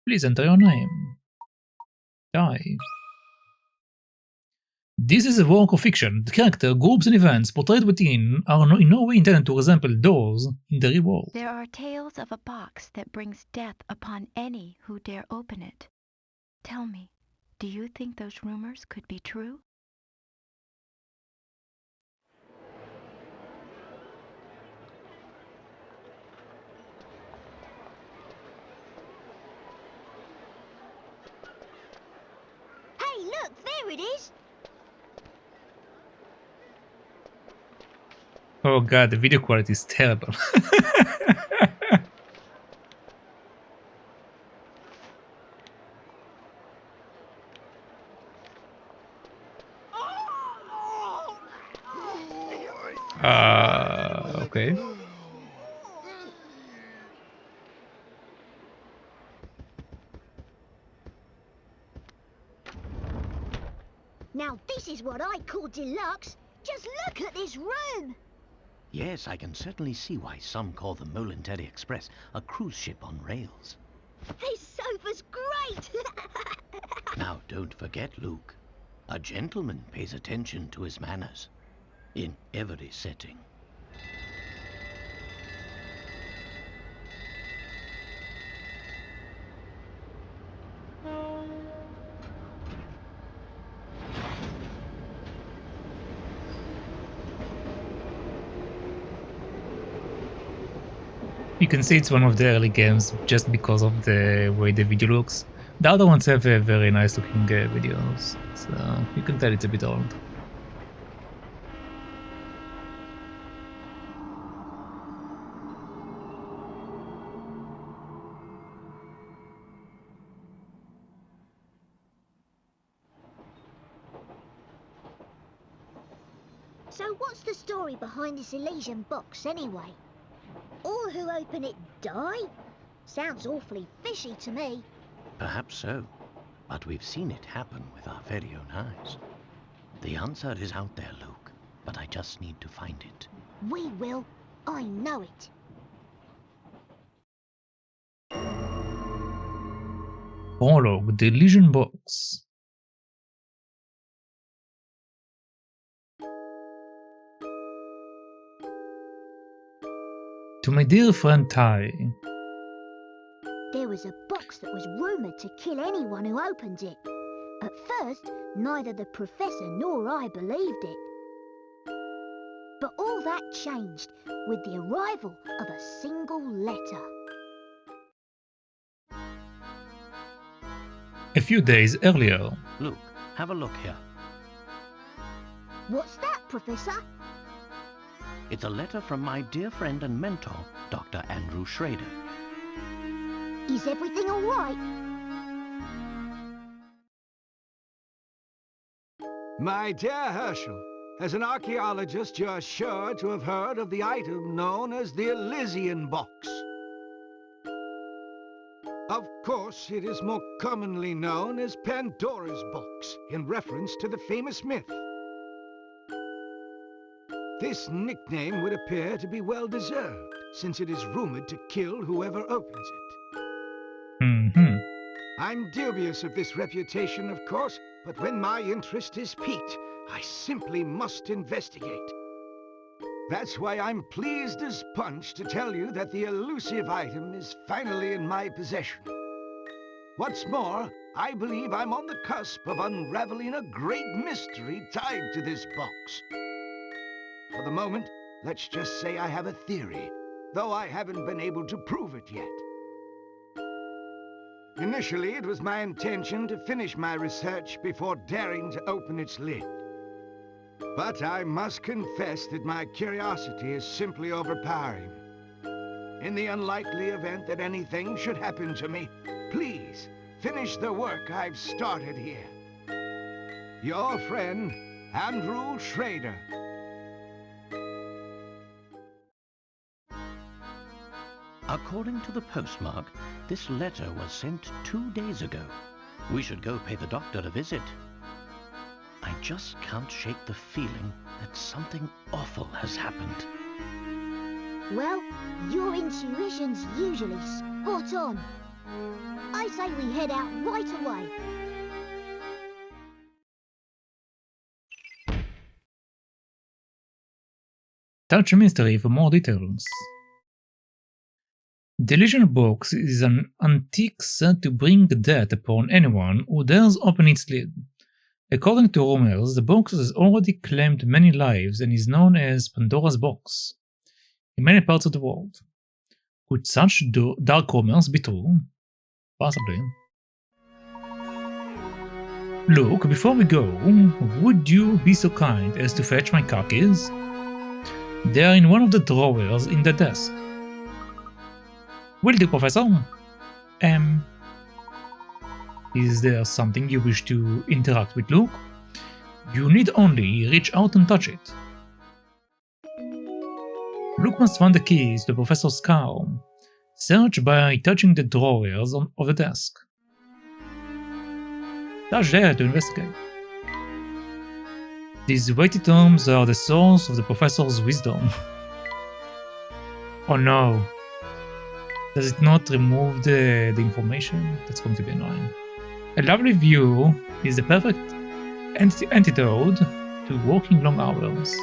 Please enter your name. Die. This is a work of fiction. The character, groups, and events portrayed within are in no way intended to resemble those in the real world. There are tales of a box that brings death upon any who dare open it. Tell me, do you think those rumors could be true? Hey, look, there it is! Oh god, the video quality is terrible. Okay. Now this is what I call deluxe. Just look at this room! Yes, I can certainly see why some call the Molentary Express a cruise ship on rails. This sofa's great! Now, don't forget, Luke. A gentleman pays attention to his manners. In every setting. You can see it's one of the early games just because of the way the video looks. The other ones have very nice looking videos, so you can tell it's a bit old. So what's the story behind this Elysian box anyway? All who open it die? Sounds awfully fishy to me. Perhaps so, but we've seen it happen with our very own eyes. The answer is out there, Luke, but I just need to find it. We will. I know it. Prologue, the Elysian box. To my dear friend Ty. There was a box that was rumoured to kill anyone who opened it. At first, neither the Professor nor I believed it. But all that changed with the arrival of a single letter. A few days earlier. Luke, have a look here. What's that, Professor? It's a letter from my dear friend and mentor, Dr. Andrew Schrader. Is everything all right? My dear Herschel, as an archaeologist, you're sure to have heard of the item known as the Elysian Box. Of course, it is more commonly known as Pandora's Box, in reference to the famous myth. This nickname would appear to be well-deserved, since it is rumored to kill whoever opens it. I'm dubious of this reputation, of course, but when my interest is piqued, I simply must investigate. That's why I'm pleased as punch to tell you that the elusive item is finally in my possession. What's more, I believe I'm on the cusp of unraveling a great mystery tied to this box. For the moment, let's just say I have a theory, though I haven't been able to prove it yet. Initially, it was my intention to finish my research before daring to open its lid. But I must confess that my curiosity is simply overpowering. In the unlikely event that anything should happen to me, please finish the work I've started here. Your friend, Andrew Schrader. According to the postmark, this letter was sent 2 days ago. We should go pay the doctor a visit. I just can't shake the feeling that something awful has happened. Well, your intuition's usually spot on. I say we head out right away. Touch mystery for more details. The Legion box is an antique set to bring death upon anyone who dares open its lid. According to rumors, the box has already claimed many lives and is known as Pandora's box in many parts of the world. Could such dark rumors be true? Possibly. Look, before we go, would you be so kind as to fetch my car keys? They are in one of the drawers in the desk. Will do, Professor. Is there something you wish to interact with Luke? You need only reach out and touch it. Luke must find the keys to the Professor's car. Search by touching the drawers of the desk. Touch there to investigate. These weighty tomes are the source of the Professor's wisdom. Oh no. Does it not remove the information? That's going to be annoying. A lovely view is the perfect antidote to working long hours.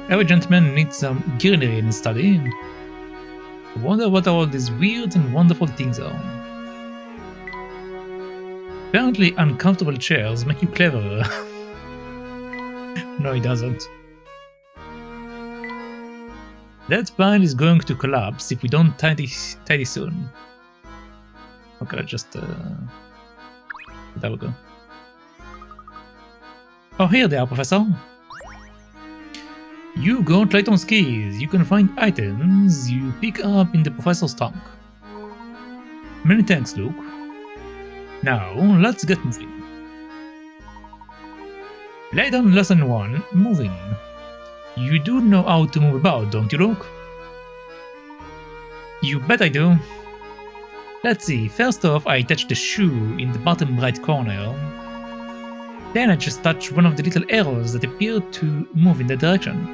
Every gentleman needs some greenery in his study. I wonder what all these weird and wonderful things are. Apparently uncomfortable chairs make you cleverer. No, it doesn't. That pile is going to collapse if we don't tidy soon. Okay, just there we go. Oh, here they are, Professor. You got Layton's keys. You can find items you pick up in the Professor's trunk. Many thanks, Luke. Now, let's get moving. Layton lesson 1, moving. You do know how to move about, don't you, Luke? You bet I do. Let's see, first off I touch the shoe in the bottom right corner. Then I just touch one of the little arrows that appear to move in that direction.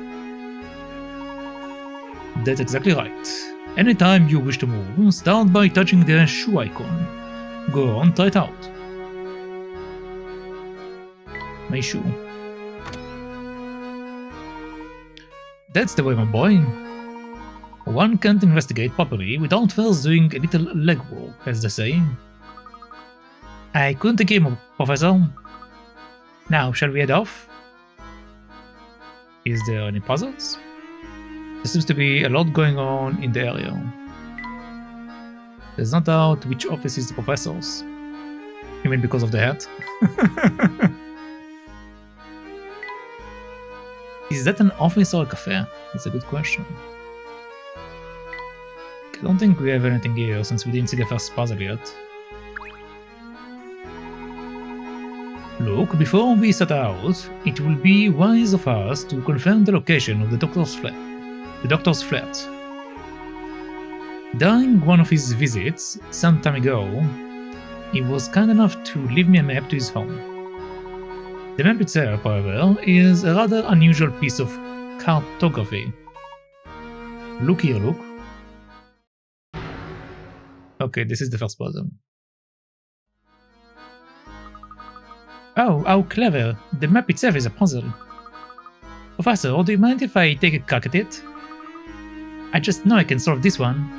That's exactly right. Anytime you wish to move, start by touching the shoe icon. Go on, try it out. My shoe. That's the way, my boy. One can't investigate properly without first doing a little legwork, as they say. I couldn't agree more, Professor. Now, shall we head off? Is there any puzzles? There seems to be a lot going on in the area. There's no doubt which office is the Professor's. You mean because of the hat? Is that an office or a cafe? That's a good question. I don't think we have anything here since we didn't see the first puzzle yet. Look, before we set out, it will be wise of us to confirm the location of the Doctor's flat. During one of his visits, some time ago, he was kind enough to leave me a map to his home. The map itself, however, is a rather unusual piece of cartography. Look here, look. Okay, this is the first puzzle. Oh, how clever! The map itself is a puzzle. Professor, do you mind if I take a crack at it? I just know I can solve this one.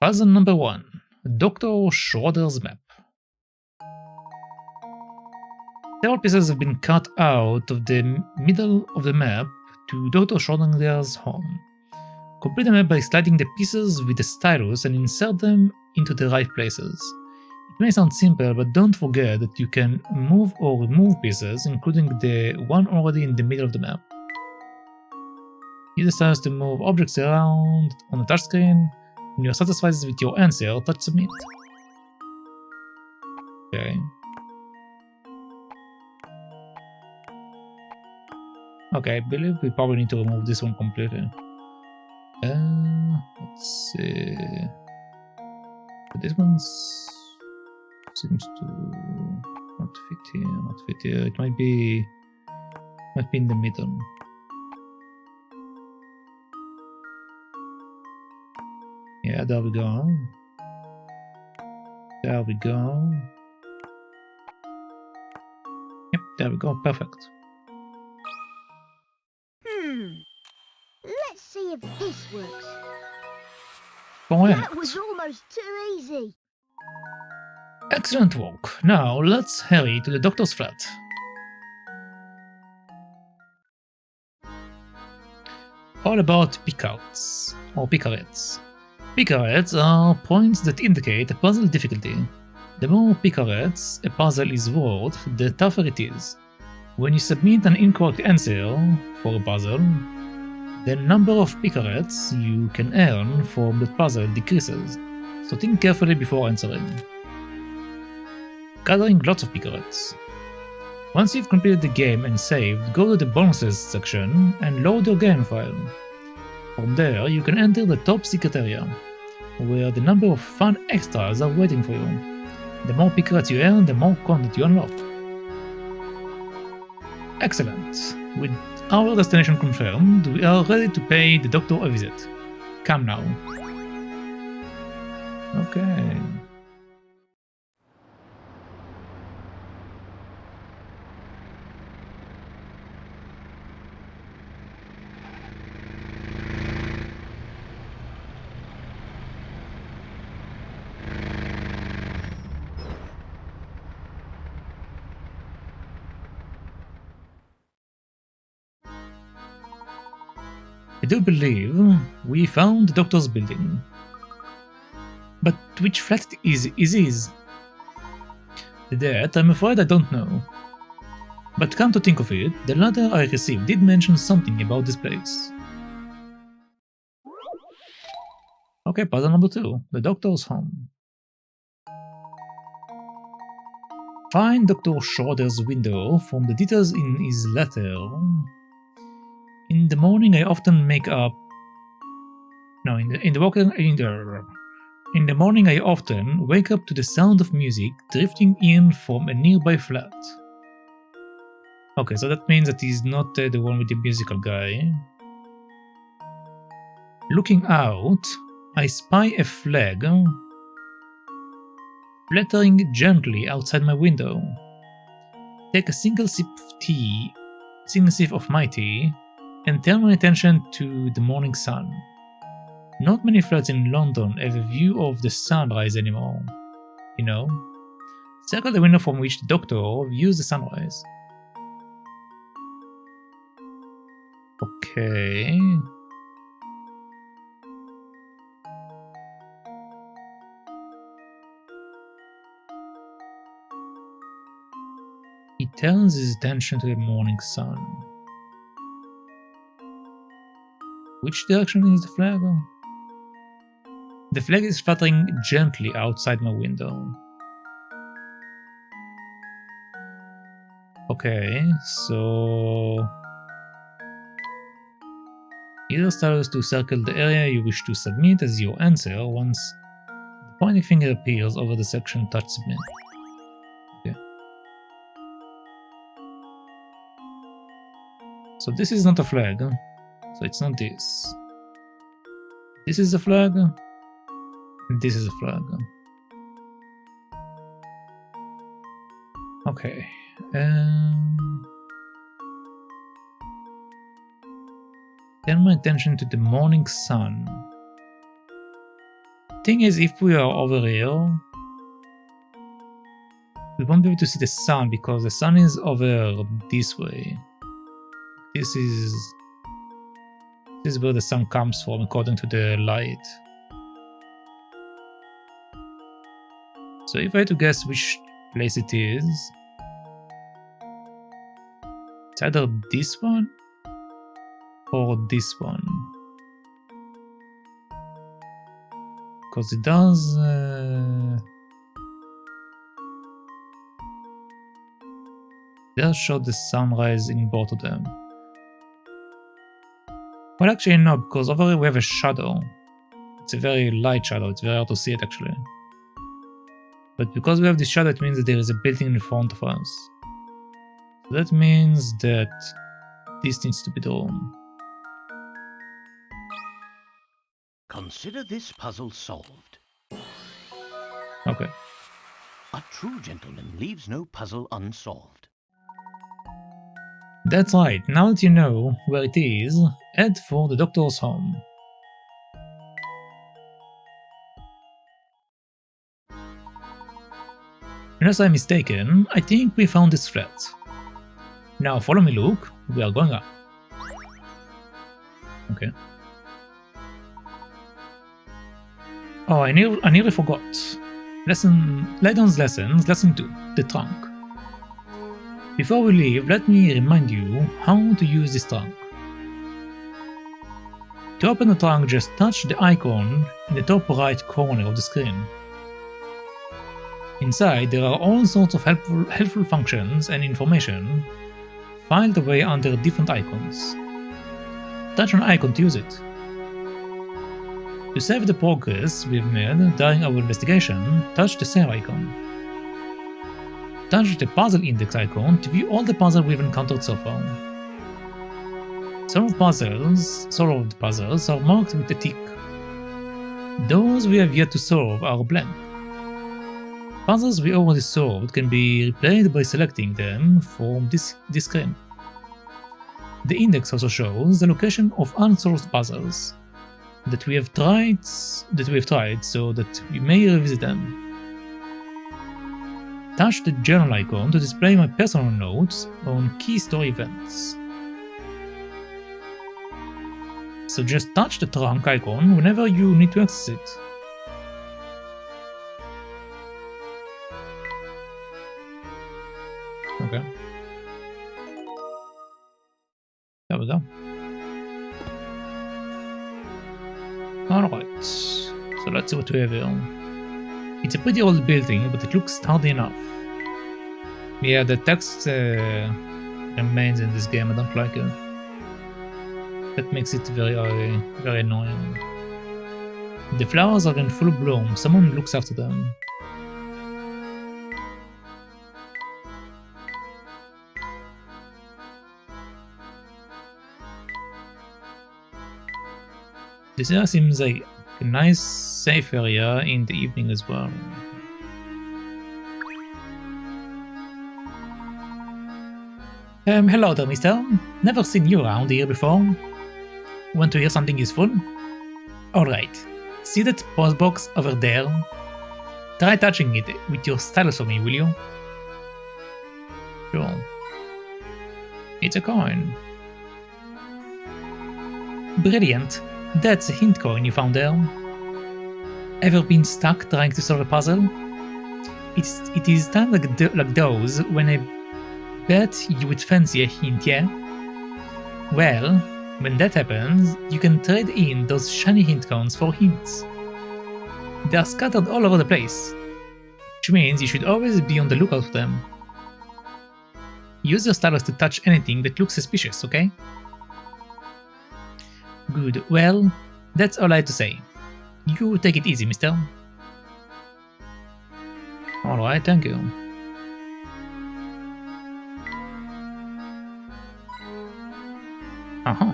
Puzzle number 1. Dr. Schroeder's map. Several pieces have been cut out of the middle of the map to Dr. Schroeder's home. Complete the map by sliding the pieces with the stylus and insert them into the right places. It may sound simple, but don't forget that you can move or remove pieces, including the one already in the middle of the map. Use the stylus to move objects around on the touchscreen. When you are satisfied with your answer, touch submit. Okay. Okay, I believe we probably need to remove this one completely. Let's see. But this one seems to not fit here, It might be in the middle. Yeah, there we go. There we go. Yep, there we go, perfect. Let's see if this works. Go ahead. That was almost too easy. Excellent work. Now let's hurry to the doctor's flat. All about picards, or picarets. Picarets are points that indicate a puzzle difficulty. The more picarets a puzzle is worth, the tougher it is. When you submit an incorrect answer for a puzzle, the number of picarets you can earn from the puzzle decreases, so think carefully before answering. Gathering lots of picarets. Once you've completed the game and saved, go to the bonuses section and load your game file. From there, you can enter the top secret area, where the number of fun extras are waiting for you. The more picarets you earn, the more content you unlock. Excellent. With our destination confirmed, we are ready to pay the doctor a visit. Come now. Okay. I do believe we found the doctor's building. But which flat is his? That I'm afraid I don't know. But come to think of it, the letter I received did mention something about this place. Okay, puzzle number 2. The doctor's home. Find Dr. Schroeder's window from the details in his letter. In the morning I often make up... No, in the morning I often wake up to the sound of music drifting in from a nearby flat. Okay, so that means that he's not the one with the musical guy. Looking out, I spy a flag fluttering gently outside my window. Take a single sip of my tea, and turn my attention to the morning sun. Not many flats in London have a view of the sunrise anymore, you know. Circle the window from which the doctor views the sunrise. Okay. He turns his attention to the morning sun. Which direction is the flag? The flag is fluttering gently outside my window. Okay, so... Either starts to circle the area you wish to submit as your answer once the pointing finger appears over the section touch submit. Okay. So this is not a flag, so it's not this. This is a flag, and this is a flag. Okay. Turn my attention to the morning sun. Thing is, if we are over here, we won't be able to see the sun because the sun is over this way. This is where the sun comes from according to the light. So if I had to guess which place it is, it's either this one or this one. Because it does... show the sunrise in both of them. Well, actually no, because over here we have a shadow. It's a very light shadow, it's very hard to see it actually. But because we have this shadow, it means that there is a building in front of us. So that means that this needs to be the room. Consider this puzzle solved. Okay. A true gentleman leaves no puzzle unsolved. That's right, now that you know where it is, head for the doctor's home. Unless I'm mistaken, I think we found this flat. Now follow me, Luke, we are going up. Okay. Oh, I nearly forgot. Layton's lessons, lesson 2, the trunk. Before we leave, let me remind you how to use this trunk. To open the trunk, just touch the icon in the top right corner of the screen. Inside, there are all sorts of helpful functions and information filed away under different icons. Touch an icon to use it. To save the progress we've made during our investigation, touch the save icon. Touch the puzzle index icon to view all the puzzles we've encountered so far. Solved puzzles are marked with a tick. Those we have yet to solve are blank. Puzzles we already solved can be replayed by selecting them from this screen. The index also shows the location of unsolved puzzles that we have tried so that we may revisit them. Touch the journal icon to display my personal notes on key story events. So just touch the trunk icon whenever you need to access it. Okay. There we go. Alright, so let's see what we have here. It's a pretty old building, but it looks sturdy enough. Yeah, the text remains in this game, I don't like it. That makes it very annoying. The flowers are in full bloom, someone looks after them. This area seems like a nice, safe area in the evening as well. Hello there, mister. Never seen you around here before. Want to hear something useful? Alright, see that post box over there? Try touching it with your stylus for me, will you? Sure. It's a coin. Brilliant. That's a hint coin you found there. Ever been stuck trying to solve a puzzle? It is times like those when I bet you would fancy a hint, yeah? Well, when that happens, you can trade in those shiny hint coins for hints. They are scattered all over the place, which means you should always be on the lookout for them. Use your stylus to touch anything that looks suspicious, okay? Good, well, that's all I had to say. You take it easy, mister. Alright, thank you. Uh-huh.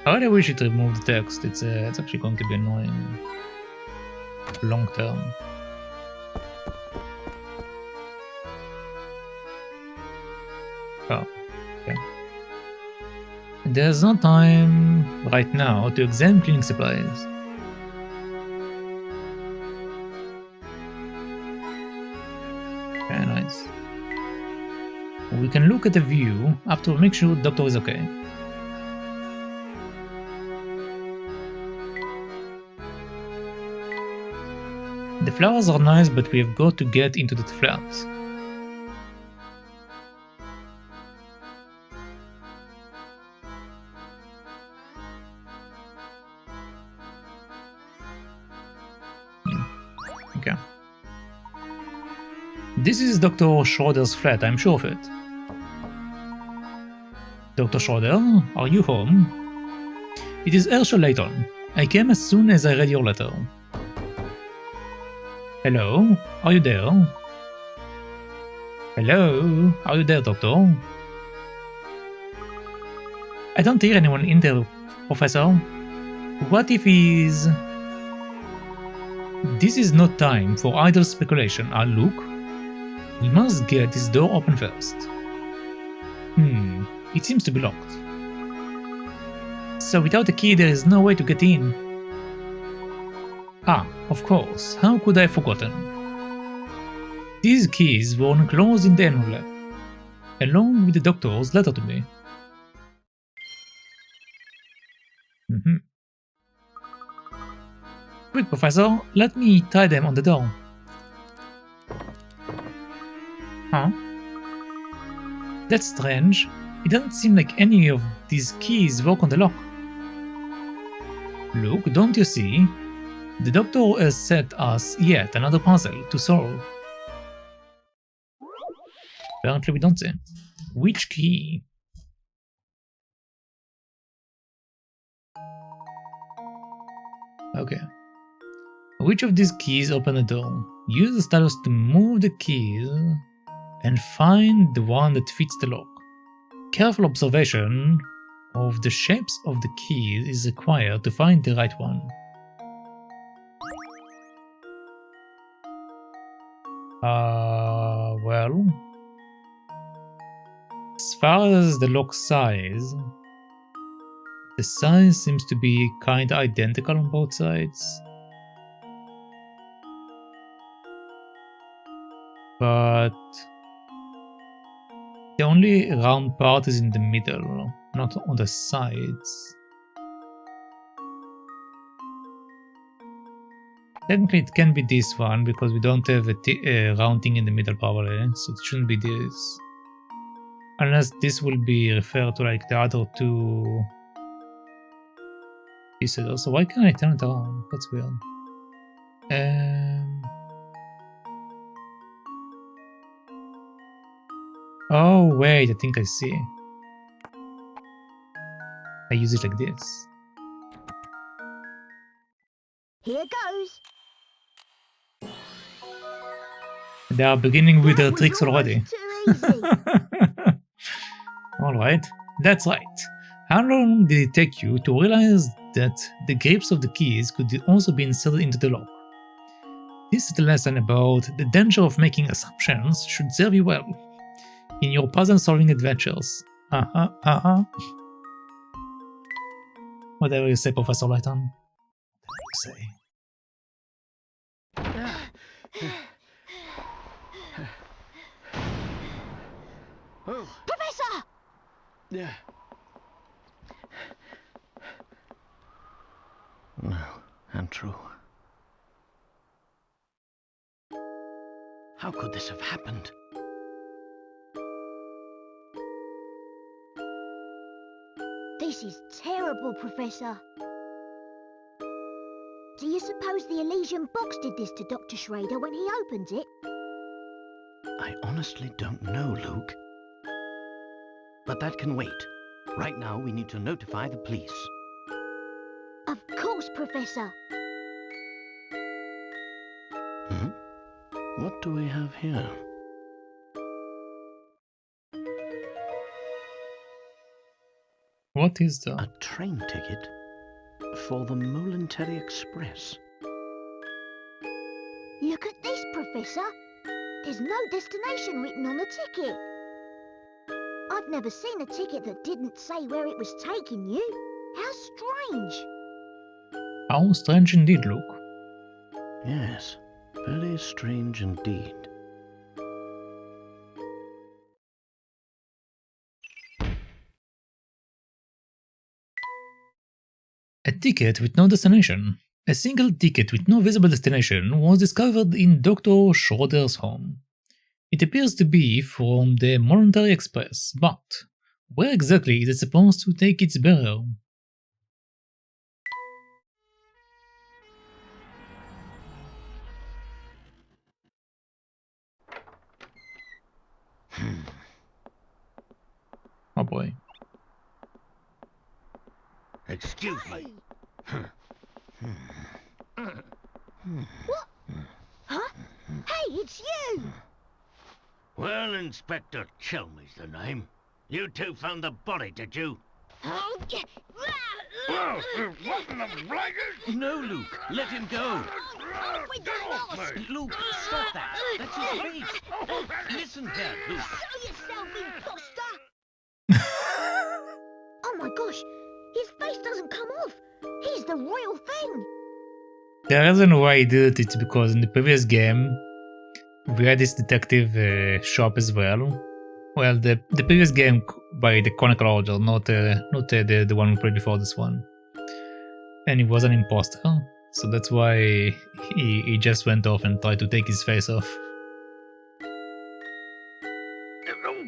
I really wish it removed the text, it's actually going to be annoying. Long term. Oh, okay. There's no time right now to examine cleaning supplies. Very nice. We can look at the view after we make sure the doctor is okay. The flowers are nice, but we have got to get into the flat. Okay. This is Dr. Schroeder's flat, I'm sure of it. Dr. Schroeder, are you home? It is Professor Layton. I came as soon as I read your letter. Hello? Are you there? Hello? Are you there, Doctor? I don't hear anyone in there, Professor. What if he's... This is not time for idle speculation, Luke. We must get this door open first. It seems to be locked. So without a key there is no way to get in. Ah, of course, how could I have forgotten? These keys were enclosed in the envelope, along with the doctor's letter to me. Quick, Professor, let me tie them on the door. Huh? That's strange. It doesn't seem like any of these keys work on the lock. Look, don't you see? The doctor has set us yet another puzzle to solve. Apparently we don't see. Which key? Okay. Which of these keys open the door? Use the stylus to move the keys and find the one that fits the lock. Careful observation of the shapes of the keys is required to find the right one. Well... As far as the lock size, the size seems to be kinda identical on both sides. But the only round part is in the middle, not on the sides. Technically it can be this one, because we don't have a round thing in the middle probably, so it shouldn't be this. Unless this will be referred to like the other two pieces. Also, why can't I turn it around? That's weird. Oh wait, I think I see. I use it like this. Here goes. They are beginning with their tricks already. Too easy. Alright, that's right. How long did it take you to realize that the grips of the keys could also be inserted into the lock? This is the lesson about the danger of making assumptions should serve you well in your puzzle-solving adventures. Whatever you say, Professor Layton. Whatever you say. Professor! Yeah. No, untrue. How could this have happened? This is terrible, Professor. Do you suppose the Elysian box did this to Dr. Schrader when he opened it? I honestly don't know, Luke. But that can wait. Right now, we need to notify the police. Of course, Professor. What do we have here? What is that? A train ticket for the Molentary Express. Look at this, Professor. There's no destination written on the ticket. I've never seen a ticket that didn't say where it was taking you. How strange. How strange indeed, Luke. Yes, very strange indeed. A ticket with no destination. A single ticket with no visible destination was discovered in Dr. Schroeder's home. It appears to be from the Molentary Express, but where exactly is it supposed to take its bearer? Oh boy. Excuse me. What? Huh? Hey, it's you! Well, Inspector Chelmey's the name. You two found the body, did you? Oh, What in the blazes? No, Luke, let him go. Get off me! Luke, stop that. That's his face. Listen here, Luke. Show yourself, imposter! Oh my gosh, his face doesn't come off. He's the real thing. The reason why I did it is because in the previous game we had this detective shop as well. Well, the previous game by the chronological, not the one we played before this one. And he was an imposter, so that's why he just went off and tried to take his face off.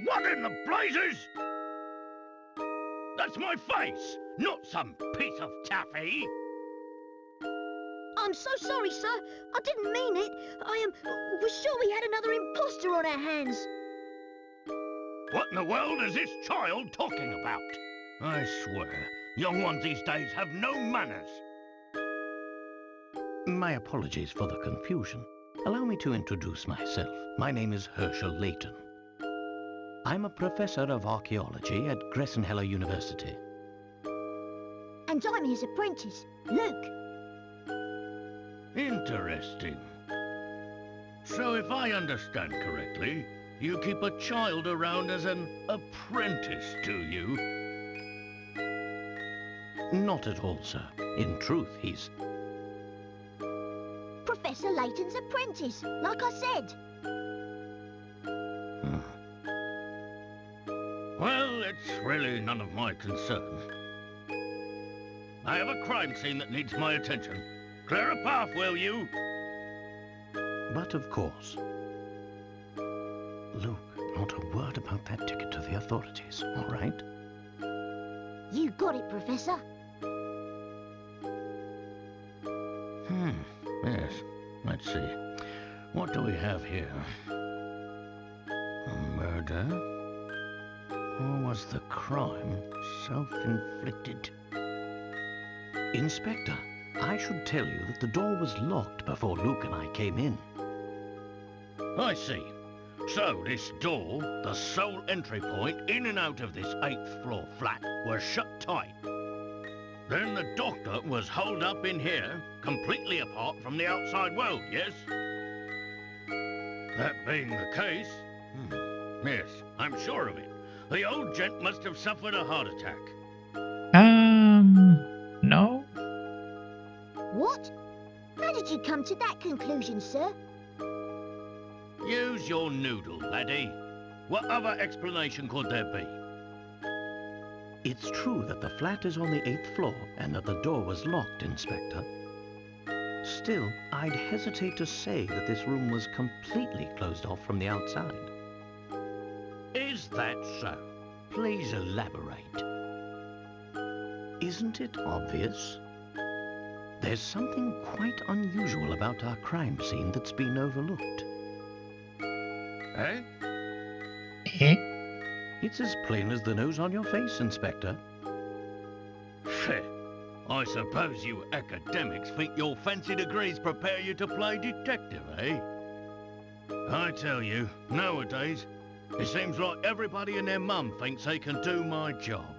What in the blazes? That's my face, not some piece of taffy. I'm so sorry, sir. I didn't mean it. Was sure we had another imposter on our hands. What in the world is this child talking about? I swear, young ones these days have no manners. My apologies for the confusion. Allow me to introduce myself. My name is Professor Layton. I'm a professor of archaeology at Gressenheller University. And I'm his apprentice, Luke. Interesting. So if I understand correctly, you keep a child around as an apprentice, do you? Not at all, sir. In truth, he's... Professor Layton's apprentice, like I said. Well, it's really none of my concern. I have a crime scene that needs my attention. Clear a path, will you? But of course. Luke, not a word about that ticket to the authorities, all right? You got it, Professor. Yes. Let's see. What do we have here? A murder? Or was the crime self-inflicted? Inspector, I should tell you that the door was locked before Luke and I came in. I see. So this door, the sole entry point in and out of this 8th floor flat, was shut tight. Then the doctor was holed up in here, completely apart from the outside world, yes? That being the case, yes, I'm sure of it. The old gent must have suffered a heart attack. No? What? How did you come to that conclusion, sir? Use your noodle, laddie. What other explanation could there be? It's true that the flat is on the 8th floor and that the door was locked, Inspector. Still, I'd hesitate to say that this room was completely closed off from the outside. Is that so? Please elaborate. Isn't it obvious? There's something quite unusual about our crime scene that's been overlooked. Eh? Eh? It's as plain as the nose on your face, Inspector. Heh. I suppose you academics think your fancy degrees prepare you to play detective, eh? I tell you, nowadays, it seems like everybody and their mum thinks they can do my job.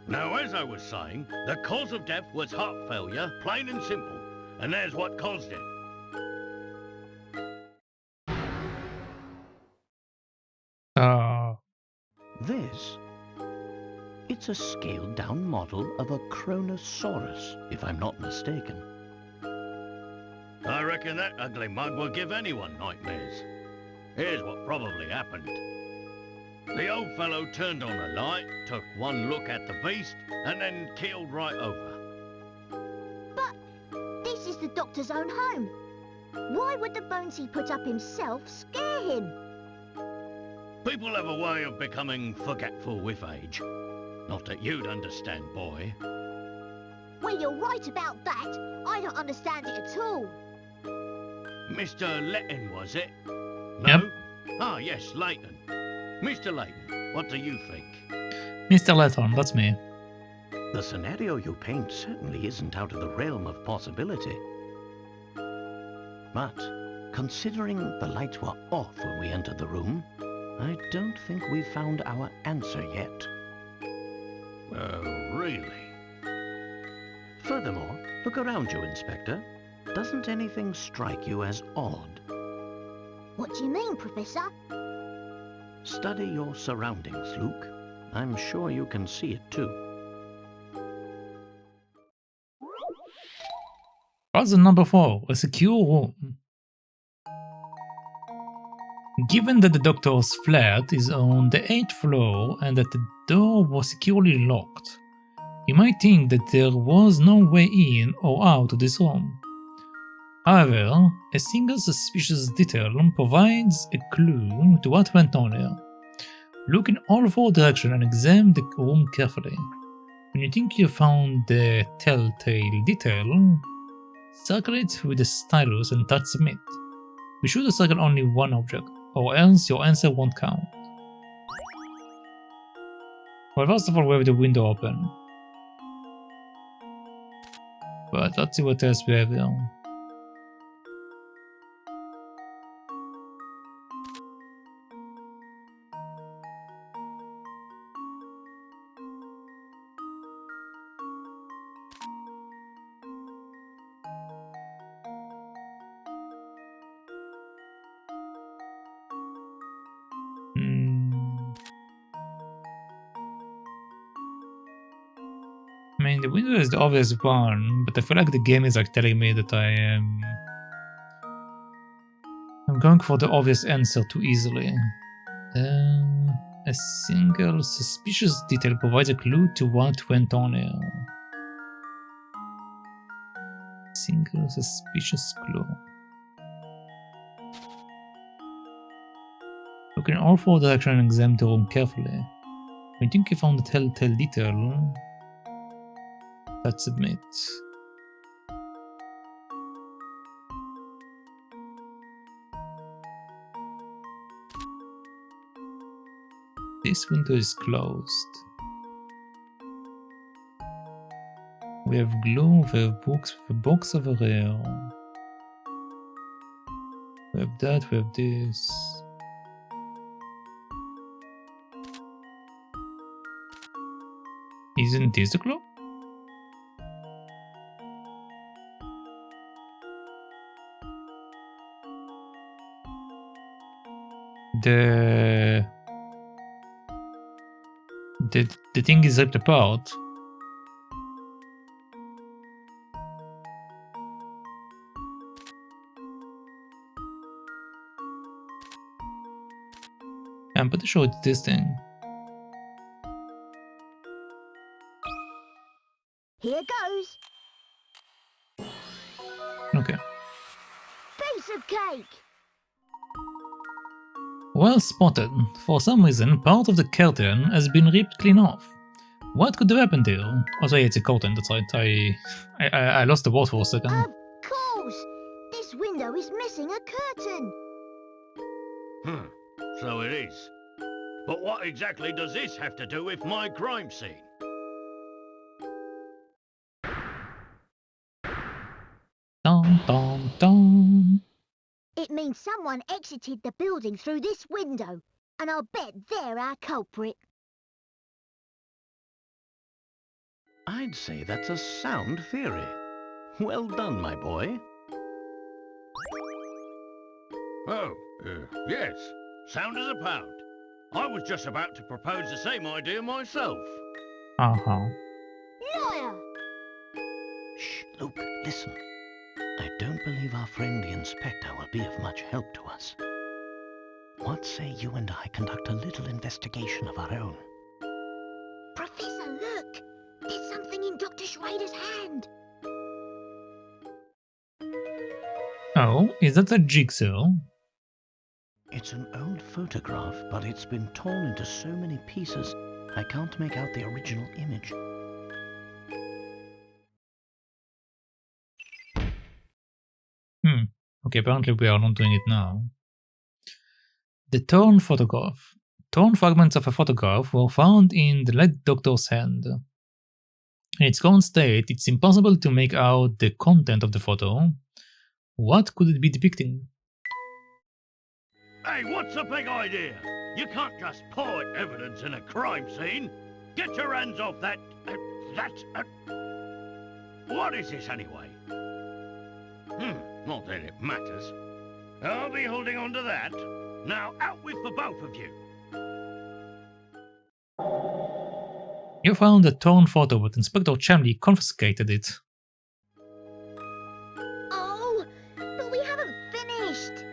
Now, as I was saying, the cause of death was heart failure, plain and simple. And there's what caused it. This? It's a scaled-down model of a Kronosaurus, if I'm not mistaken. I reckon that ugly mug will give anyone nightmares. Here's what probably happened. The old fellow turned on a light, took one look at the beast, and then keeled right over. But this is the doctor's own home. Why would the bones he put up himself scare him? People have a way of becoming forgetful with age. Not that you'd understand, boy. Well, you're right about that. I don't understand it at all. Mr. Layton, was it? No? Yep. Ah, yes, Layton. Mr. Layton, what do you think? Mr. Layton, that's me. The scenario you paint certainly isn't out of the realm of possibility. But, considering the lights were off when we entered the room, I don't think we've found our answer yet. Oh, really? Furthermore, look around you, Inspector. Doesn't anything strike you as odd? What do you mean, Professor? Study your surroundings, Luke. I'm sure you can see it too. Puzzle number 4. A secure room. Given that the doctor's flat is on the 8th floor and that the door was securely locked, you might think that there was no way in or out of this room. However, a single suspicious detail provides a clue to what went on here. Look in all 4 directions and examine the room carefully. When you think you found the telltale detail, circle it with a stylus and touch submit. Be sure to circle only one object, or else your answer won't count. Well, first of all, we have the window open. But let's see what else we have here. I mean, the window is the obvious one, but I feel like the game is like telling me that I'm going for the obvious answer too easily. A single suspicious detail provides a clue to what went on here. Single suspicious clue. Look in all 4 directions and examine the room carefully. When you think you found the telltale detail, let's submit. This window is closed. We have glue, we have books, we have a box over here. We have that, we have this. Isn't this the clue? The thing is ripped apart. I'm pretty sure it's this thing. Here goes. Okay. Piece of cake. Well spotted. For some reason, part of the curtain has been ripped clean off. What could have happened here? Oh, sorry, it's a curtain, that's right. I lost the word for a second. Of course. This window is missing a curtain. So it is. But what exactly does this have to do with my crime scene? Dun dun dun. It means someone exited the building through this window, and I'll bet they're our culprit. I'd say that's a sound theory. Well done, my boy. Oh, yes. Sound as a pound. I was just about to propose the same idea myself. Uh-huh. Liar! Shh, Luke, listen. I don't believe our friend the Inspector will be of much help to us. What say you and I conduct a little investigation of our own? Professor, look! There's something in Dr. Schrader's hand. Oh, is that a jigsaw? It's an old photograph, but it's been torn into so many pieces, I can't make out the original image. Okay, apparently we are not doing it now. The torn photograph. Torn fragments of a photograph were found in the late doctor's hand. In its current state, it's impossible to make out the content of the photo. What could it be depicting? Hey, what's the big idea? You can't just point evidence in a crime scene. Get your hands off that... What is this anyway? Not that it matters. I'll be holding on to that. Now out with the both of you. You found a torn photo, but Inspector Chamley confiscated it. Oh, but we haven't finished.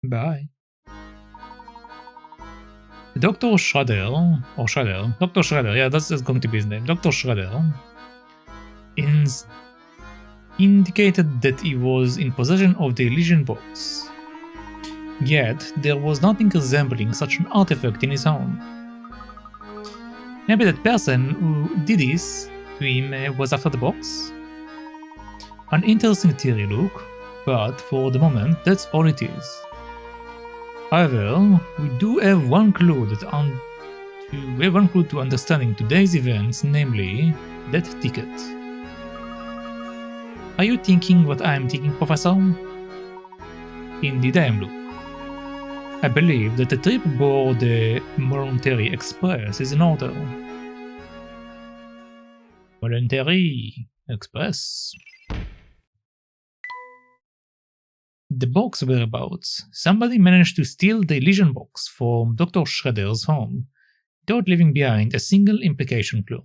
Bye. Dr. Shredder, Dr. Shredder, yeah, that's going to be his name. Dr. Shredder indicated that he was in possession of the Elysian box. Yet, there was nothing resembling such an artifact in his home. Maybe that person who did this to him was after the box? An interesting theory, Luke, but for the moment, that's all it is. However, we do have one clue to understanding today's events, namely that ticket. Are you thinking what I am thinking, Professor? Indeed I am, Luke. I believe that the trip aboard the Molentary Express is in order. Molentary Express. The box whereabouts. Somebody managed to steal the Elysian box from Dr. Shredder's home without leaving behind a single implicating clue.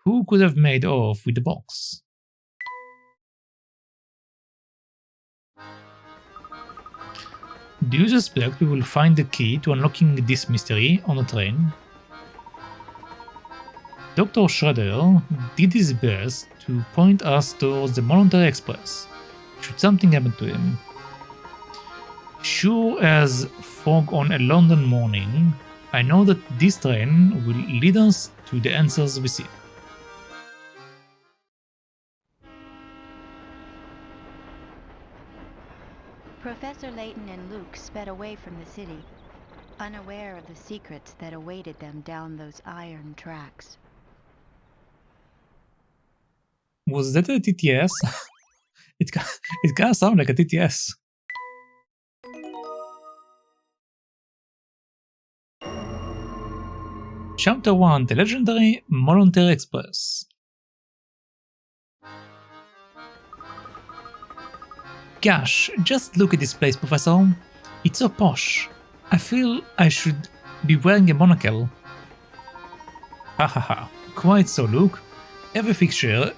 Who could have made off with the box? Do you suspect we will find the key to unlocking this mystery on the train? Dr. Shredder did his best to point us towards the Molentary Express, should something happen to him. Sure as fog on a London morning, I know that this train will lead us to the answers we seek. Professor Layton and Luke sped away from the city, unaware of the secrets that awaited them down those iron tracks. Was that a TTS? It kinda sounds like a TTS. Chapter 1, the legendary Molentary Express. Gosh, just look at this place, Professor. It's so posh. I feel I should be wearing a monocle. Hahaha, quite so, Luke. Every fixture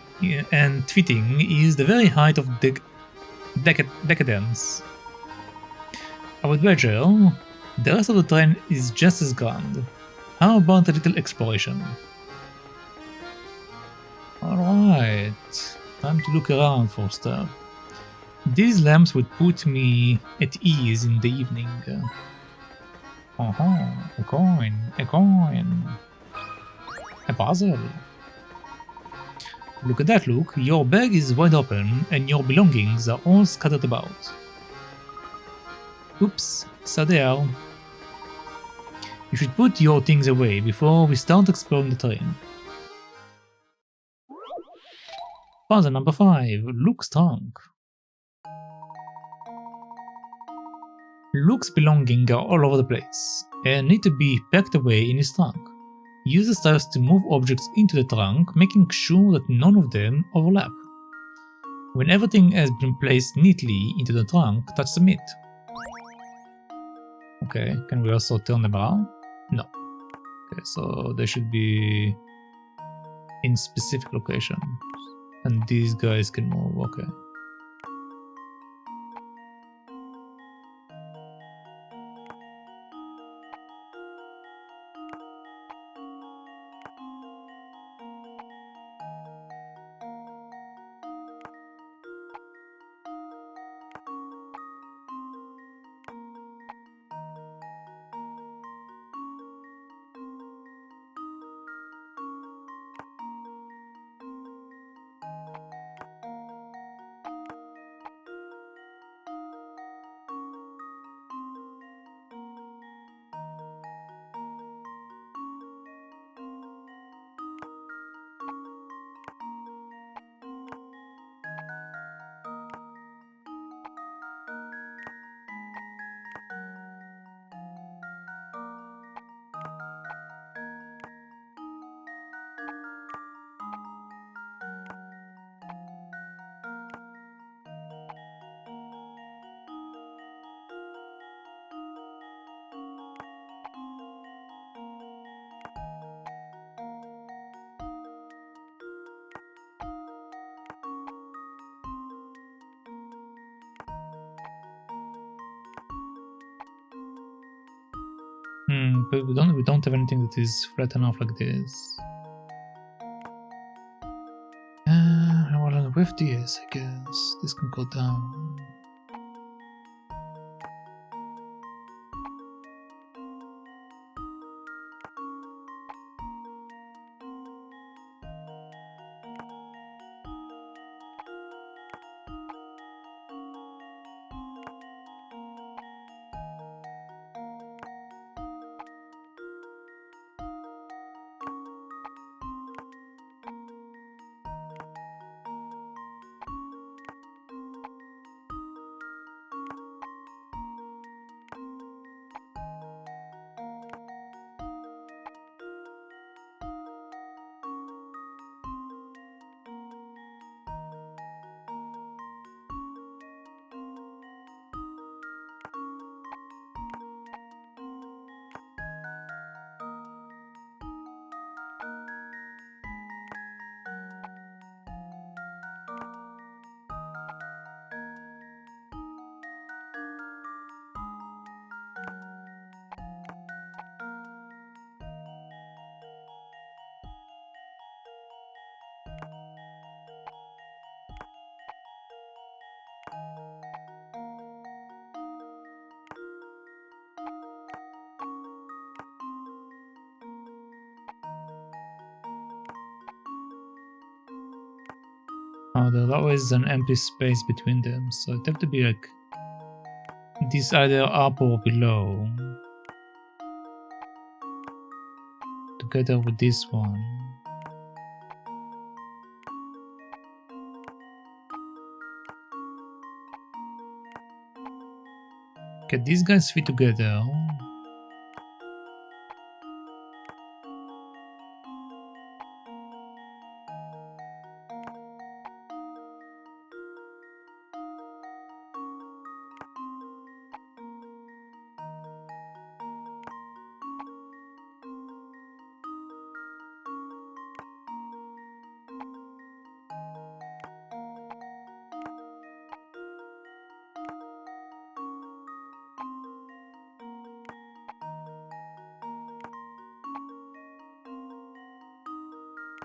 and fitting is the very height of decadence. I would wager the rest of the train is just as grand. How about a little exploration? Alright, time to look around for stuff. These lamps would put me at ease in the evening. A coin, a puzzle. Look at that, Luke. Your bag is wide open and your belongings are all scattered about. Oops, so they are. You should put your things away before we start exploring the train. Puzzle number 5. Luke's trunk. Luke's belongings are all over the place and need to be packed away in his trunk. Use the stairs to move objects into the trunk, making sure that none of them overlap. When everything has been placed neatly into the trunk, touch submit. Okay, can we also turn them around? No. Okay, so they should be in specific locations. And these guys can move, okay. But we don't have anything that is flat enough like this. Well, with DS, I guess this can go down. Oh, there's always an empty space between them, so it have to be like this either up or below, together with this one. Okay, these guys fit together.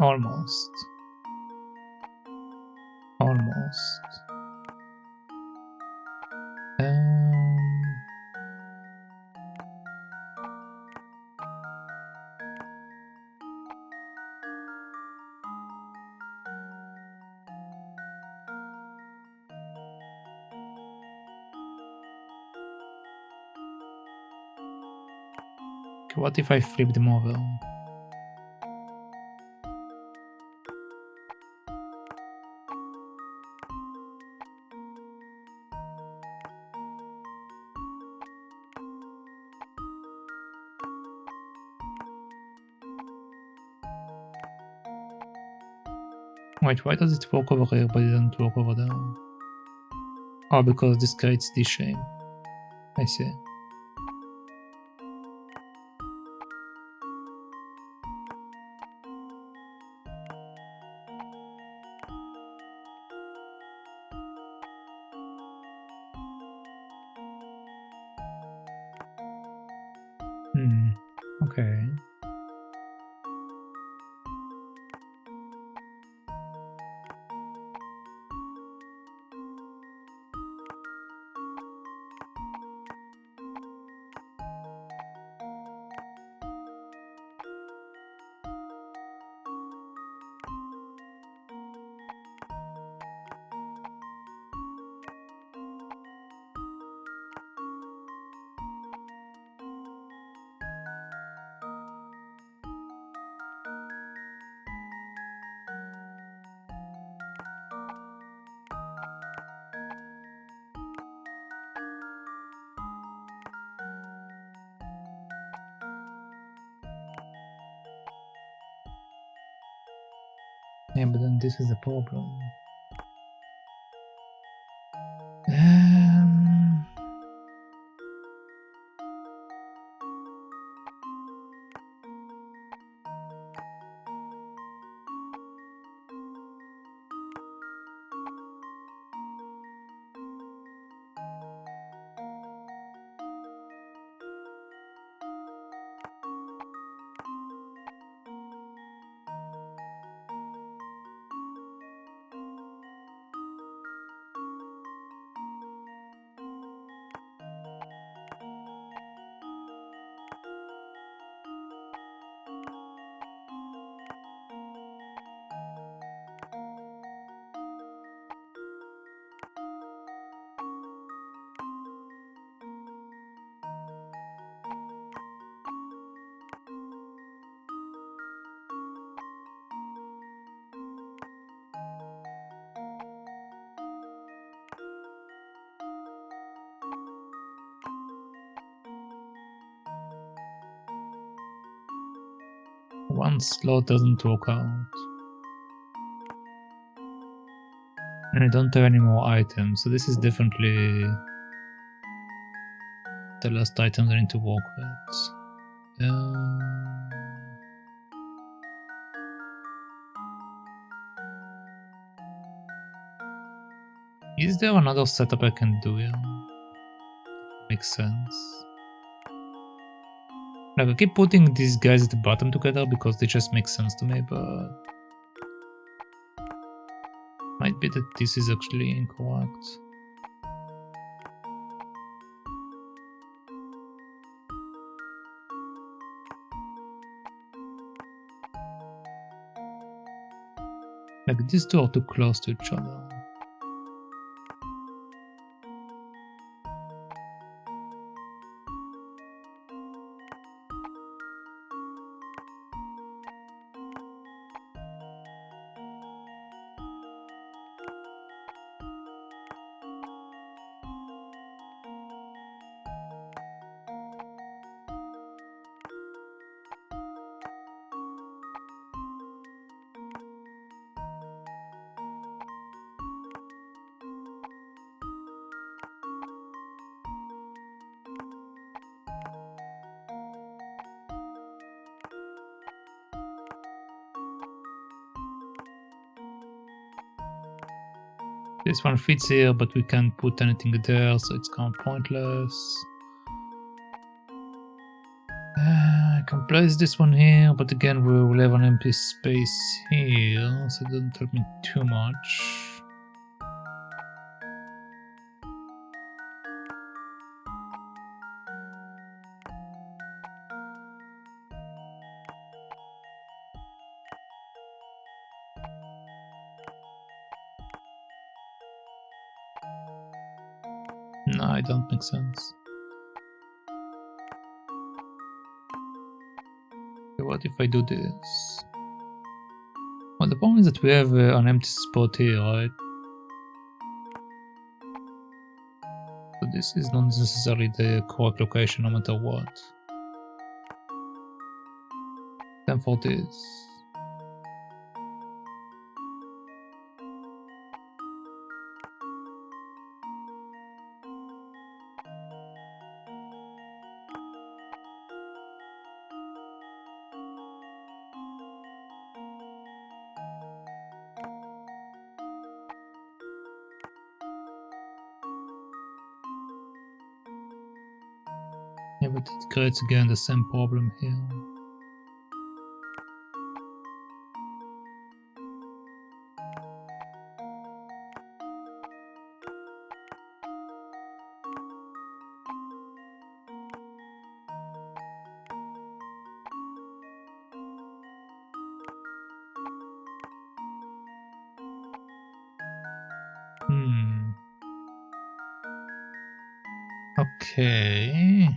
Almost. Almost. Okay, what if I flip them over? Wait, why does it work over here but it doesn't work over there? Oh, because this creates this shape. I see. Okay. Yeah, but then this is the problem. one slot doesn't work out. And I don't have any more items, so this is definitely the last item I need to work with. Is there another setup I can do here? Makes sense. Like, I keep putting these guys at the bottom together because they just make sense to me, but might be that this is actually incorrect. Like, these two are too close to each other. This one fits here, but we can't put anything there, so it's kind of pointless. I can place this one here, but again we will have an empty space here, so it doesn't help me too much. No, it don't make sense. Okay, what if I do this? Well, the problem is that we have an empty spot here, right? So this is not necessarily the correct location no matter what. Then for this. Yeah, but it creates again the same problem here. Okay.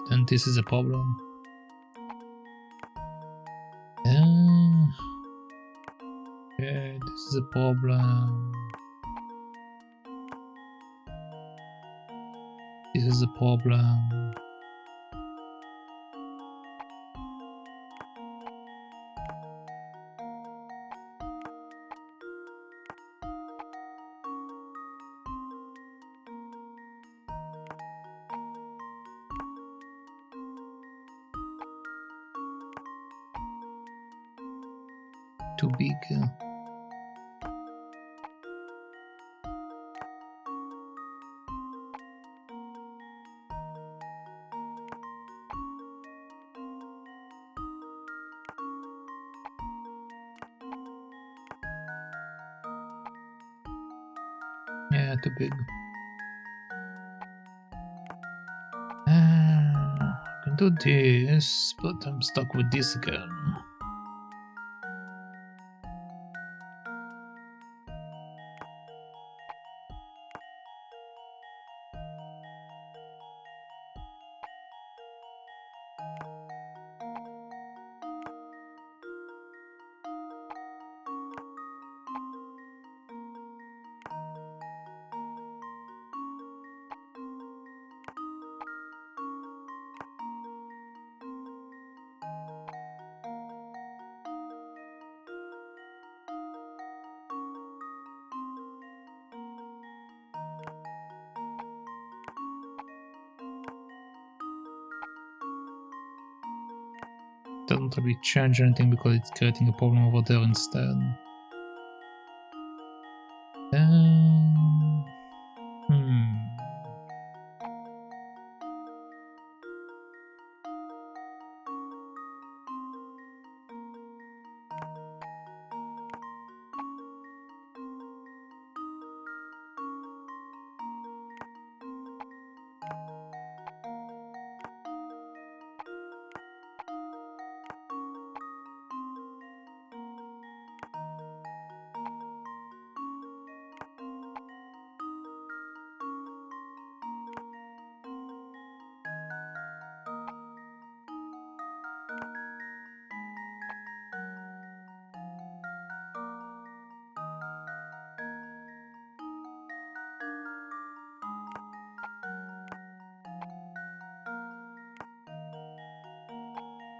Then this is a problem. Okay, this is a problem. This is a problem. Too big. Yeah, too big. I can do this, but I'm stuck with this again. Doesn't really change anything because it's creating a problem over there instead.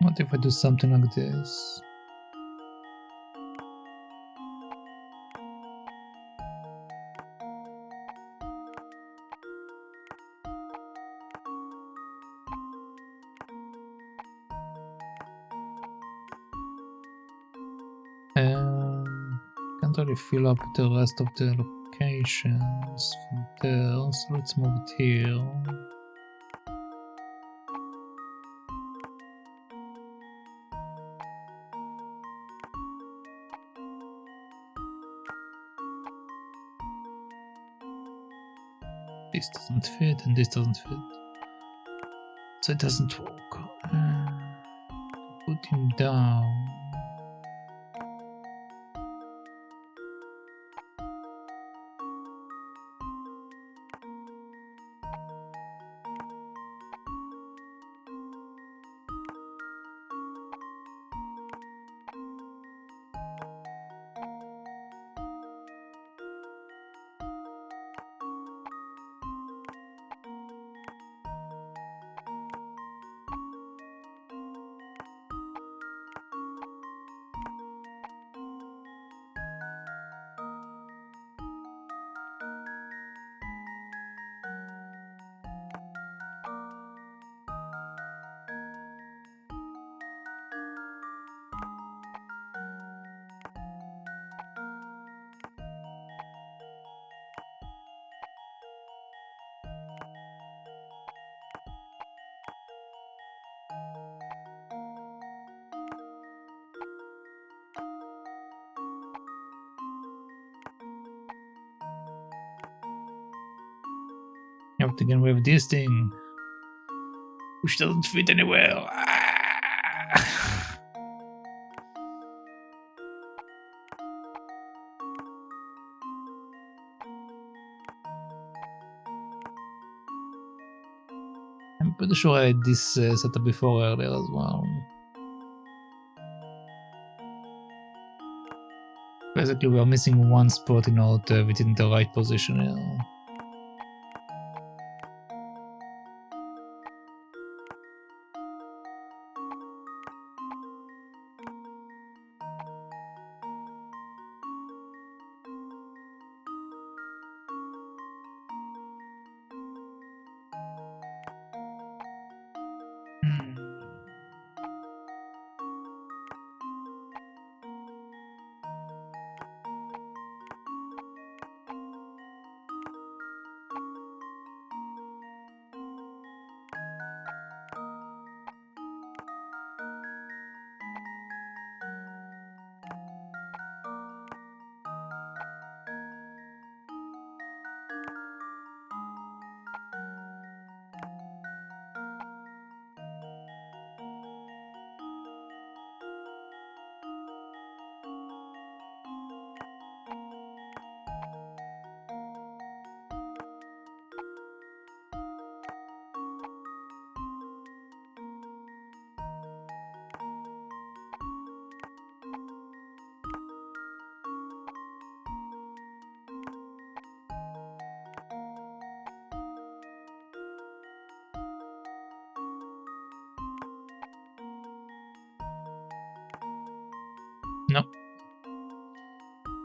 What if I do something like this? Can't really fill up the rest of the locations from there, so let's move it here. This doesn't fit and this doesn't fit, so it doesn't work. Put him down. You have to get rid of this thing, which doesn't fit anywhere. I'm pretty sure I had this setup before earlier as well. Basically, we are missing one spot in order to have it in the right position here. No.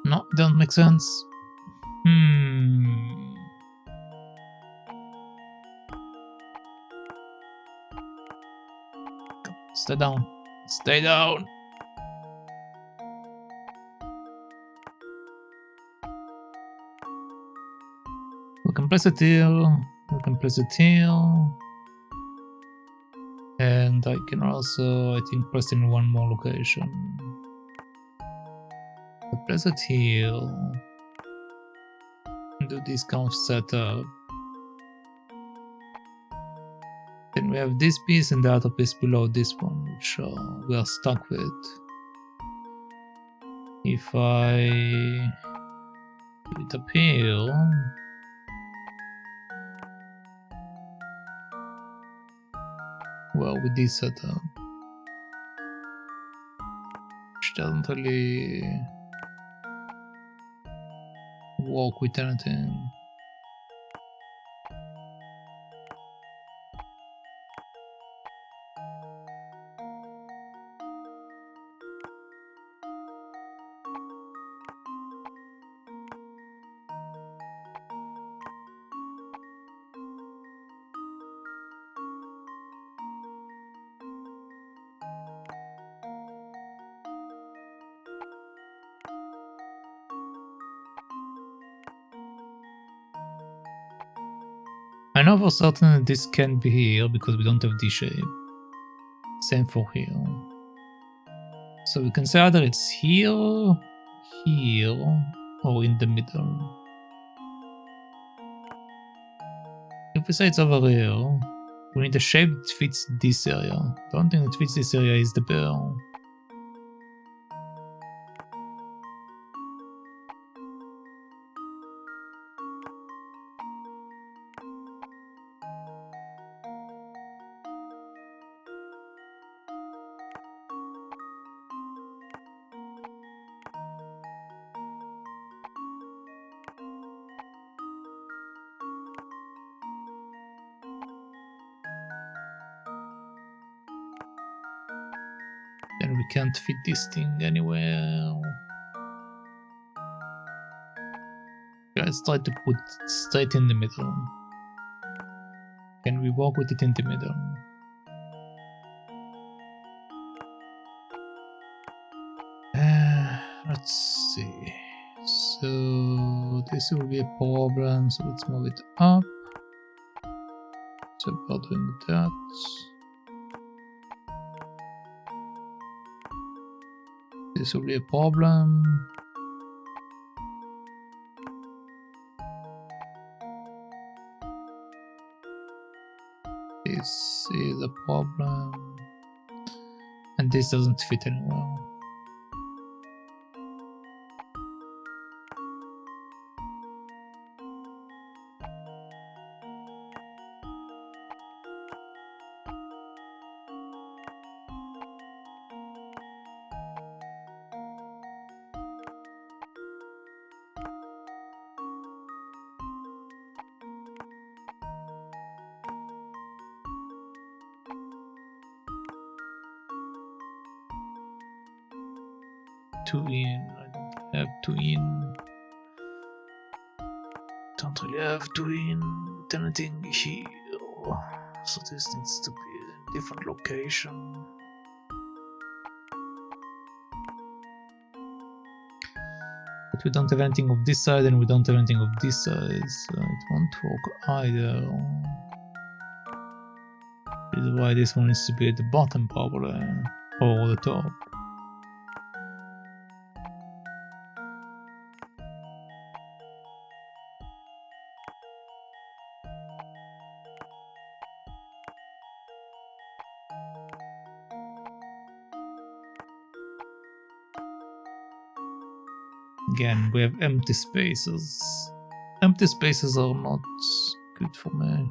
No, doesn't make sense. Stay down. Stay down. We can place it here. We can place it here. And I can also, I think, place it in one more location. So place it here. Do this kind of setup. Then we have this piece and the other piece below this one, which we are stuck with. If I put it up here, well, with this setup, which doesn't really work with anything. I know for certain that this can't be here because we don't have this shape. Same for here. So we can say either it's here, here, or in the middle. If we say it's over here, we need a shape that fits this area. The only thing that fits this area is the bell. And we can't fit this thing anywhere. Let's try to put it straight in the middle. Can we walk with it in the middle? Let's see. So this will be a problem, so let's move it up. So we're doing that. This will be a problem. This is a problem. And this doesn't fit anywhere. Two in, I don't have two in. Don't really have two in with anything here. So this needs to be a different location. But we don't have anything of this side and we don't have anything of this side, so it won't work either. This is why this one needs to be at the bottom probably, or the top. Again, we have empty spaces. Empty spaces are not good for me.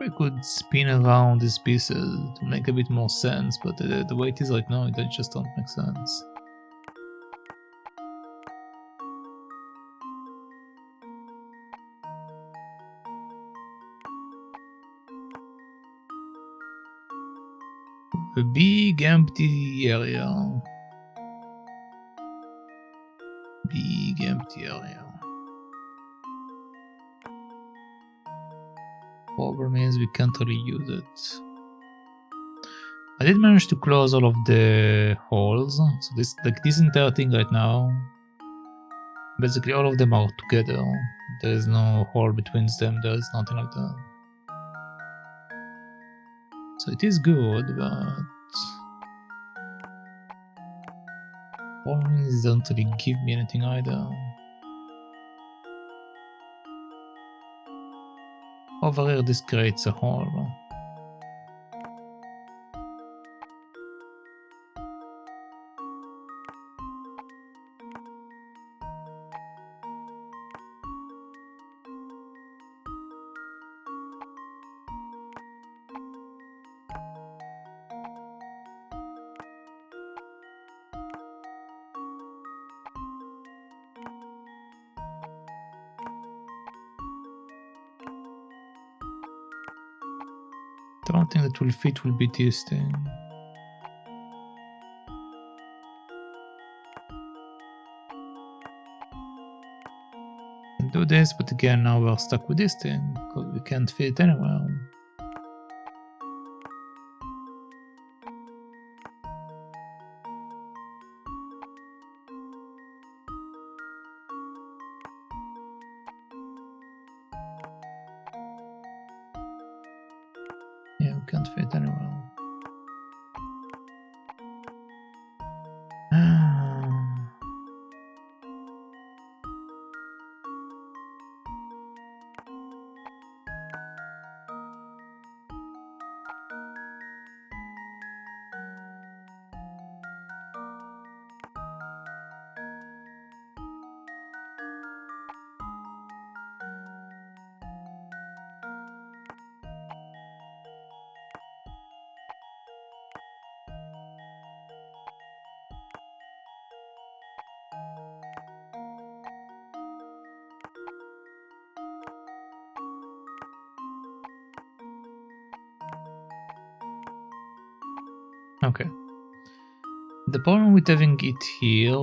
I could spin around these pieces to make a bit more sense, but the way it is right now, it just don't make sense. A big empty area. Big empty area. Problem is we can't really use it. I did manage to close all of the holes, so this entire thing right now, basically all of them are together. There is no hole between them, there is nothing like that. So it is good, but problems don't really give me anything either. Over here this creates a hole. The only thing that will fit will be this thing. Can do this, but again now we're stuck with this thing because we can't fit it anywhere. Yeah, we can't fit anywhere. Okay. The problem with having it here,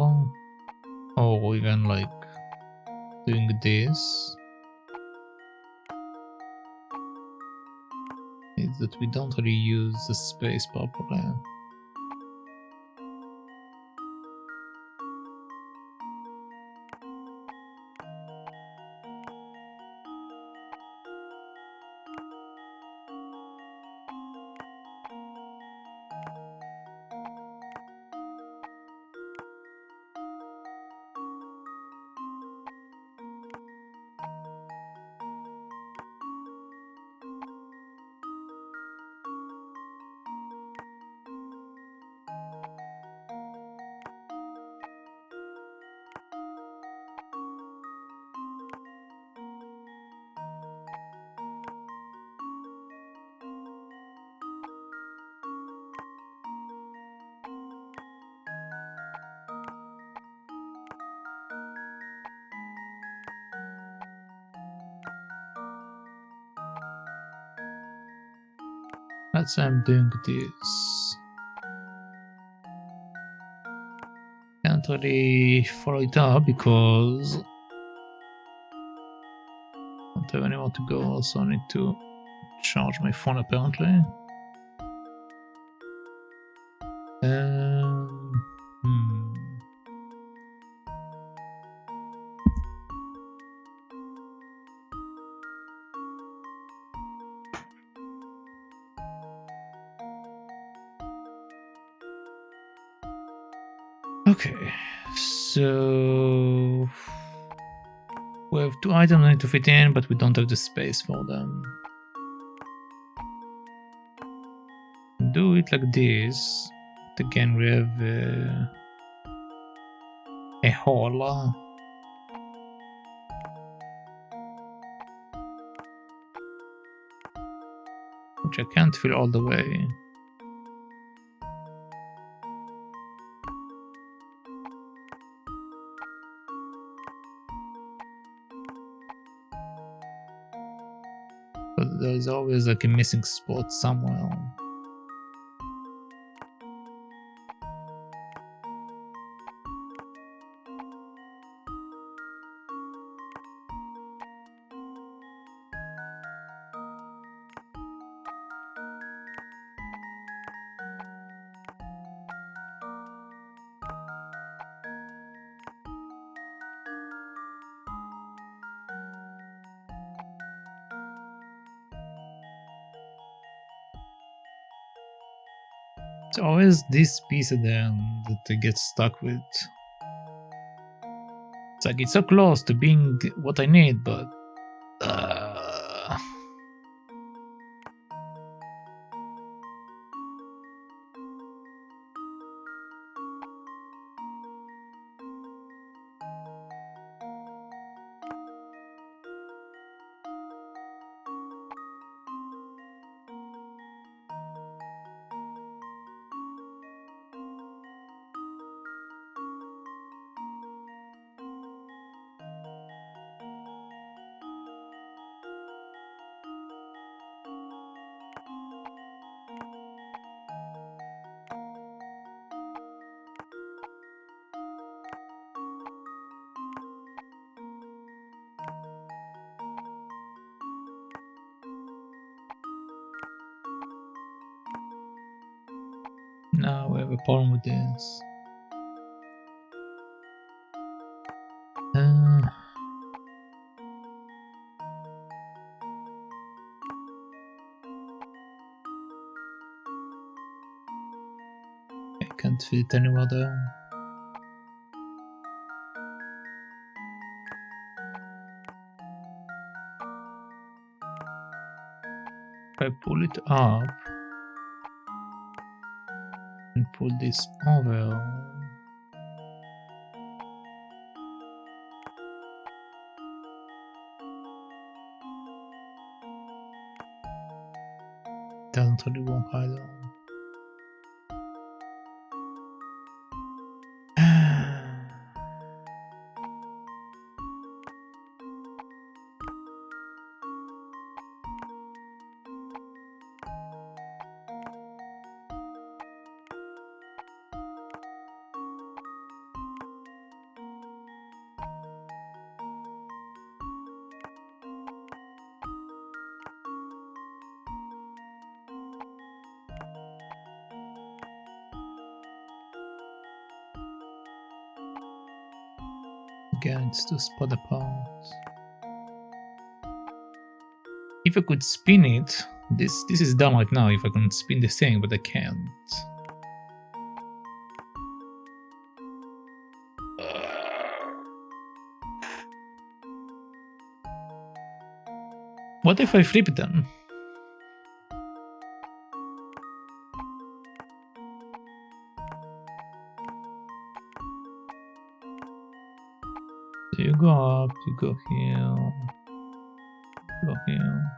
or even like doing this, is that we don't really use the space properly. Let's say I'm doing this. Can't really follow it up because I don't have anywhere to go, also I need to charge my phone apparently. Okay, so we have two items I need to fit in, but we don't have the space for them. Do it like this. Again, we have a hole. which I can't feel all the way. But there's always like a missing spot somewhere. It's always this piece at the end that I get stuck with. It's like it's so close to being what I need, but now we have a problem with this. I can't fit anywhere there. If I pull it up and pull this over, it doesn't really work either. Again, it's too spot apart. If I could spin it, this is dumb right now if I can spin the thing, but I can't. What if I flip it then? So you go up, you go here, go here,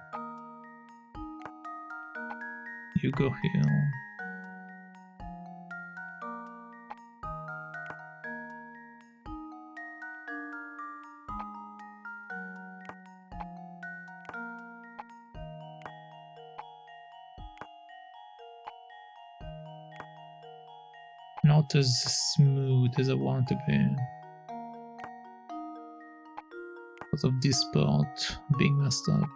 you go here. Not as smooth as I want to be. Because of this part being messed up.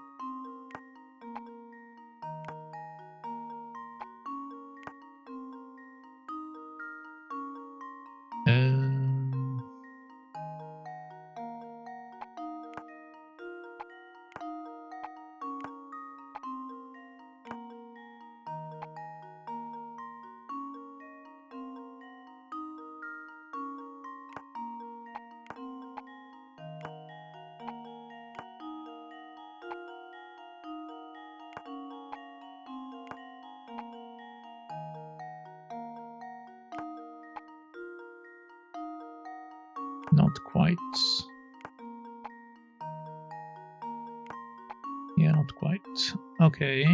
Not quite. Yeah, not quite. Okay.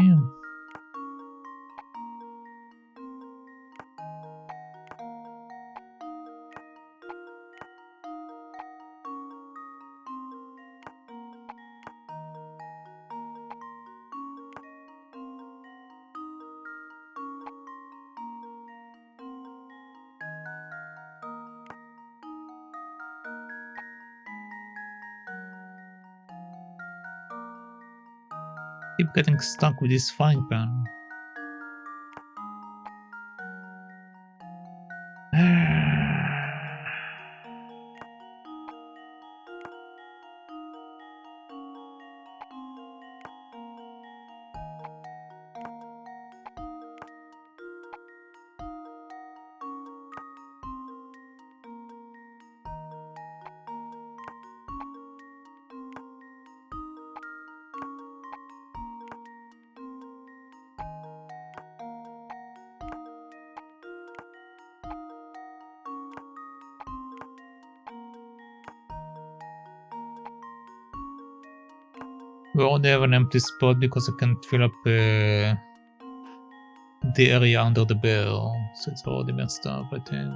Keep getting stuck with this frying pan. We only have an empty spot because I can't fill up the area under the bell, so it's already messed up, I think.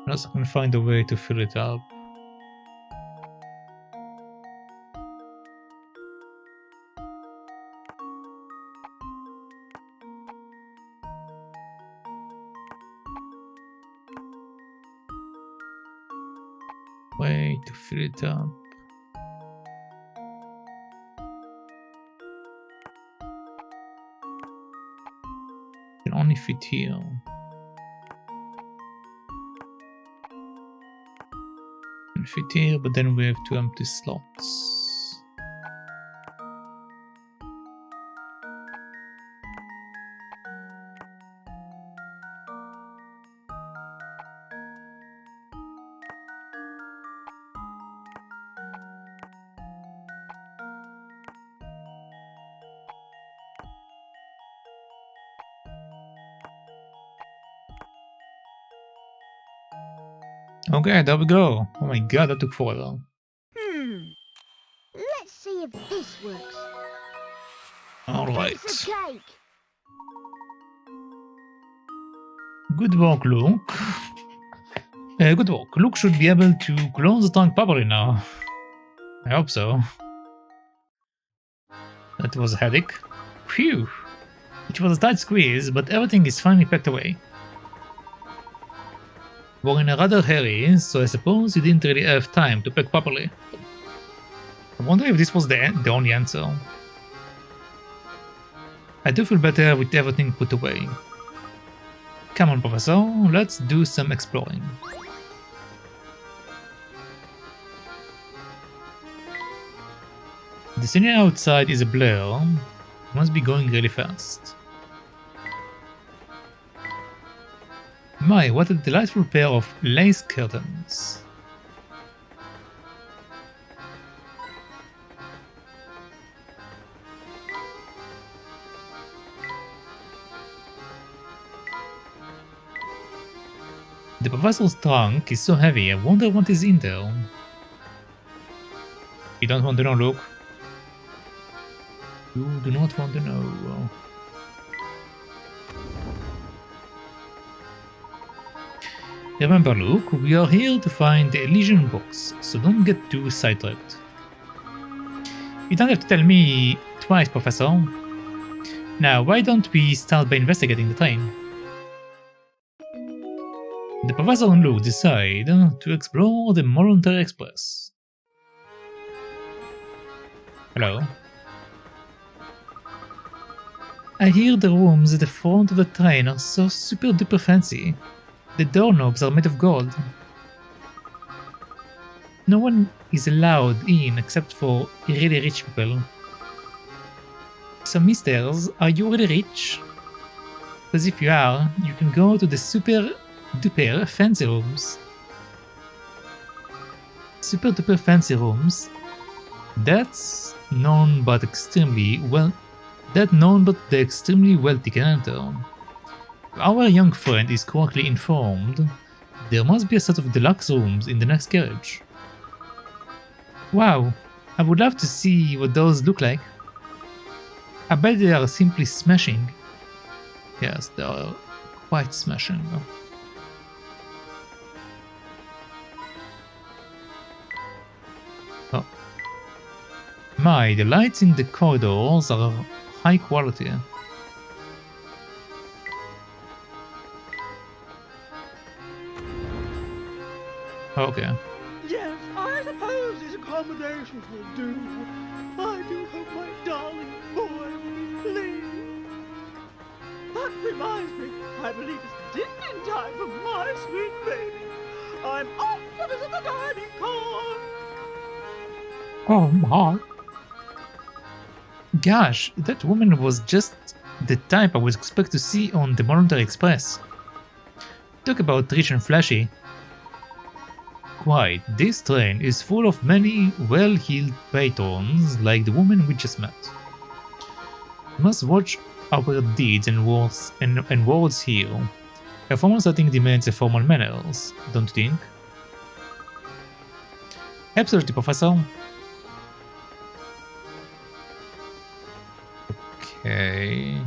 Unless I can find a way to fill it up. Way to fill it up. Can only fit here. Can fit here, but then we have 2 empty slots. Okay, there we go. Oh my god, that took forever. Let's see if this works. Alright. Piece of cake. Good work, Luke. Good work. Luke should be able to close the trunk properly now. I hope so. That was a headache. Phew. It was a tight squeeze, but everything is finally packed away. We're in a rather hurry, so I suppose you didn't really have time to pack properly. I wonder if this was the only answer. I do feel better with everything put away. Come on, Professor, let's do some exploring. The scenery outside is a blur. It must be going really fast. My, what a delightful pair of lace curtains. The professor's trunk is so heavy, I wonder what is in there. You don't want to know, Luke? You do not want to know. Remember, Luke, we are here to find the Elysian box, so don't get too sidetracked. You don't have to tell me twice, Professor. Now, why don't we start by investigating the train? The Professor and Luke decide to explore the Molentary Express. Hello. I hear the rooms at the front of the train are so super duper fancy. The doorknobs are made of gold. No one is allowed in except for really rich people. So, misters, are you really rich? Because if you are, you can go to the super duper fancy rooms. Super duper fancy rooms? That's known but the extremely wealthy can enter. If our young friend is correctly informed, there must be a set of deluxe rooms in the next carriage. Wow, I would love to see what those look like. I bet they are simply smashing. Yes, they are quite smashing. Oh. My, the lights in the corridors are high quality. Okay. Yes, I suppose these accommodations will do. I do hope my darling boy will be pleased. That reminds me, I believe it's dinner time for my sweet baby. I'm off to visit the dining car. Oh my. Gosh, that woman was just the type I would expect to see on the Molentary Express. Talk about rich and flashy. Quite, this train is full of many well-heeled patrons like the woman we just met. We must watch our deeds and words here. A formal setting demands a formal manners, don't you think? Absolutely, Professor. Okay.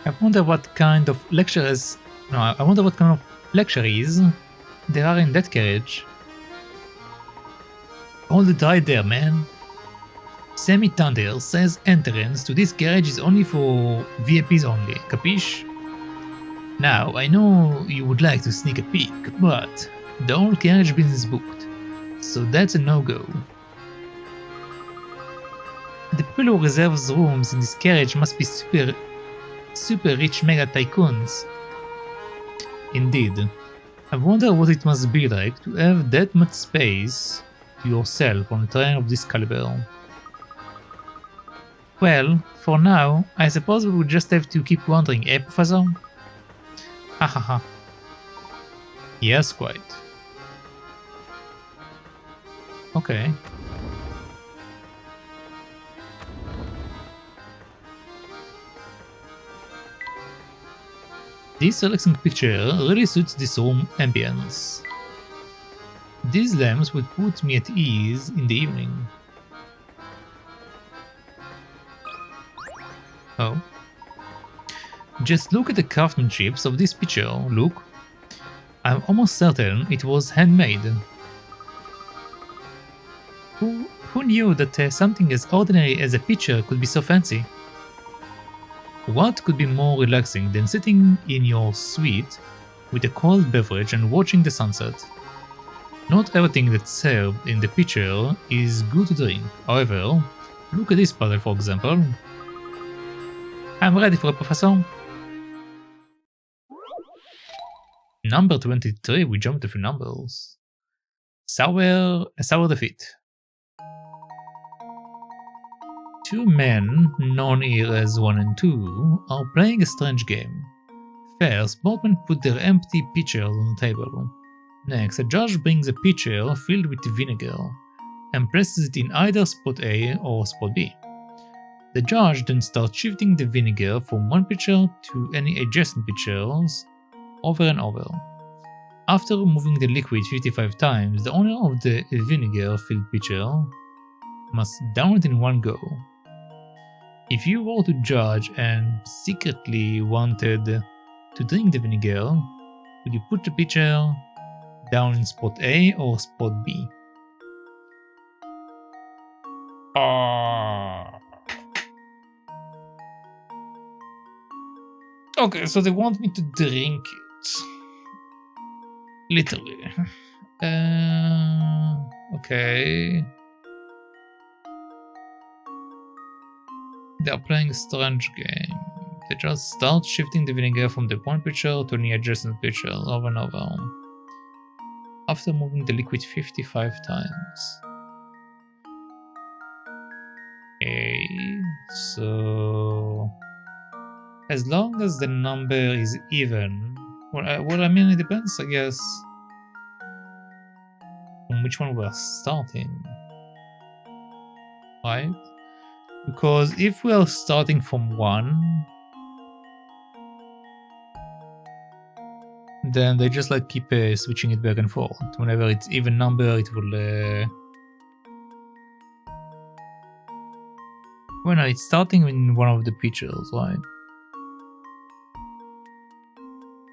I wonder what kind of lecturers. No, I wonder what kind of lecturers there are in that carriage. Hold it right there, man. Sammy Thunder says entrance to this carriage is only for VIPs only, capiche? Now, I know you would like to sneak a peek, but the whole carriage business is booked, so that's a no-go. The people who reserves rooms in this carriage must be super rich mega tycoons. Indeed. I wonder what it must be like to have that much space to yourself on a train of this caliber. Well, for now, I suppose we would just have to keep wandering, eh, Professor? Hahaha. Yes, quite. Okay. This relaxing picture really suits this room ambience. These lamps would put me at ease in the evening. Oh. Just look at the craftsmanship of this picture, look. I'm almost certain it was handmade. Who knew that something as ordinary as a picture could be so fancy? What could be more relaxing than sitting in your suite with a cold beverage and watching the sunset? Not everything that's served in the picture is good to drink. However, look at this puzzle for example. I'm ready for it, Professor. Number 23, we jumped a few numbers. Sour defeat. Two men, known here as 1 and 2, are playing a strange game. First, both men put their empty pitchers on the table. Next, a judge brings a pitcher filled with vinegar and places it in either spot A or spot B. The judge then starts shifting the vinegar from one pitcher to any adjacent pitchers over and over. After moving the liquid 55 times, the owner of the vinegar-filled pitcher must down it in one go. If you were to judge and secretly wanted to drink the vinegar, would you put the pitcher down in spot A or spot B? Okay, so they want me to drink it. Literally. Okay. They are playing a strange game. They just start shifting the vinegar from the one pitcher to the adjacent pitcher over and over, after moving the liquid 55 times. Okay, so as long as the number is even, well, I mean, it depends, I guess, on which one we're starting, right? Because if we are starting from 1, then they just like keep switching it back and forth. Whenever it's even number, it will. Well, no, it's starting in one of the pitchers, right?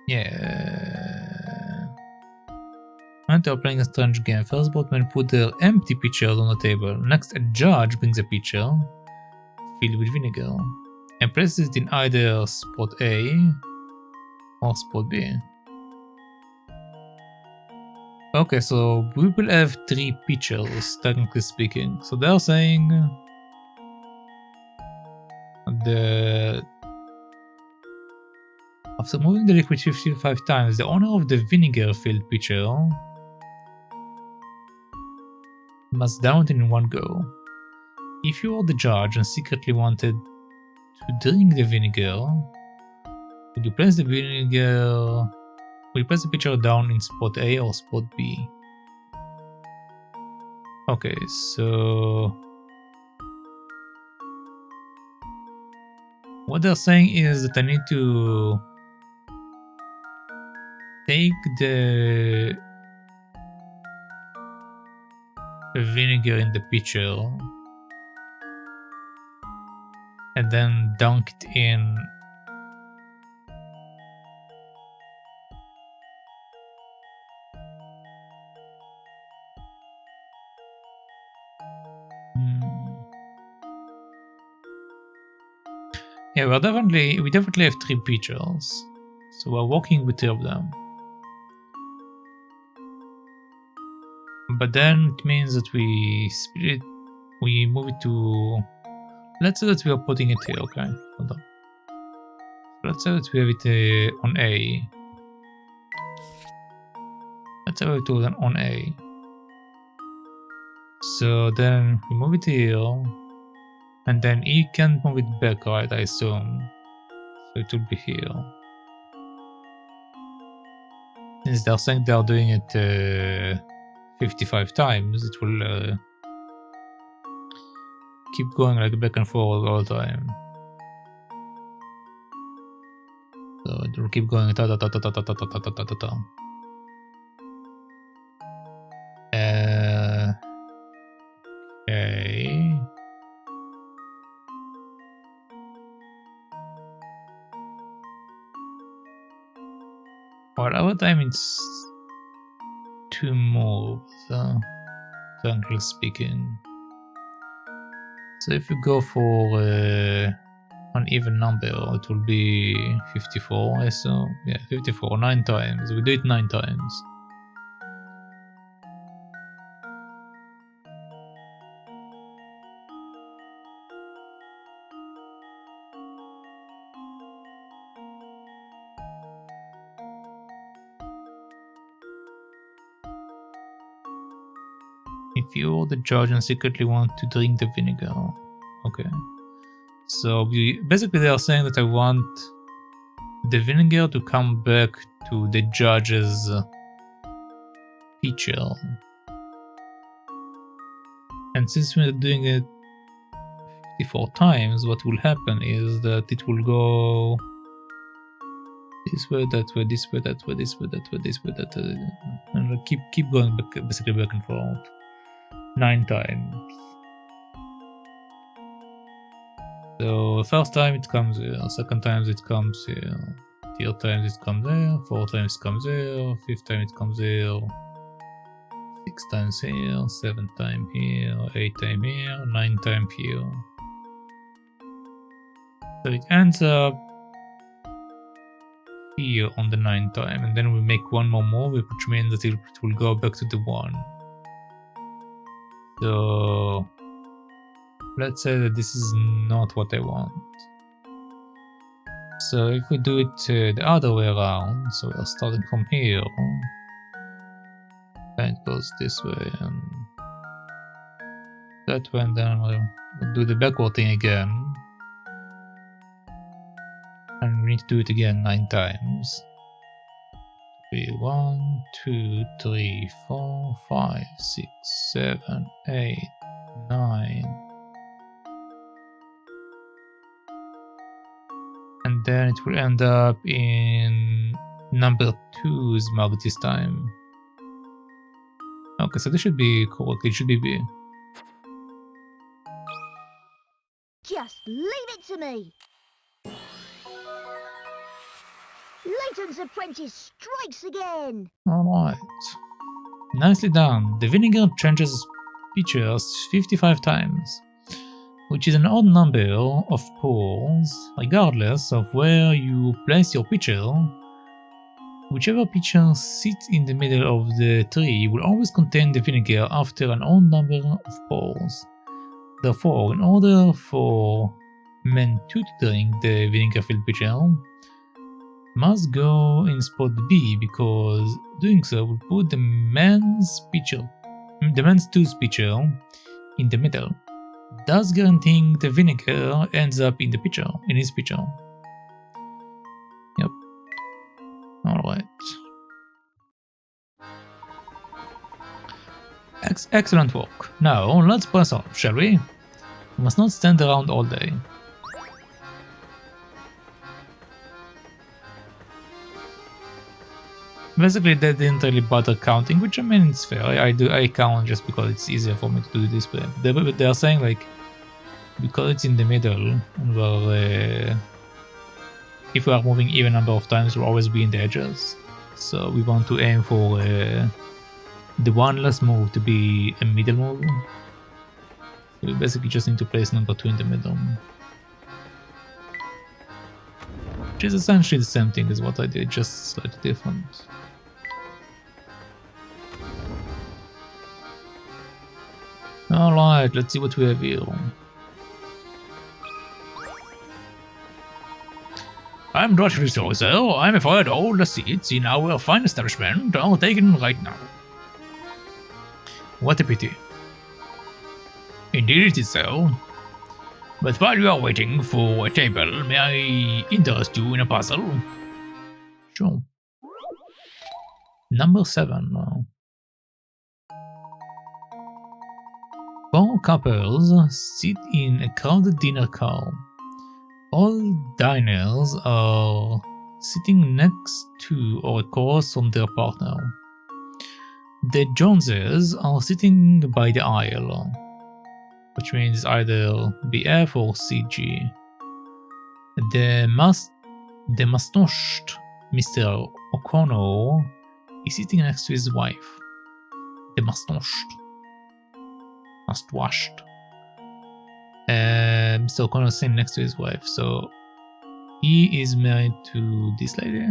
Yeah. they are playing a strange game. First boatmen put their empty pitchers on the table. Next, a judge brings a pitcher filled with vinegar and places it in either spot A or spot B. Okay, so we will have 3 pitchers, technically speaking. So they're saying after moving the liquid 55 times, the owner of the vinegar-filled pitcher must down it in one go. If you are the judge and secretly wanted to drink the vinegar, would you place the pitcher down in spot A or spot B? Okay, so what they're saying is that I need to take the vinegar in the pitcher and then dunk it in yeah, we definitely have 3 pitchers, so we're working with 3 of them. But then it means that we split it, we move it to, let's say that we are putting it here, okay? Hold on. Let's say that we have it on A. Let's say we do it on A. So then we move it here, and then he can't move it back, right? I assume. So it will be here. Since they're saying they're doing it 55 times, it will keep going like back and forth all the time. So it will keep going ta ta ta ta ta ta ta ta ta ta ta ta. Okay. Whatever time it's 2 moves, frankly speaking. So if you go for an even number, it will be 54, I assume. Yeah, 54, 9 times. We do it 9 times. If you're the judge and secretly want to drink the vinegar. Okay. So basically they are saying that I want the vinegar to come back to the judge's pitcher. And since we're doing it 54 times, what will happen is that it will go this way, that way, this way, that way, this way, that way, this way, that way, and it'll keep going back, basically back and forth 9 times. So first time it comes here, second time it comes here, third time it comes there, fourth time it comes here, fifth time it comes here, 6 times here, 7th time here, 8th time here, 9th time here. So it ends up here on the 9th time, and then we make one more move, which means that it will go back to the 1. So let's say that this is not what I want. So if we do it the other way around, so we're starting from here, and it goes this way and that way, and then we'll do the backward thing again. And we need to do it again 9 times. 1, 2, 3, 4, 5, 6, 7, 8, 9. And then it will end up in number 2's mark this time. Okay, so this should be correct. It should be B. Just leave it to me. Layton's apprentice strikes again. Alright. Nicely done. The vinegar changes pitchers 55 times, which is an odd number of pours, regardless of where you place your pitcher. Whichever pitcher sits in the middle of the tree will always contain the vinegar after an odd number of pours. Therefore, in order for men 2 to drink the vinegar-filled pitcher, must go in spot B, because doing so will put the man's 2's pitcher in the middle, thus guaranteeing the vinegar ends up in his pitcher. Yep. Alright. Excellent work. Now, let's press on, shall we? We must not stand around all day. Basically, they didn't really bother counting, which I mean, it's fair. I count just because it's easier for me to do this, but they're saying, like, because it's in the middle, and if we are moving even number of times, we'll always be in the edges. So we want to aim for the one last move to be a middle move. So we basically just need to place number 2 in the middle. Which is essentially the same thing as what I did, just slightly different. Alright, let's see what we have here. I'm Dr. Sir. I'm afraid all the seats in our fine establishment are taken right now. What a pity. Indeed it is so. But while you are waiting for a table, may I interest you in a puzzle? Sure. Number 7 now. 4 couples sit in a crowded dinner car. All diners are sitting next to or across from their partner. The Joneses are sitting by the aisle, which means either BF or CG. The mustached Mr. O'Connor is sitting next to his wife. The mustached. Must-washed. Mr. O'Connor is sitting next to his wife, so he is married to this lady?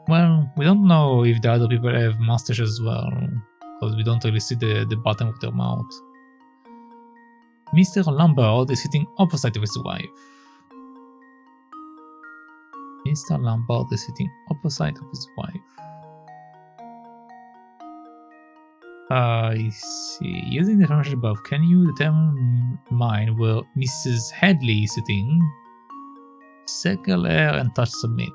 Well, we don't know if the other people have mustaches as well, because we don't really see the bottom of their mouth. Mr. Lombard is sitting opposite of his wife. Mr. Lombard is sitting opposite of his wife. I see. Using the information above, can you determine mine where Mrs. Hadley is sitting? Circle air and touch submit.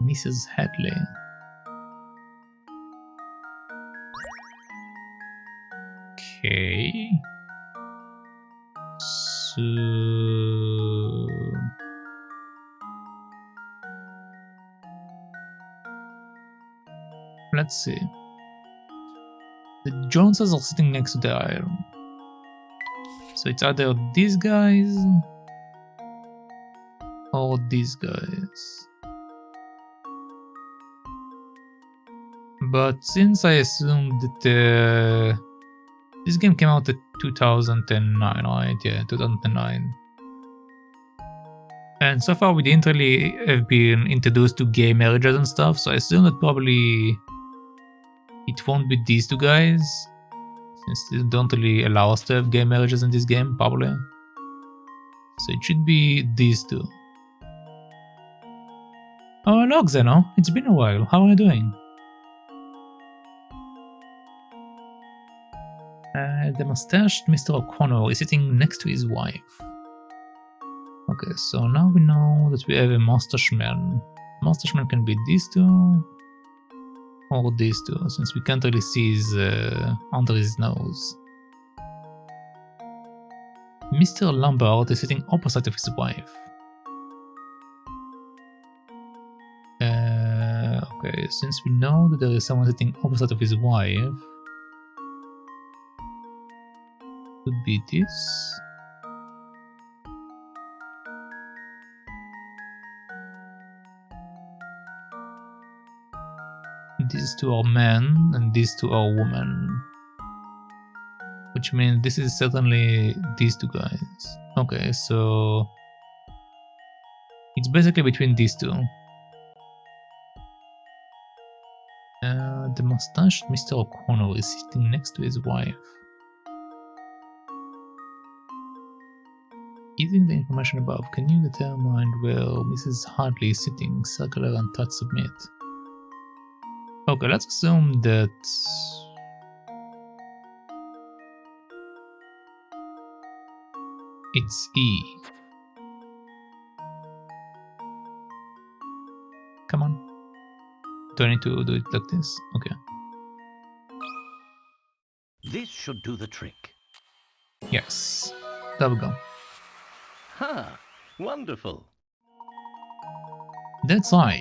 Mrs. Hadley. Okay. So let's see. The Joneses are sitting next to the aisle. So it's either these guys or these guys. But since I assumed that this game came out at 2009, right? Yeah, 2009. And so far we didn't really have been introduced to gay marriages and stuff, so I assume that probably it won't be these 2 guys, since they don't really allow us to have gay marriages in this game, probably. So it should be these 2. Oh, look, Zeno, it's been a while. How are you doing? The mustached Mr. O'Connor is sitting next to his wife. Okay, so now we know that we have a mustache man. Mustache man can be these 2 or these 2, since we can't really see his under his nose. Mr. Lombard is sitting opposite of his wife. Okay, since we know that there is someone sitting opposite of his wife, could be this. These two are men and these two are women. Which means this is certainly these two guys. Okay, so it's basically between these two. The mustached Mr. O'Connor is sitting next to his wife. Using the information above, can you determine where Mrs. Hartley is sitting? Circular and touch submit. Okay, let's assume that it's E. Come on. Do I need to do it like this? Okay. This should do the trick. Yes. There we go. Ha! Wonderful. That's right.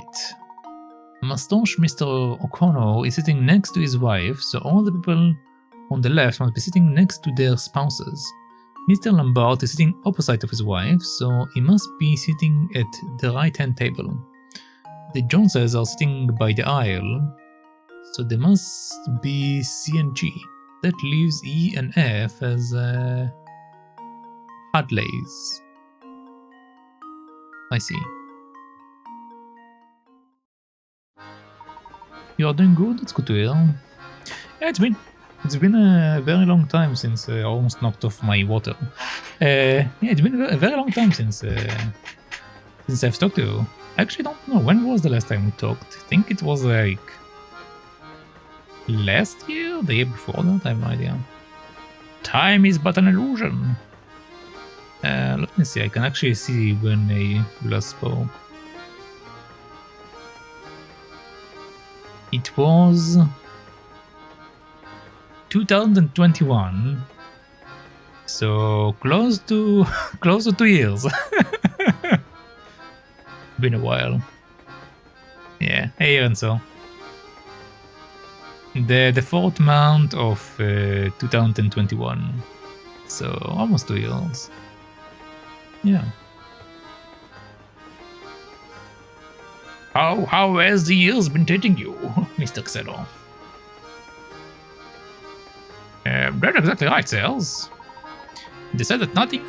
Mustache Mr. O'Connor is sitting next to his wife, so all the people on the left must be sitting next to their spouses. Mr. Lambert is sitting opposite of his wife, so he must be sitting at the right-hand table. The Joneses are sitting by the aisle, so they must be C and G. That leaves E and F as Hadleys. I see. You are doing good, that's good to hear. Yeah, it's been a very long time since I almost knocked off my water. Yeah, it's been a very long time since I've talked to you. I actually don't know, when was the last time we talked? I think it was like last year, the year before that, I have no idea. Time is but an illusion. Let me see, I can actually see when I last spoke. It was 2021, so close to 2 years. Been a while. Yeah, a year and so. The 4th month of 2021, so almost 2 years. Yeah. How has the years been treating you, Mr. Xero? That's exactly right, Sales. They said that nothing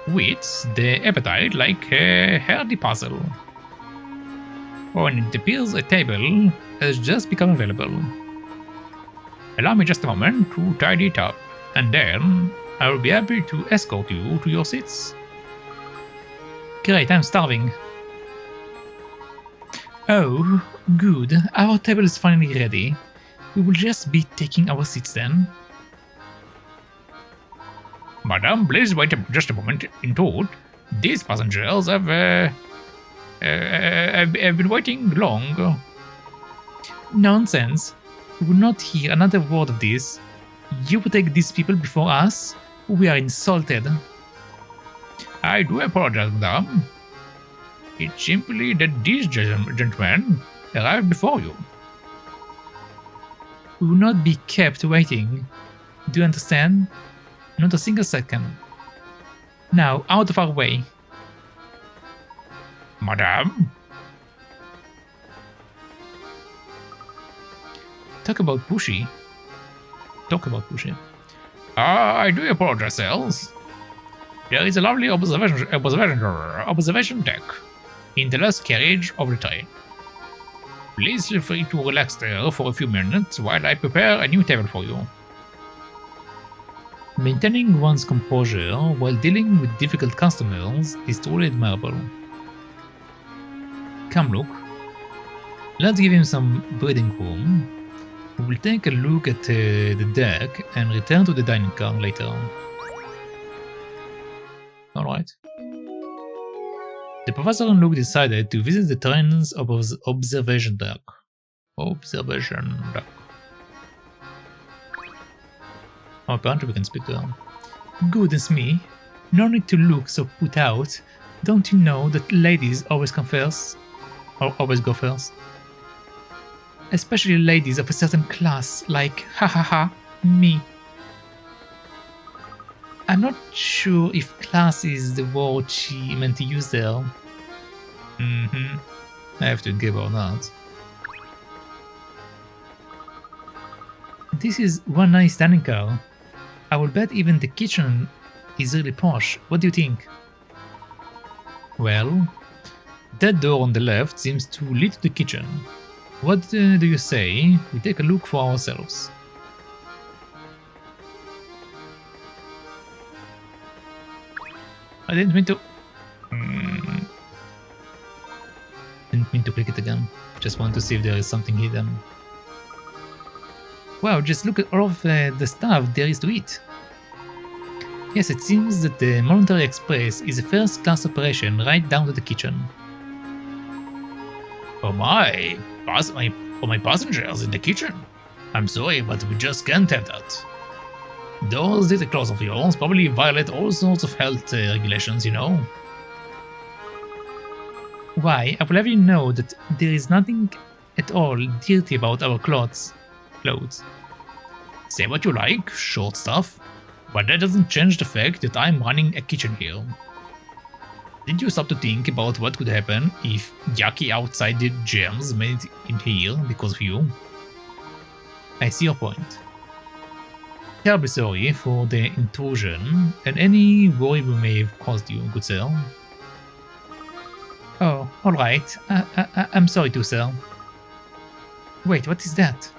wits the appetite like a hearty puzzle. Oh, and it appears a table has just become available. Allow me just a moment to tidy it up, and then I will be happy to escort you to your seats. Great, I'm starving. Oh, good. Our table is finally ready. We will just be taking our seats then. Madam, please wait just a moment. In truth, these passengers have been waiting long. Nonsense. We will not hear another word of this. You will take these people before us? We are insulted. I do apologize, madam. It's simply that these gentlemen arrived before you. We will not be kept waiting. Do you understand? Not a single second. Now, out of our way. Madam? Talk about pushy. I do apologize, Sales. There is a lovely observation deck in the last carriage of the train. Please feel free to relax there for a few minutes while I prepare a new table for you. Maintaining one's composure while dealing with difficult customers is truly admirable. Come look. Let's give him some breathing room. We will take a look at the deck and return to the dining car later. Alright. The professor and Luke decided to visit the train's observation deck. Oh, apparently we can speak to them. Goodness me, no need to look so put out. Don't you know that ladies always come first? Or always go first? Especially ladies of a certain class, like me. I'm not sure if class is the word she meant to use there. I have to give her that. This is one nice dining car. I will bet even the kitchen is really posh. What do you think? Well, that door on the left seems to lead to the kitchen. What do you say we take a look for ourselves? I didn't mean to... Didn't mean to click it again. Just want to see if there is something hidden. Wow, just look at all of the stuff there is to eat. Yes, it seems that the Molentary Express is a first-class operation right down to the kitchen. Oh my passengers in the kitchen. I'm sorry, but we just can't have that. Those little claws of yours probably violate all sorts of health regulations, you know. Why, I will have you know that there is nothing at all dirty about our clothes. Say what you like, short stuff, but that doesn't change the fact that I'm running a kitchen here. Did you stop to think about what could happen if yucky outside germs made it in here because of you? I see your point. Terribly sorry for the intrusion and any worry we may have caused you, good sir. Oh, alright. I'm sorry too, sir. Wait, what is that?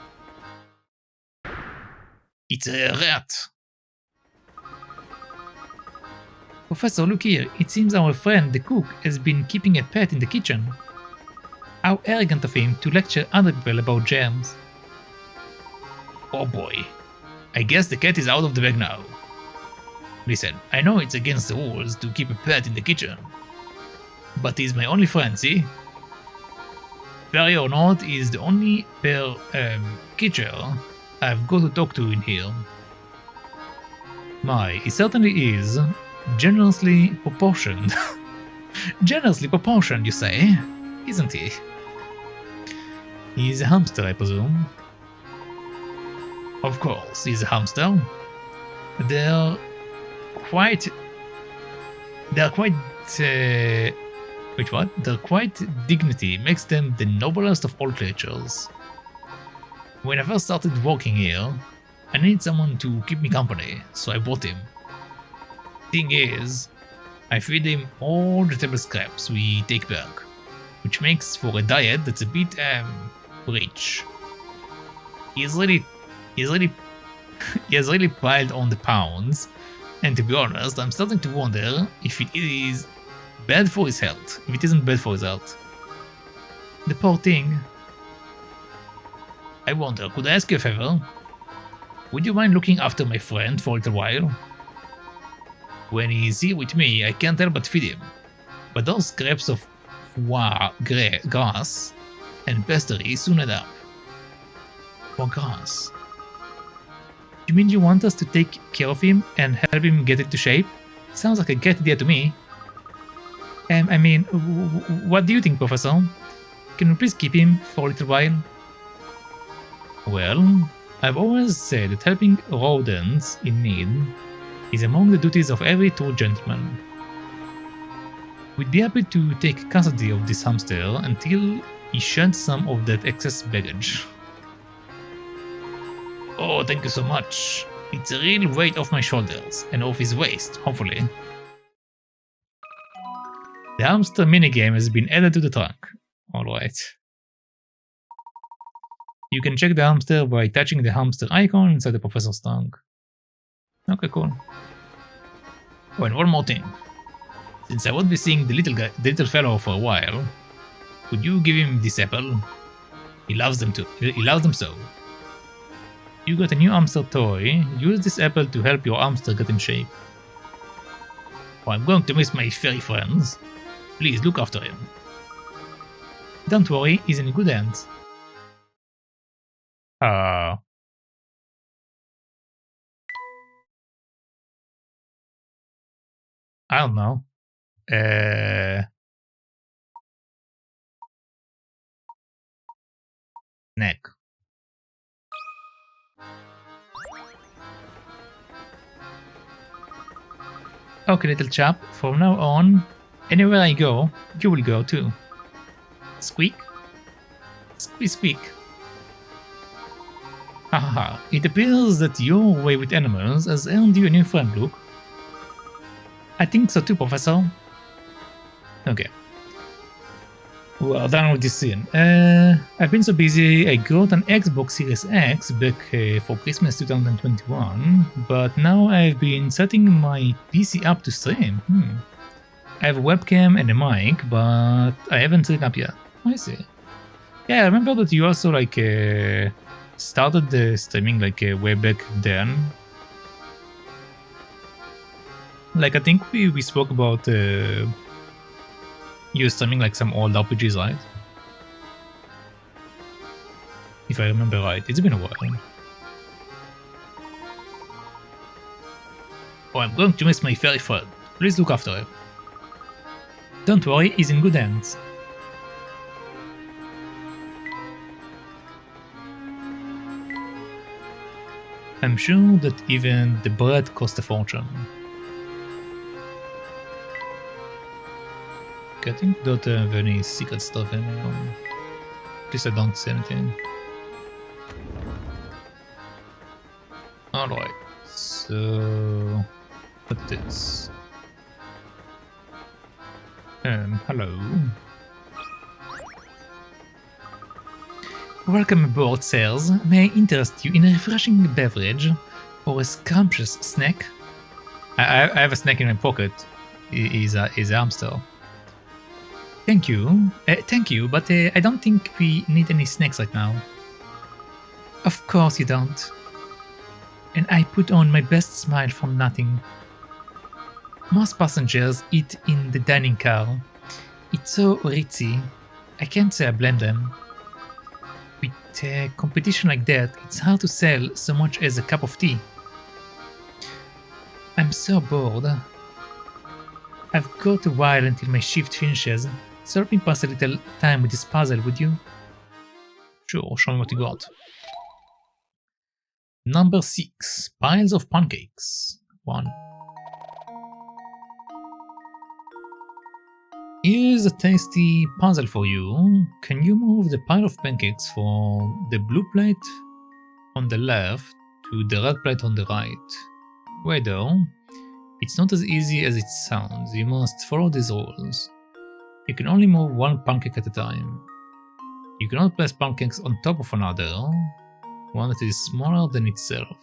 It's a rat. Professor, look here. It seems our friend, the cook, has been keeping a pet in the kitchen. How arrogant of him to lecture other people about germs. Oh boy. I guess the cat is out of the bag now. Listen, I know it's against the rules to keep a pet in the kitchen. But he's my only friend, see? Fairy or not, he's the only creature I've got to talk to in here. My, he certainly is. Generously proportioned. Generously proportioned, you say? Isn't he? He's a hamster, I presume. Of course, he's a hamster. They're quite dignity makes them the noblest of all creatures. When I first started working here, I needed someone to keep me company, so I bought him. Thing is, I feed him all the table scraps we take back, which makes for a diet that's a bit rich. He has really piled on the pounds, and to be honest, I'm starting to wonder if it is bad for his health, if it isn't bad for his health. The poor thing. I wonder, could I ask you a favor? Would you mind looking after my friend for a little while? When he's here with me, I can't help but feed him. But those scraps of grass and pastry soon add up. For grass. You mean you want us to take care of him and help him get into shape? Sounds like a great idea to me. I mean, what do you think, Professor? Can we please keep him for a little while? Well, I've always said that helping rodents in need is among the duties of every true gentleman. We'd be happy to take custody of this hamster until he sheds some of that excess baggage. Oh, thank you so much. It's a real weight off my shoulders, and off his waist, hopefully. The hamster minigame has been added to the trunk. Alright. You can check the hamster by touching the hamster icon inside the professor's trunk. Okay, cool. Oh, and one more thing. Since I won't be seeing the little fellow for a while, could you give him this apple? He loves them too. He loves them so. You got a new hamster toy. Use this apple to help your hamster get in shape. Oh, I'm going to miss my furry friends. Please look after him. Don't worry, he's in good hands. I don't know. Neck. Okay, little chap, from now on, anywhere I go, you will go too. Squeak. Squeak, squeak. Haha, it appears that your way with animals has earned you a new friend, Luke. I think so too, Professor. Okay. Well, done with this scene. I've been so busy, I got an Xbox Series X back for Christmas 2021, but now I've been setting my PC up to stream. I have a webcam and a mic, but I haven't set it up yet. I see. Yeah, I remember that you also like started the streaming like way back then. Like I think we spoke about you streaming like some old RPGs, right? If I remember right, it's been a while. Oh, I'm going to miss my fairy friend. Please look after him. Don't worry, he's in good hands. I'm sure that even the bread cost a fortune. I think I don't have any secret stuff anymore. At least I don't see anything. Alright, so... what's this? Hello. Welcome aboard, sirs. May I interest you in a refreshing beverage or a scrumptious snack? I have a snack in my pocket. Is a hamster. Thank you. But I don't think we need any snacks right now. Of course you don't. And I put on my best smile for nothing. Most passengers eat in the dining car. It's so ritzy. I can't say I blame them. With a competition like that, it's hard to sell so much as a cup of tea. I'm so bored. I've got a while until my shift finishes, so let me pass a little time with this puzzle, would you? Sure, show me what you got. Number 6. Piles of pancakes. 1. Here's a tasty puzzle for you. Can you move the pile of pancakes from the blue plate on the left to the red plate on the right? Wait though, it's not as easy as it sounds. You must follow these rules. You can only move one pancake at a time. You cannot place pancakes on top of another, one that is smaller than itself.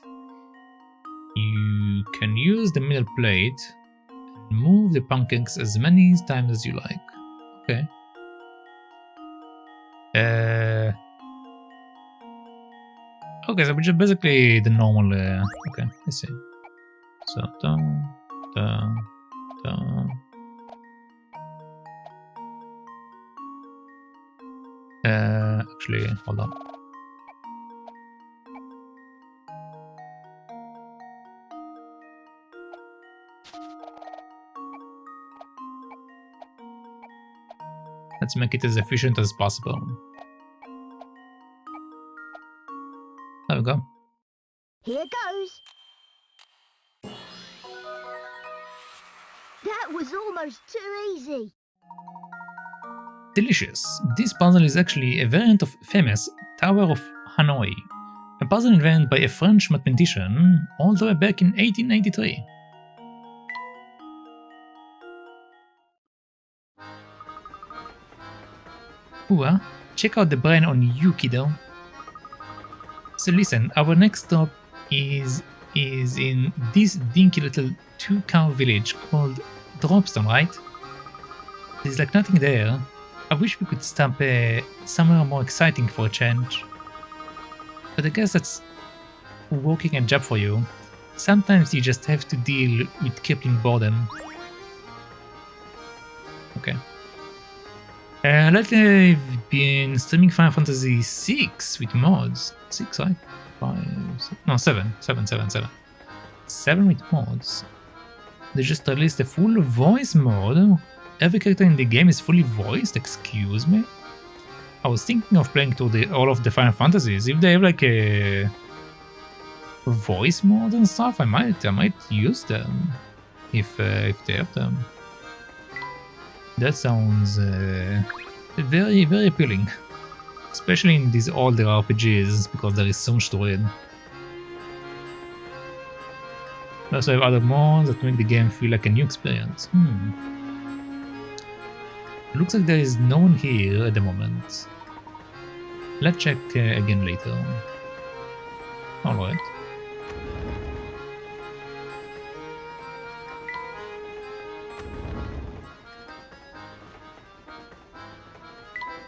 You can use the middle plate and move the pancakes as many times as you like. Okay. Okay, so which is basically the normal. Okay, I see. So down, down, down. Actually, hold on. Let's make it as efficient as possible. There we go. Here goes. That was almost too easy. Delicious. This puzzle is actually a variant of famous Tower of Hanoi, a puzzle invented by a French mathematician all the way back in 1893. Ooh, check out the brain on you, kiddo. So listen, our next stop is in this dinky little 2-cow village called Dropstone, right? There's like nothing there. I wish we could stop somewhere more exciting for a change. But I guess that's working a job for you. Sometimes you just have to deal with crippling boredom. Okay. Lately I've been streaming Final Fantasy VI with mods. 6, right? 5, 6, no, 7 with mods. They just released a full voice mode. Every character in the game is fully voiced, excuse me? I was thinking of playing through all of the Final Fantasies. If they have like a voice mode and stuff, I might use them. If they have them. That sounds very, very appealing. Especially in these older RPGs, because there is so much to read. We also have other mods that make the game feel like a new experience. Looks like there is no one here at the moment. Let's check again later. Alright.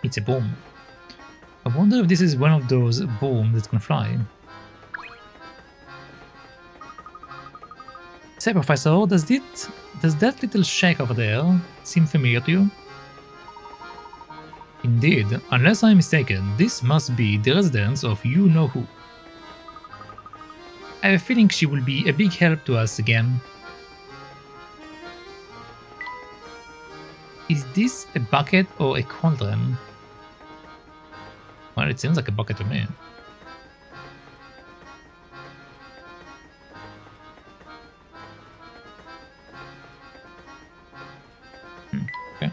It's a boom. I wonder if this is one of those booms that can fly. Say, Professor, does that little shack over there seem familiar to you? Indeed, unless I'm mistaken, this must be the residence of you-know-who. I have a feeling she will be a big help to us again. Is this a bucket or a cauldron? Well, it seems like a bucket to me. Okay.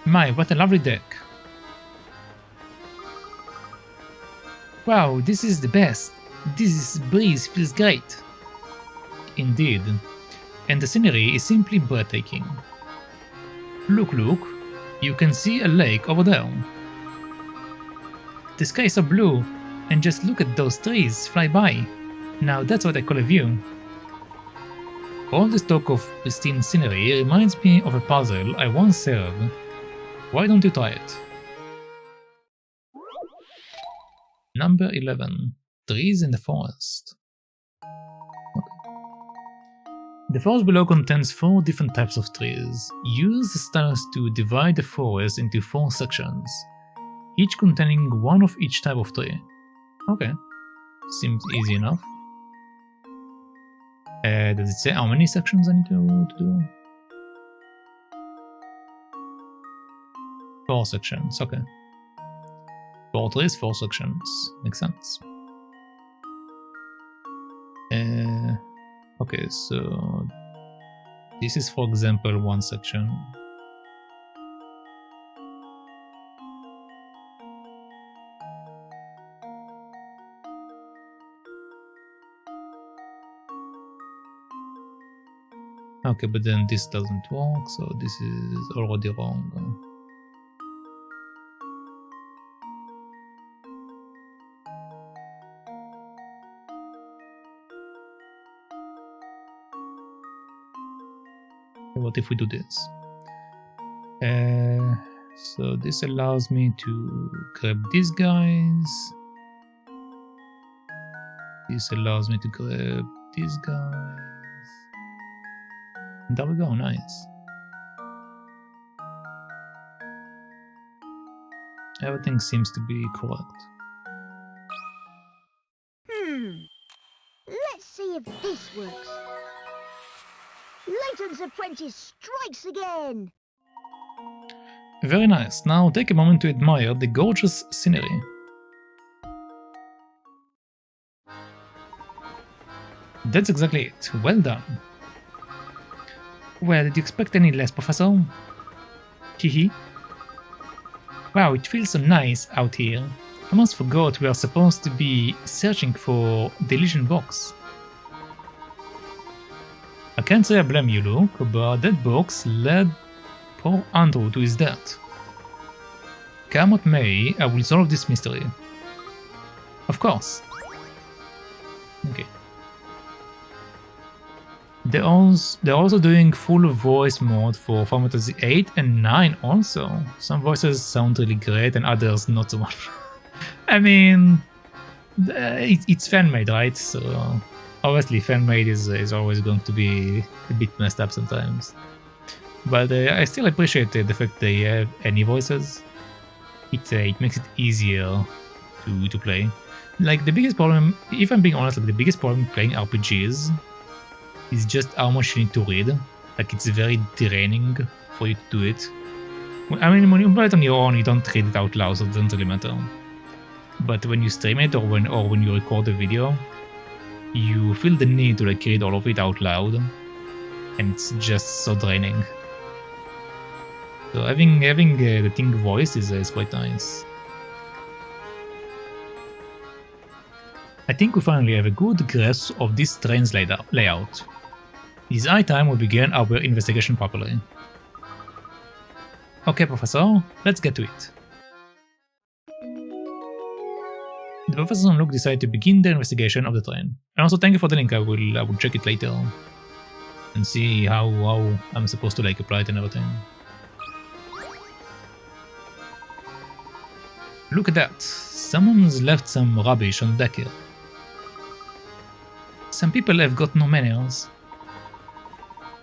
My, what a lovely deck. Wow, this is the best. This breeze feels great. Indeed. And the scenery is simply breathtaking. Look, you can see a lake over there. The skies are blue, and just look at those trees fly by. Now that's what I call a view. All this talk of pristine scenery reminds me of a puzzle I once solved. Why don't you try it? Number 11. Trees in the forest. The forest below contains 4 different types of trees. Use the stylus to divide the forest into 4 sections, each containing 1 of each type of tree. Okay, seems easy enough. Does it say how many sections I need to do? 4 sections, okay. 4 trees, 4 sections. Makes sense. Okay, so this is, for example, 1 section. Okay, but then this doesn't work, so this is already wrong. What if we do this? So this allows me to grab these guys. This allows me to grab these guys. And there we go, nice. Everything seems to be correct. Let's see if this works. Layton's apprentice strikes again! Very nice. Now take a moment to admire the gorgeous scenery. That's exactly it. Well done. Well, did you expect any less, Professor? Hehe. Wow, it feels so nice out here. I almost forgot we are supposed to be searching for the Legion box. I can't say I blame you, Luke, but that box led poor Andrew to his death. Come what may, I will solve this mystery. Of course. Okay. They're also doing full voice mode for Final Fantasy 8 and 9 also. Some voices sound really great and others not so much. I mean, it's fan-made, right? So obviously fan-made is always going to be a bit messed up sometimes. But I still appreciate the fact they have any voices. It makes it easier to play. Like, the biggest problem, if I'm being honest, like the biggest problem playing RPGs is just how much you need to read. Like, it's very draining for you to do it. I mean, when you play it on your own, you don't read it out loud, so it doesn't really matter. But when you stream it or when you record a video, you feel the need to like read all of it out loud, and it's just so draining. So having the thing voiced is quite nice. I think we finally have a good grasp of this train's layout. It is high time we begin our investigation properly. Okay, Professor, let's get to it. The Professor and Luke decide to begin their investigation of the train. And also thank you for the link, I will check it later and see how I'm supposed to like apply it and everything. Look at that, someone's left some rubbish on the deck here. Some people have got no manners.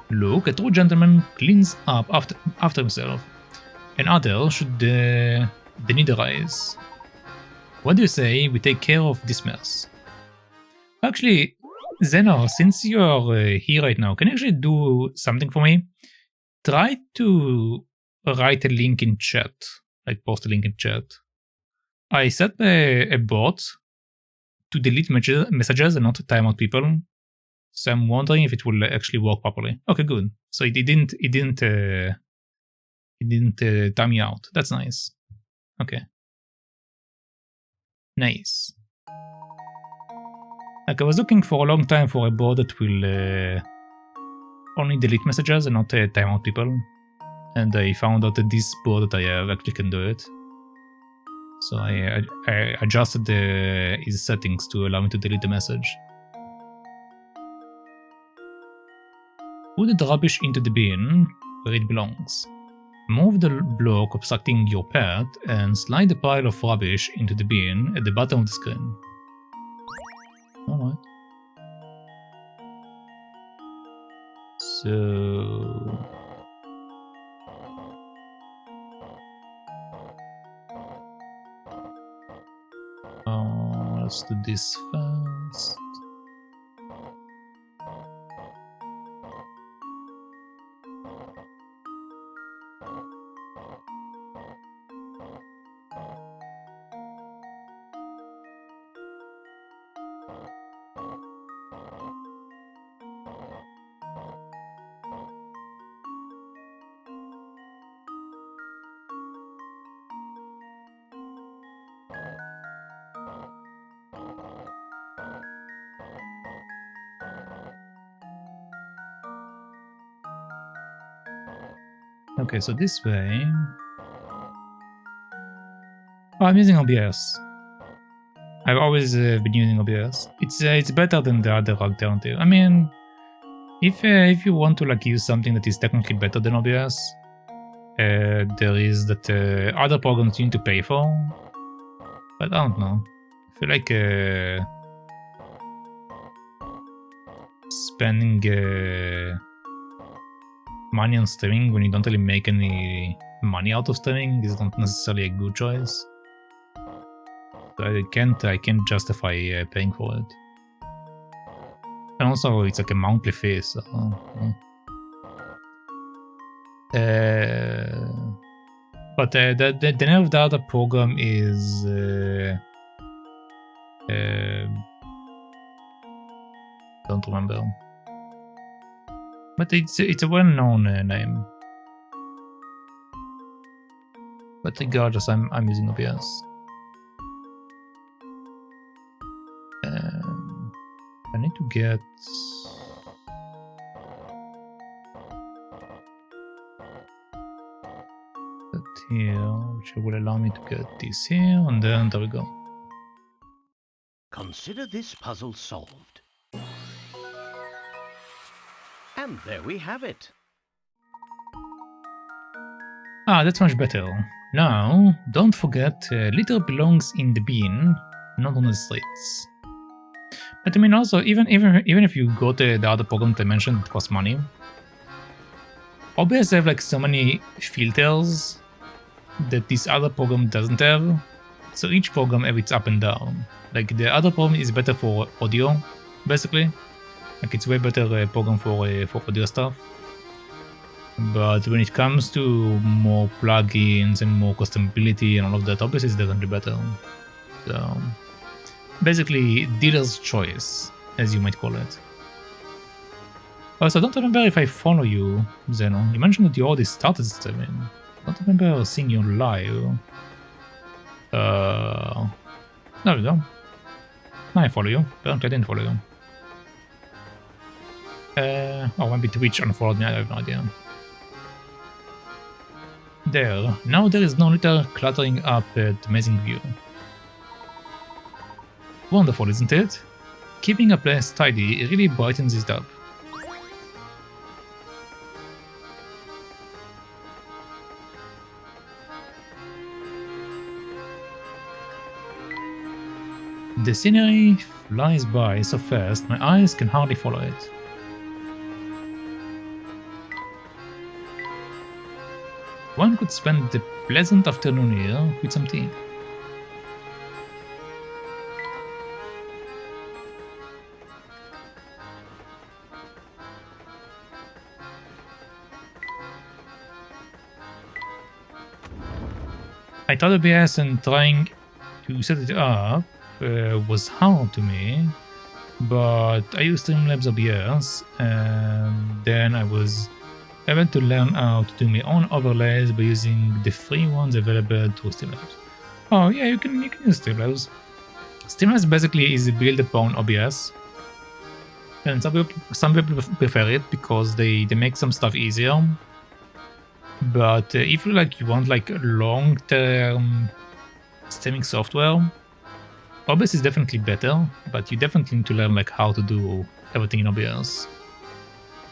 Look, a true gentleman cleans up after himself, and others should the need arise. What do you say we take care of this mess? Actually, Zeno, since you're here right now, can you actually do something for me? Try to write a link in chat, like post a link in chat. I set a bot to delete messages and not to time out people, so I'm wondering if it will actually work properly. Okay, good. So it didn't time me out. That's nice. Okay. Nice. Like I was looking for a long time for a board that will only delete messages and not time out people, and I found out that this board that I have actually can do it. So I adjusted his settings to allow me to delete the message. Put the rubbish into the bin where it belongs. Move the block obstructing your path and slide the pile of rubbish into the bin at the bottom of the screen. Alright. So... let's do this first. Okay, so this way... Oh, I'm using OBS. I've always been using OBS. It's better than the other alternative. I mean, if you want to like use something that is technically better than OBS, there is that other programs you need to pay for. But I don't know. I feel like spending money on streaming when you don't really make any money out of streaming is not necessarily a good choice. So I can't justify paying for it. And also it's like a monthly fee, so but the name of the other program is don't remember. But it's a well-known name. But regardless, I'm using OBS. I need to get that here, which will allow me to get this here, and then there we go. Consider this puzzle solved. And there we have it. Ah, that's much better. Now, don't forget, litter belongs in the bin, not on the streets. But I mean, also, even if you go to the other program that I mentioned that costs money, OBS have like so many filters that this other program doesn't have. So each program has its up and down. Like the other program is better for audio, basically. Like it's way better program for audio stuff. But when it comes to more plugins and more customability and all of that, OBS is definitely better. So basically, dealer's choice. as you might call it. Also, I don't remember if I follow you, Zeno. You mentioned that you already started streaming. I don't remember seeing you live. There we go. Now I follow you. Apparently I didn't follow you. Oh, maybe Twitch unfollowed me, I have no idea. There. Now there is no litter cluttering up at amazing view. Wonderful, isn't it? Keeping a place tidy really brightens it up. The scenery flies by so fast, my eyes can hardly follow it. One could spend the pleasant afternoon here with some tea. I thought OBS and trying to set it up was hard to me, but I used Streamlabs OBS and then I was able to learn how to do my own overlays by using the free ones available through Streamlabs. Oh yeah, you can use Streamlabs. Streamlabs basically is built upon OBS, and some people prefer it because they make some stuff easier. But if you want long-term streaming software, OBS is definitely better, but you definitely need to learn how to do everything in OBS.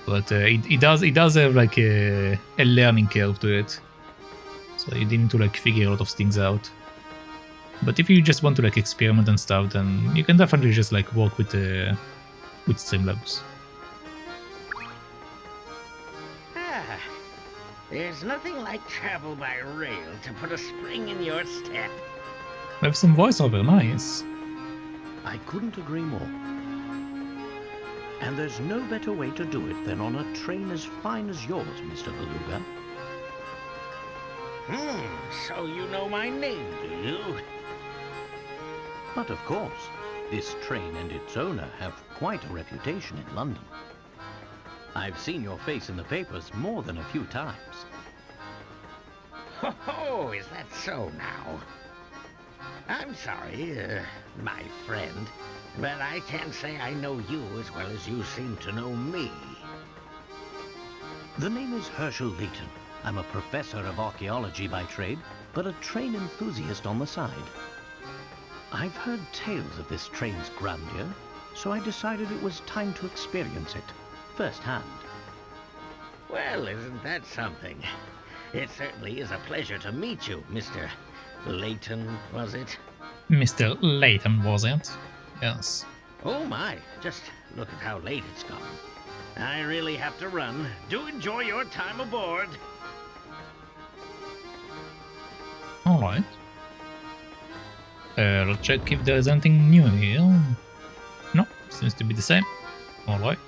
But it does have a learning curve to it, so you need to figure a lot of things out. But if you just want to experiment and stuff, then you can definitely just work with Streamlabs. There's nothing like travel by rail to put a spring in your step. We have some voiceover, nice. I couldn't agree more. And there's no better way to do it than on a train as fine as yours, Mr. Beluga. So you know my name, do you? But of course, this train and its owner have quite a reputation in London. I've seen your face in the papers more than a few times. Oh, is that so now? I'm sorry, my friend, but I can't say I know you as well as you seem to know me. The name is Herschel Layton. I'm a professor of archaeology by trade, but a train enthusiast on the side. I've heard tales of this train's grandeur, so I decided it was time to experience it firsthand. Well, isn't that something? It certainly is a pleasure to meet you, Mr. Layton, was it? Mr. Layton, was it? Yes. Oh my, just look at how late it's gone. I really have to run. Do enjoy your time aboard. Alright. Let's check if there's anything new here. No, seems to be the same. Alright.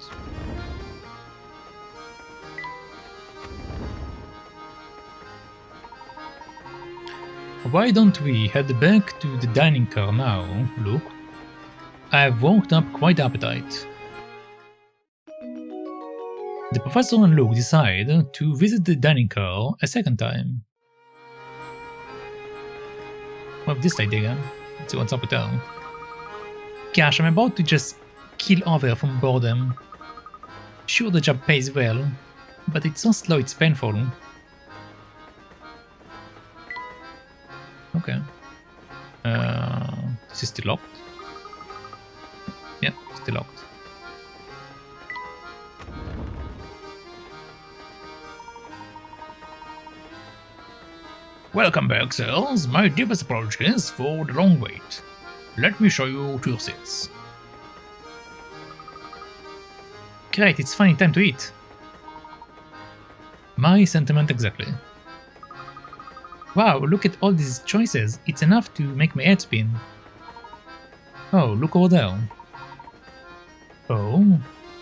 Why don't we head back to the dining car now, Luke? I've worked up quite appetite. The professor and Luke decide to visit the dining car a second time. What have this idea again? Let's see what's up with that. Gosh, I'm about to just keel over from boredom. Sure, the job pays well, but it's so slow it's painful. Okay. This is still locked. Yeah, still locked. Welcome back, sirs. My deepest apologies for the long wait. Let me show you to your seats. Great, it's finally time to eat. My sentiment exactly. Wow, look at all these choices. It's enough to make my head spin. Oh, look over there. Oh,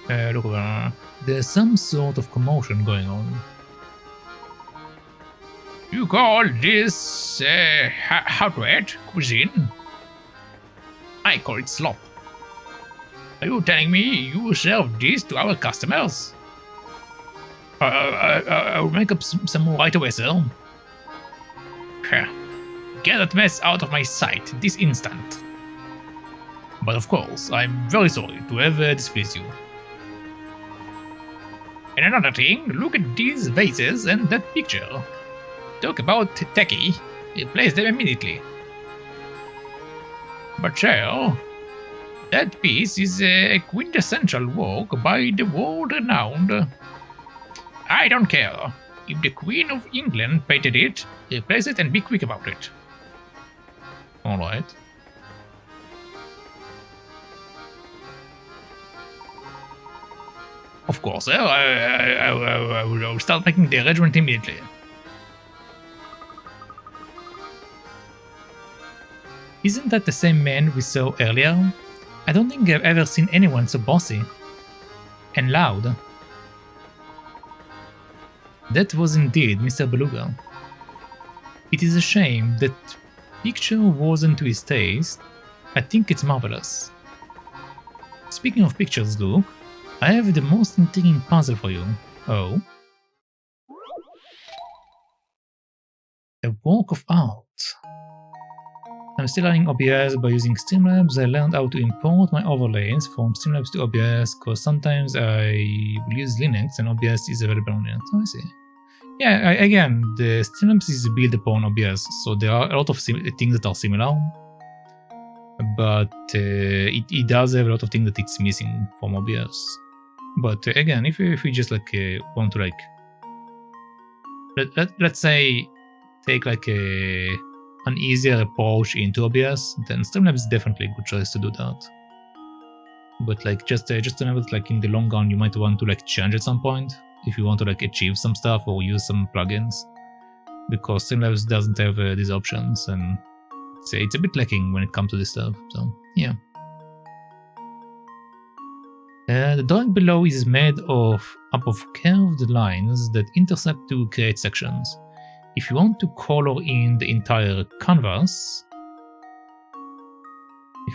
look over there. There's some sort of commotion going on. You call this, how to eat? Cuisine? I call it slop. Are you telling me you serve this to our customers? I'll make up some more right away, sir. Get that mess out of my sight this instant. But of course, I'm very sorry to have displeased you. And another thing, look at these vases and that picture. Talk about tacky. Replace them immediately. But sir, that piece is a quintessential work by the world-renowned. I don't care. If the Queen of England painted it, replace it and be quick about it. Alright. Of course, sir. I will start making the arrangement immediately. Isn't that the same man we saw earlier? I don't think I've ever seen anyone so bossy. And loud. That was indeed Mr. Beluga. It is a shame that picture wasn't to his taste. I think it's marvelous. Speaking of pictures, Luke, I have the most intriguing puzzle for you. Oh? A work of art. I'm still learning OBS by using Streamlabs. I learned how to import my overlays from Streamlabs to OBS because sometimes I will use Linux and OBS is available on Linux. Oh, I see. Yeah, again, the Streamlabs is built upon OBS, so there are a lot of things that are similar. But it does have a lot of things that it's missing from OBS. But again, if you just like want to like, let's say take like an easier approach into OBS, then Streamlabs is definitely a good choice to do that. But like just remember that like in the long run you might want to like change at some point if you want to like achieve some stuff or use some plugins, because Streamlabs doesn't have these options and it's a bit lacking when it comes to this stuff. So yeah. The drawing below is made up of curved lines that intersect to create sections. If you want to color in the entire canvas,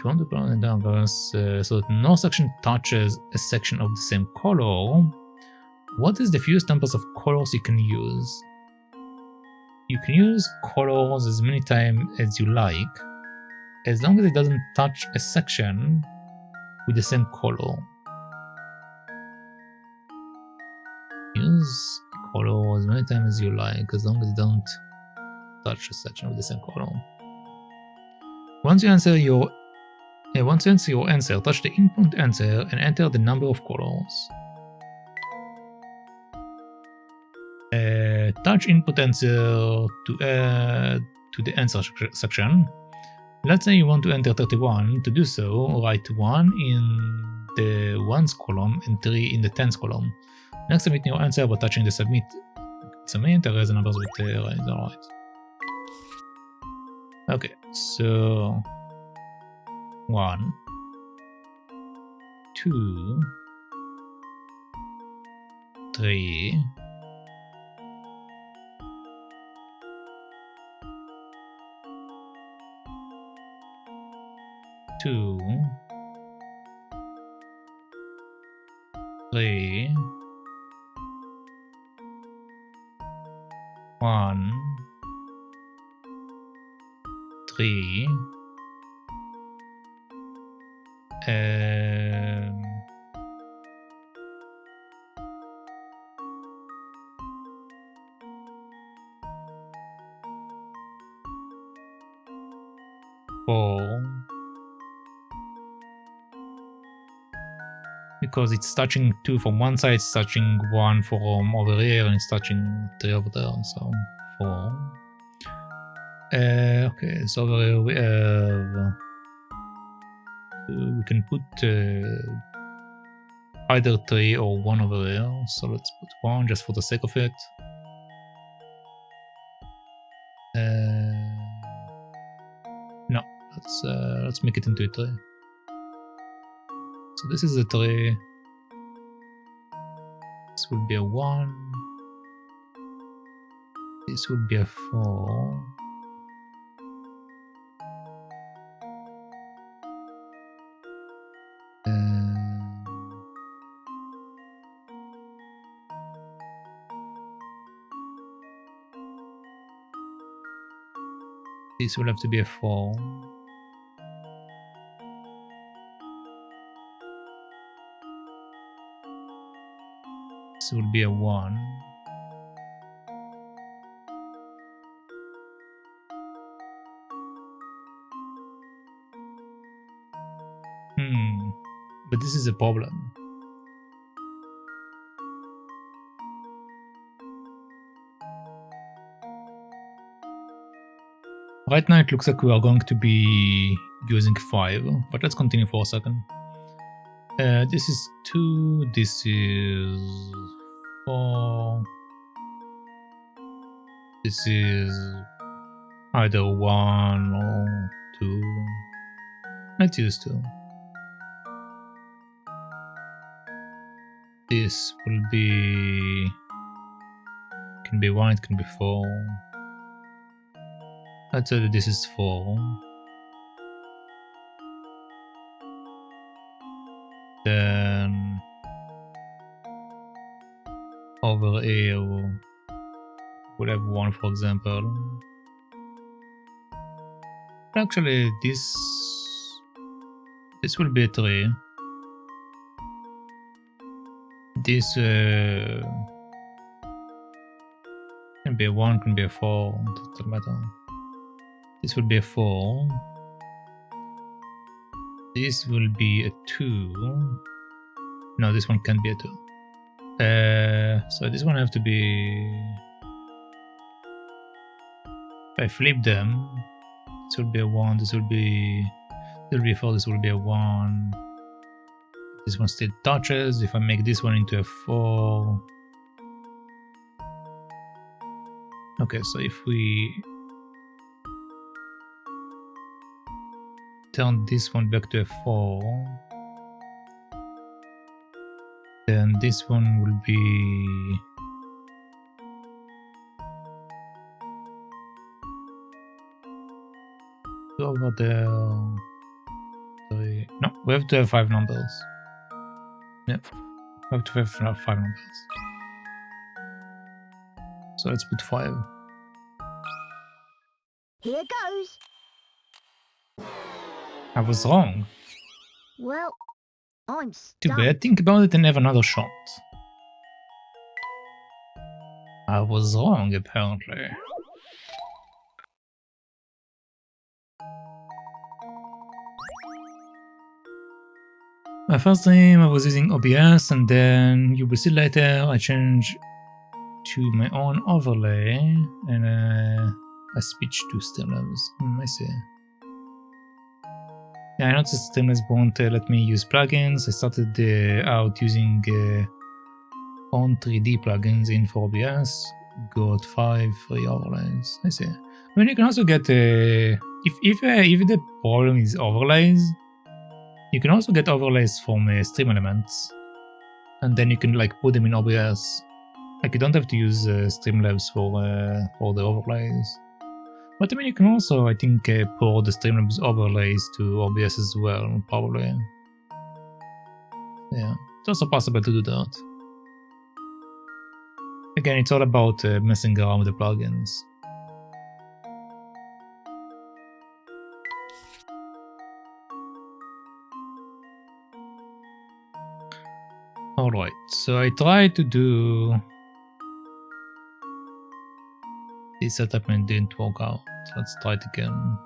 so that no section touches a section of the same color, what is the fewest numbers of colors you can use? You can use colors as many times as you like, as long as it doesn't touch a section with the same color. Use color as many times as you like, as long as it doesn't touch a section with the same color. Once you answer your answer, touch the input answer and enter the number of colors. Touch input answer to add to the answer section. Let's say you want to enter 31. To do so, write 1 in the ones column and 3 in the tens column. Next, submit your answer by touching the submit, erase the numbers with erase. Alright. Okay, so 1, 2, 3, 2, 3, 1, 3, 4, because it's touching 2 from one side, it's touching 1 from over here, and it's touching 3 over there, so 4. Okay, so over here we have... we can put either 3 or 1 over here, so let's put 1 just for the sake of it. No, let's make it into a 3. So this is a 3. This will be a 1. This will be a 4. This will have to be a 4. This will be a 1. But this is a problem. Right now it looks like we are going to be using 5, but let's continue for a second. This is 2, this is 4. This is either 1 or 2. Let's use 2. This will be... can be 1, it can be 4. Let's say that this is 4. Then over here we'll have 1, for example. Actually, this will be a 3. This can be a 1, can be a 4, doesn't matter. This will be a 4. This will be a 2. No, this one can't be a 2. So this one have to be... if I flip them, this will be a 1, this will be a 4, this will be a 1. This one still touches. If I make this one into a 4... okay, so if we turn this one back to a 4, then this one will be... over there... 3... no, we have to have 5 numbers. Yep, we have to have 5 numbers. So let's put 5. Here goes. I was wrong. Well, I'm Too stumped. bad. Think about it and have another shot. I was wrong, apparently. My first time I was using OBS, and then you will see later I changed to my own overlay, and I switched to Streamlabs. I see. Yeah, I noticed Streamlabs won't let me use plugins. I started out using own 3D plugins in for OBS. Got 5 free overlays. I see. I mean, you can also get if the problem is overlays, you can also get overlays from Stream Elements, and then you can like put them in OBS. Like you don't have to use Streamlabs for the overlays. But I mean, you can also, I think, port the Streamlabs overlays to OBS as well, probably. Yeah, it's also possible to do that. Again, it's all about messing around with the plugins. Alright, so I tried to do this setup and it didn't work out. Let's try it again.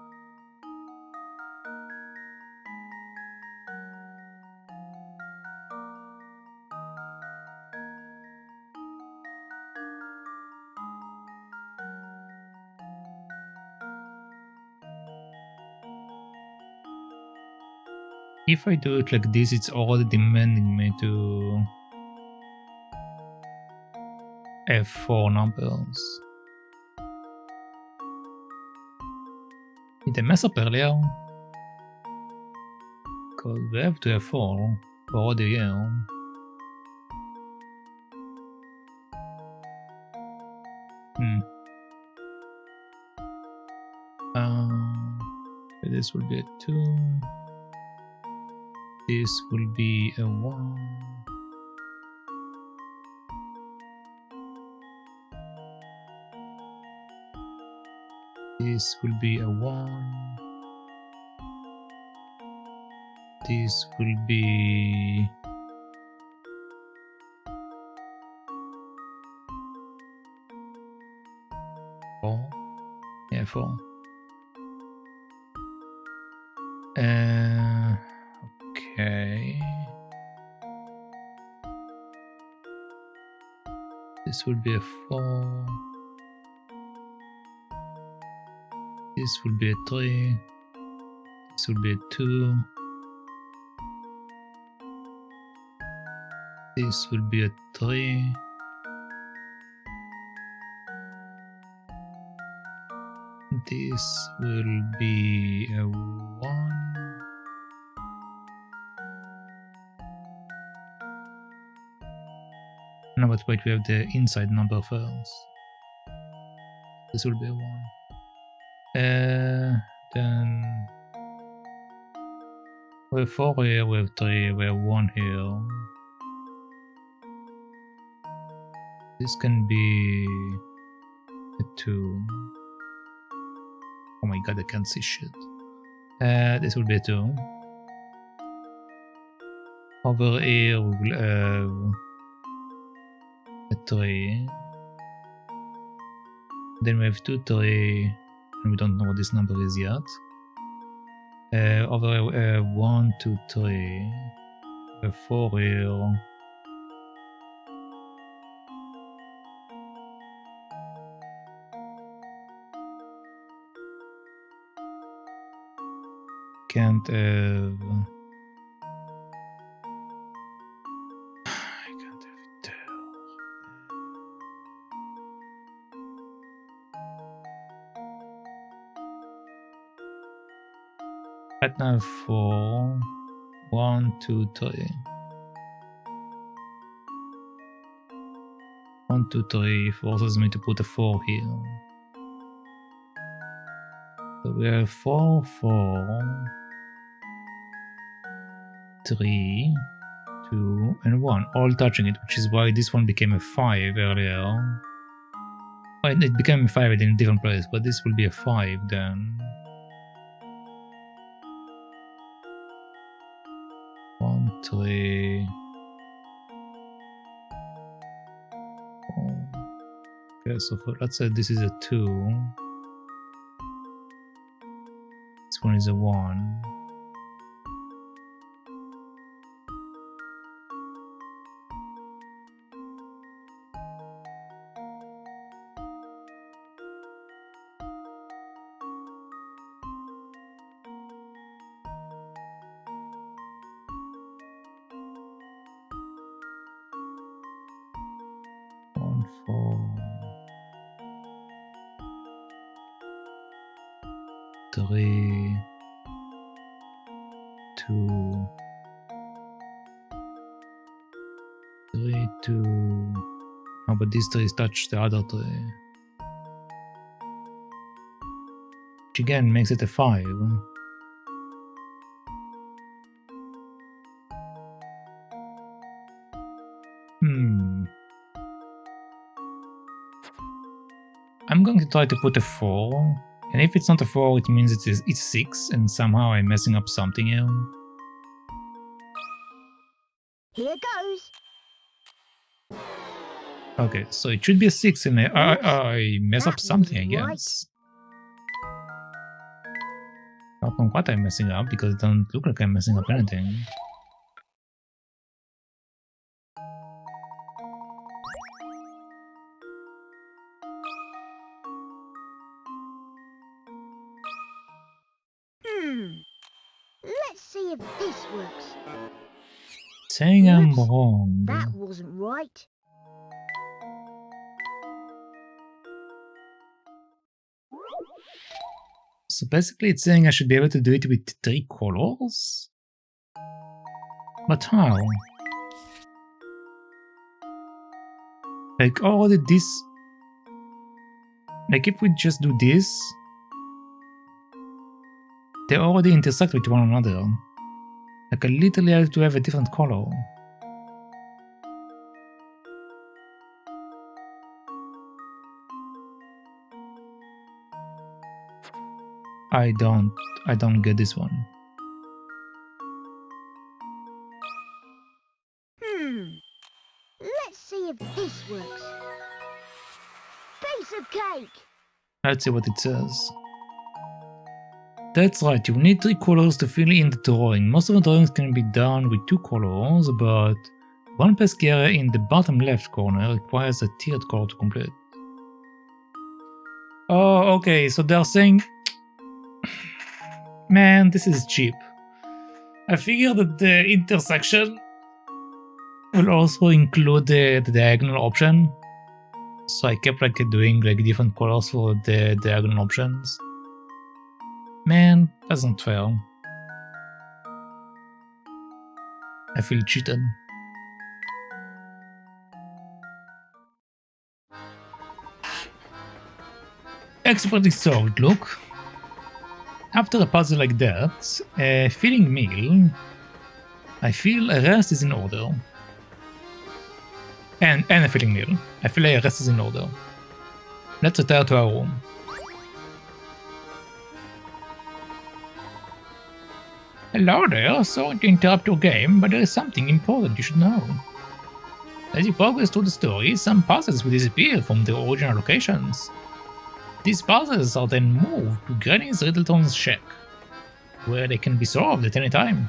If I do it like this, it's already demanding me to have 4 numbers. Did I mess up earlier? Because we have to have 4 already here. Okay, this will be a 2. This will be a 1. This will be a 1. This will be... Four. Yeah, 4. Okay. This will be a 4. This will be a 3. This will be a 2. This will be a 3. This will be a 1. No, but wait, we have the inside number first. This will be a 1. Then we have 4 here, we have 3, we have 1 here. This can be a 2. Oh my god, I can't see shit. This will be a 2. Over here we will have a 3. Then we have 2, 3, and we don't know what this number is yet. Over here, 1, 2, 3. We have 4 here. Can't have... I can't have it there. Right now 4. 1, 2, 3. 1, 2, 3 forces me to put a 4 here. So we have 4, 4, 3, 2, and 1, all touching it, which is why this one became a 5 earlier. Well, it became a 5 in a different place, but this will be a 5 then. 1, 3, 4. Okay, so let's say this is a 2. This one is a 1. Three, 2, 3, 2. Oh, but these 3 touch the other 3. Which again makes it a 5. I'm going to try to put a 4. And if it's not a 4, it means it's 6, and somehow I'm messing up something here. Here goes. Okay, so it should be a 6, and I mess up something, I guess. I don't know what I'm messing up, because it doesn't look like I'm messing up anything. Let's see if this works. Saying I'm Oops, wrong. That wasn't right. So basically it's saying I should be able to do it with 3 colors? But how? Like already this... Like if we just do this... They already intersect with one another. Like I literally have to have a different color. I don't get this one. Let's see if this works. Piece of cake! Let's see what it says. That's right, you need 3 colors to fill in the drawing. Most of the drawings can be done with 2 colors, but one pesky area in the bottom left corner requires a tiered color to complete. Oh, okay, so they're saying... Man, this is cheap. I figured that the intersection will also include the diagonal option. So I kept like doing like different colors for the diagonal options. Man, that's not fair. I feel cheated. Expertly solved, look. After a puzzle like that, a filling meal, I feel a rest is in order. And a filling meal. I feel a rest is in order. Let's return to our room. Hello there, sorry to interrupt your game, but there is something important you should know. As you progress through the story, some puzzles will disappear from their original locations. These puzzles are then moved to Granny's Riddleton's shack, where they can be solved at any time.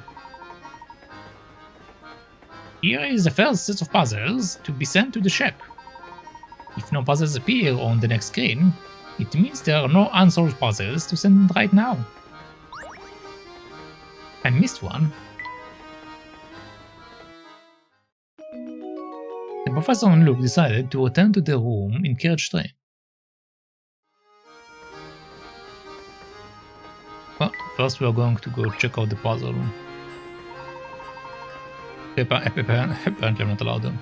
Here is the first set of puzzles to be sent to the shack. If no puzzles appear on the next screen, it means there are no unsolved puzzles to send right now. I missed one. The professor and Luke decided to return to their room in Carriage 3. Well, first we are going to go check out the puzzle. Apparently I'm not allowed to.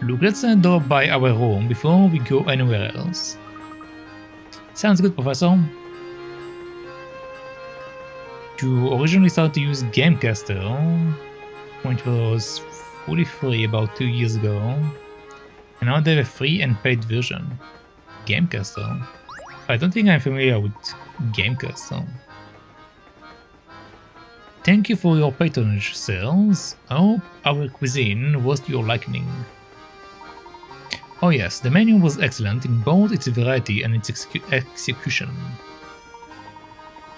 Luke, let's drop by our room before we go anywhere else. Sounds good, Professor. You originally started to use Gamecaster when it was fully free about 2 years ago, and now they have a free and paid version. Gamecaster? I don't think I'm familiar with Gamecaster. Thank you for your patronage, sirs. I hope our cuisine was to your liking. Oh yes, the menu was excellent in both its variety and its execution.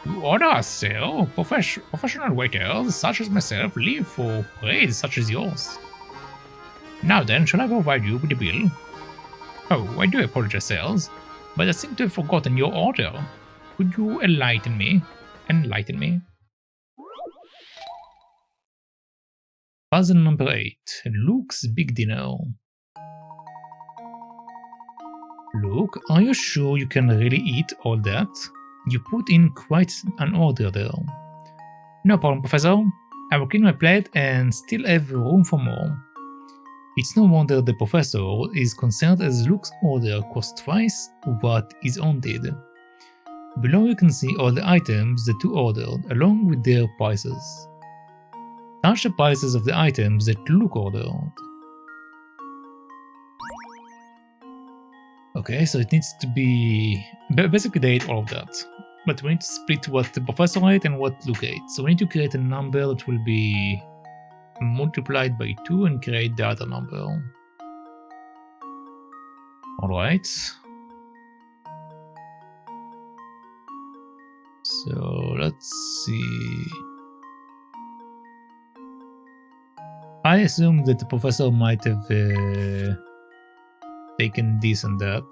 You order, sir. Professional waiters such as myself live for praise such as yours. Now then, shall I provide you with the bill? Oh, I do apologize, sirs, but I seem to have forgotten your order. Could you enlighten me? Puzzle number 8. Luke's Big Dinner. Luke, are you sure you can really eat all that? You put in quite an order there. No problem, Professor. I will clean my plate and still have room for more. It's no wonder the Professor is concerned as Luke's order cost twice what his own did. Below you can see all the items the two ordered, along with their prices. Touch the prices of the items that Luke ordered. Okay, so it needs to be... Basically they ate all of that. But we need to split what the Professor ate and what Luke ate. So we need to create a number that will be multiplied by 2 and create the other number. Alright. So let's see... I assume that the Professor might have taken this and that.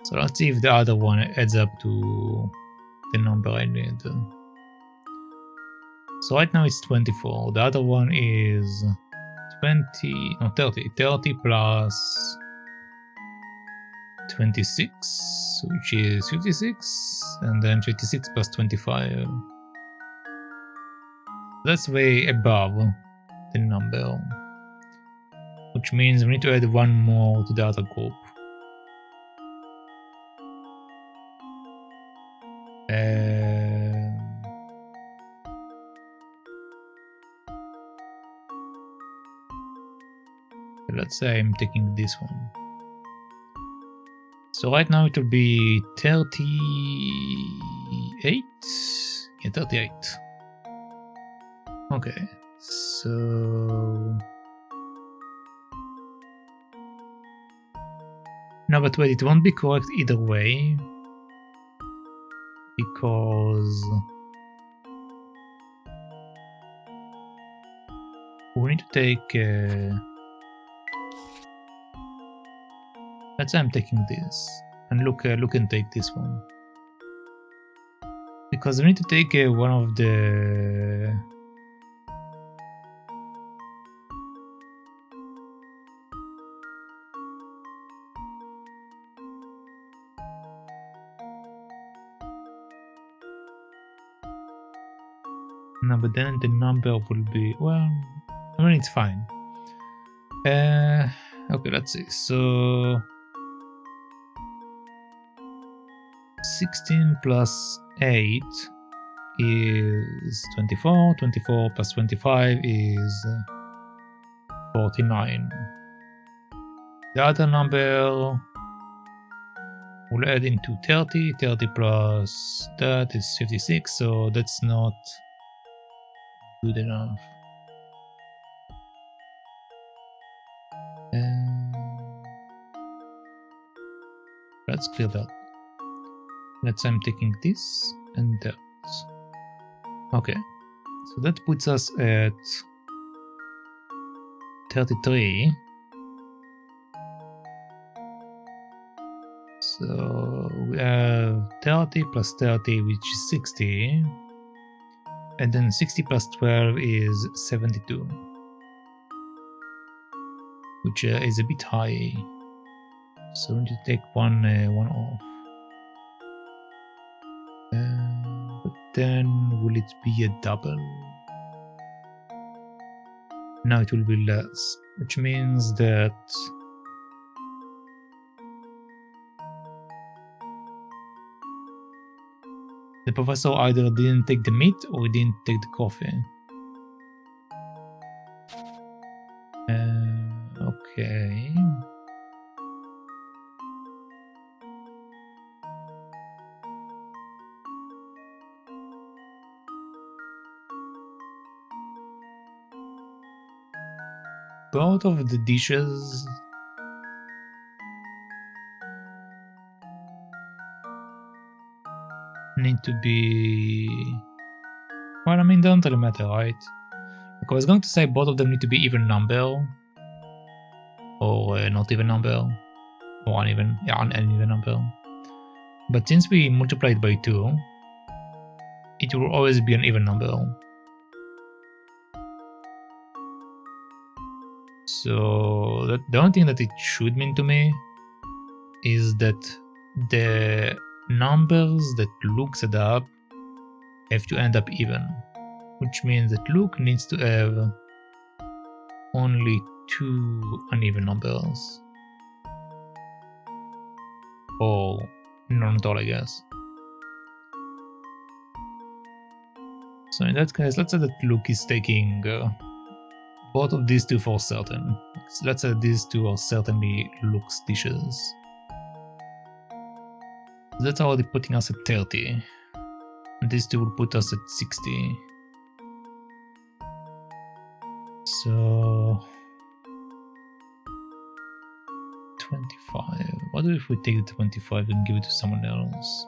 So let's see if the other one adds up to the number I need. So right now it's 24. The other one is 30. 30 plus 26, which is 56, and then 56 plus 25. That's way above the number, which means we need to add one more to the other group. Let's say I'm taking this one. So right now it will be 30... 38? Yeah, 38. Okay, so... No, but wait, it won't be correct either way. Because... we need to take... let's say I'm taking this. And look and take this one. Because we need to take one of the... No, but then the number will be... well, I mean, it's fine. Okay, let's see. So... 16 plus 8 is 24. 24 plus 25 is 49. The other number will add into 30. 30 plus that is 56, so that's not good enough. Let's clear that. Let's say I'm taking this and that. Okay, so that puts us at 33. So we have 30 plus 30, which is 60. And then 60 plus 12 is 72. Which is a bit high. So we need to take one off. But then will it be a double? Now it will be less, which means that the professor either didn't take the meat or he didn't take the coffee. Okay. Both of the dishes need to be... well, I mean, don't really matter, right? Like, I was going to say both of them need to be even number, or not even number, or uneven, yeah, uneven number. But since we multiply it by 2, it will always be an even number. So the only thing that it should mean to me is that the numbers that Luke set up have to end up even, which means that Luke needs to have only 2 uneven numbers. Or none at all, I guess. So in that case, let's say that Luke is taking both of these two for certain. Let's say these two are certainly Luke's dishes. That's already putting us at 30. And these two will put us at 60. So... 25. What if we take the 25 and give it to someone else?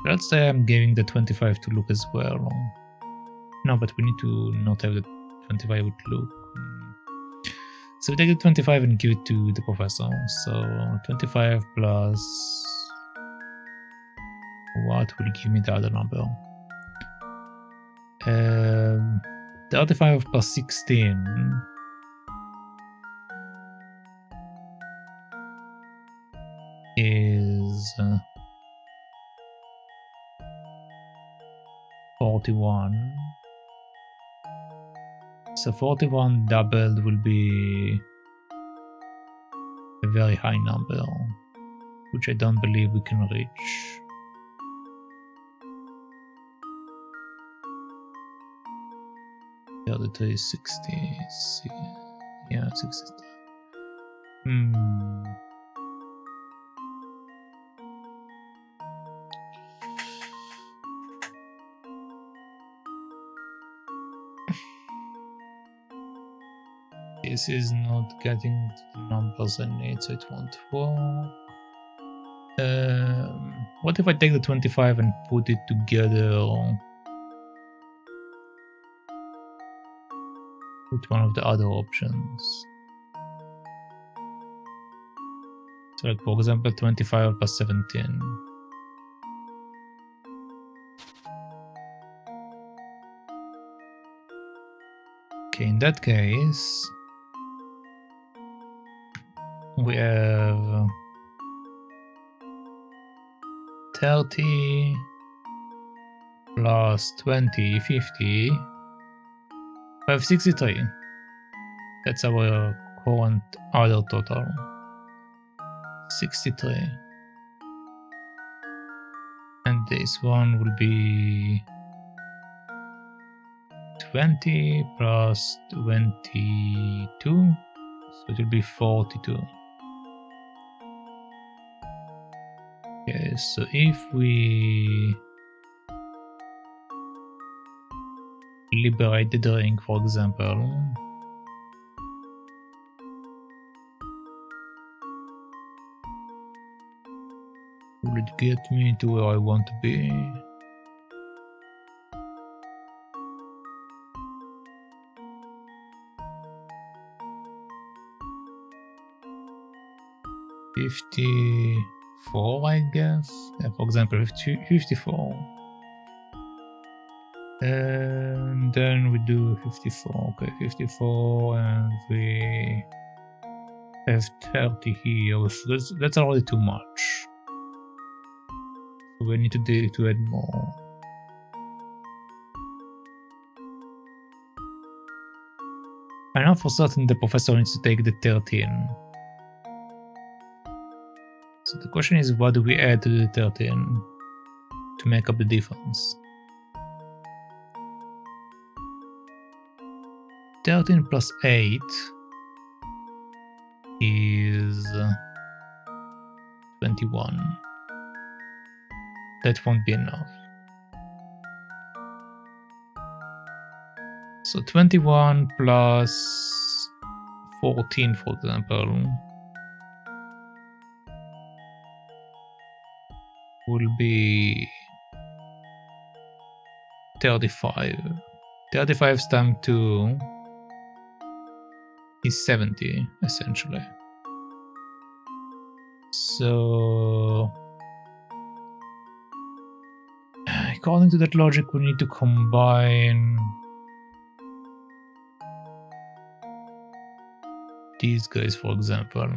Let's say I'm giving the 25 to Luke as well. No, but we need to not have the 25 with Luke. So we take the 25 and give it to the professor. So 25 plus... what will give me the other number? 35 plus 16 is 41. So 41 doubled will be a very high number, which I don't believe we can reach. The other 2 is 60. Yeah, 60. This is not getting the numbers I need, so it won't work. What if I take the 25 and put it together? With one of the other options. So like for example 25 plus 17. Okay, in that case we have 30 plus 20, 50. We have 63. That's our current other total. 63. And this one will be 20 plus 22. So it will be 42. Okay, so if we liberate the drink, for example, will it get me to where I want to be? $54, I guess. Yeah, for example, 54. And then we do 54. Okay, 54, and we have 30 here. So that's already too much. So we need to add more. I know for certain the professor needs to take the 13. So the question is, what do we add to the 13 to make up the difference? 13 plus 8 is 21. That won't be enough. So 21 plus 14, for example, will be 35. 35 times 2 is 70, essentially. So according to that logic, we need to combine these guys, for example.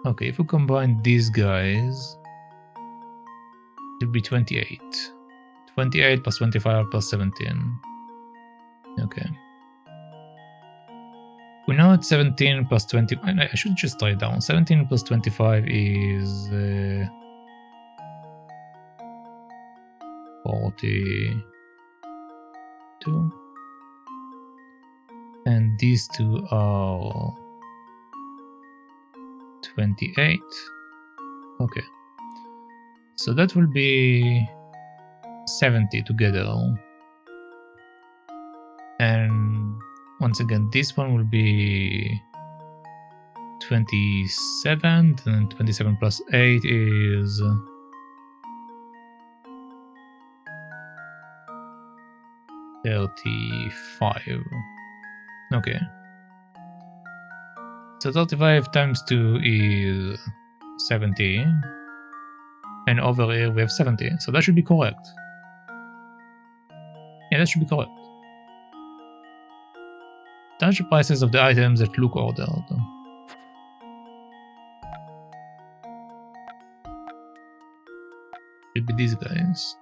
Okay, if we combine these guys, it will be 28. 28 plus 25 plus 17. Okay. We know it's 17 plus 20. I should just write down. 17 plus 25 is 42. And these two are 28. Okay. So that will be 70 together. And once again, this one will be 27, and 27 plus 8 is 35. Okay. So 35 times 2 is 70. And over here we have 70. So that should be correct. Yeah, that should be correct. Touch the prices of the items that look ordered. Should be these guys.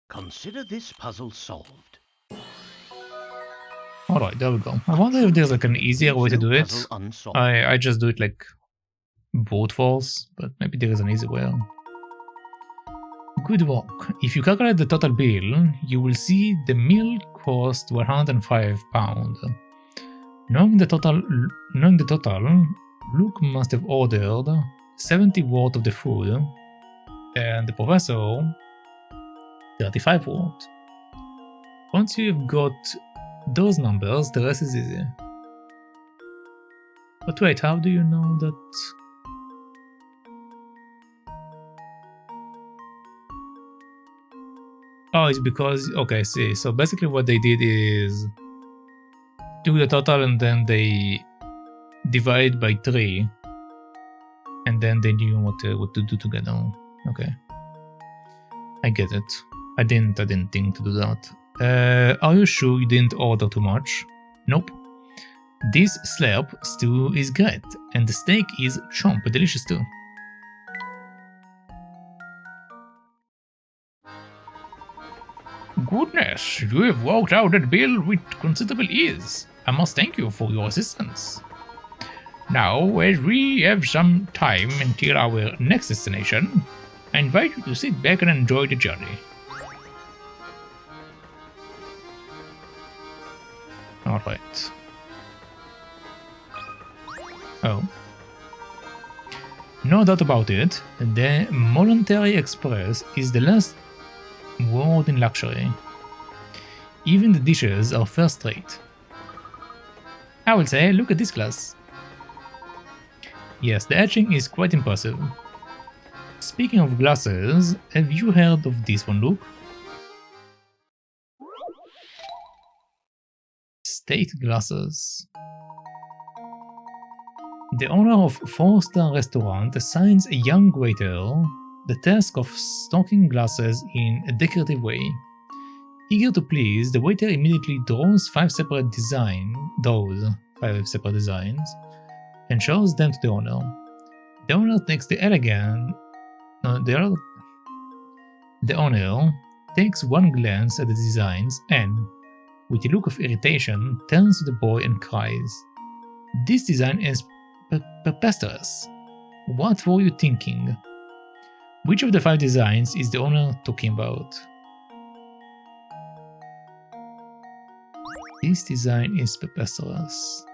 Consider this puzzle solved. Alright, there we go. I wonder if there's like an easier way to do it. I just do it like brute force, but maybe there is an easy way. Good work. If you calculate the total bill, you will see the meal cost £105. Knowing the total, Luke must have ordered 70 worth of the food, and the professor 35 worth. Once you have got those numbers, the rest is easy. But wait, how do you know that? Oh, it's because, okay, see, so basically what they did is took the total and then they divide by 3 and then they knew what to do together. Okay, I get it. I didn't think to do that. Are you sure you didn't order too much? Nope. This slurp stew is great, and the steak is chomp delicious too. Goodness, you have worked out that bill with considerable ease. I must thank you for your assistance. Now, as we have some time until our next destination, I invite you to sit back and enjoy the journey. Alright. Oh. No doubt about it, the Molentary Express is the last word in luxury. Even the dishes are first rate. I will say, look at this glass. Yes, the etching is quite impressive. Speaking of glasses, have you heard of this one, Luke? State glasses. The owner of 4-star restaurant assigns a young waiter the task of stocking glasses in a decorative way. Eager to please, the waiter immediately draws 5 separate designs and shows them to the owner. The owner takes the owner takes one glance at the designs and, with a look of irritation, turns to the boy and cries, "This design is preposterous. What were you thinking?" Which of the 5 designs is the owner talking about? This design is preposterous.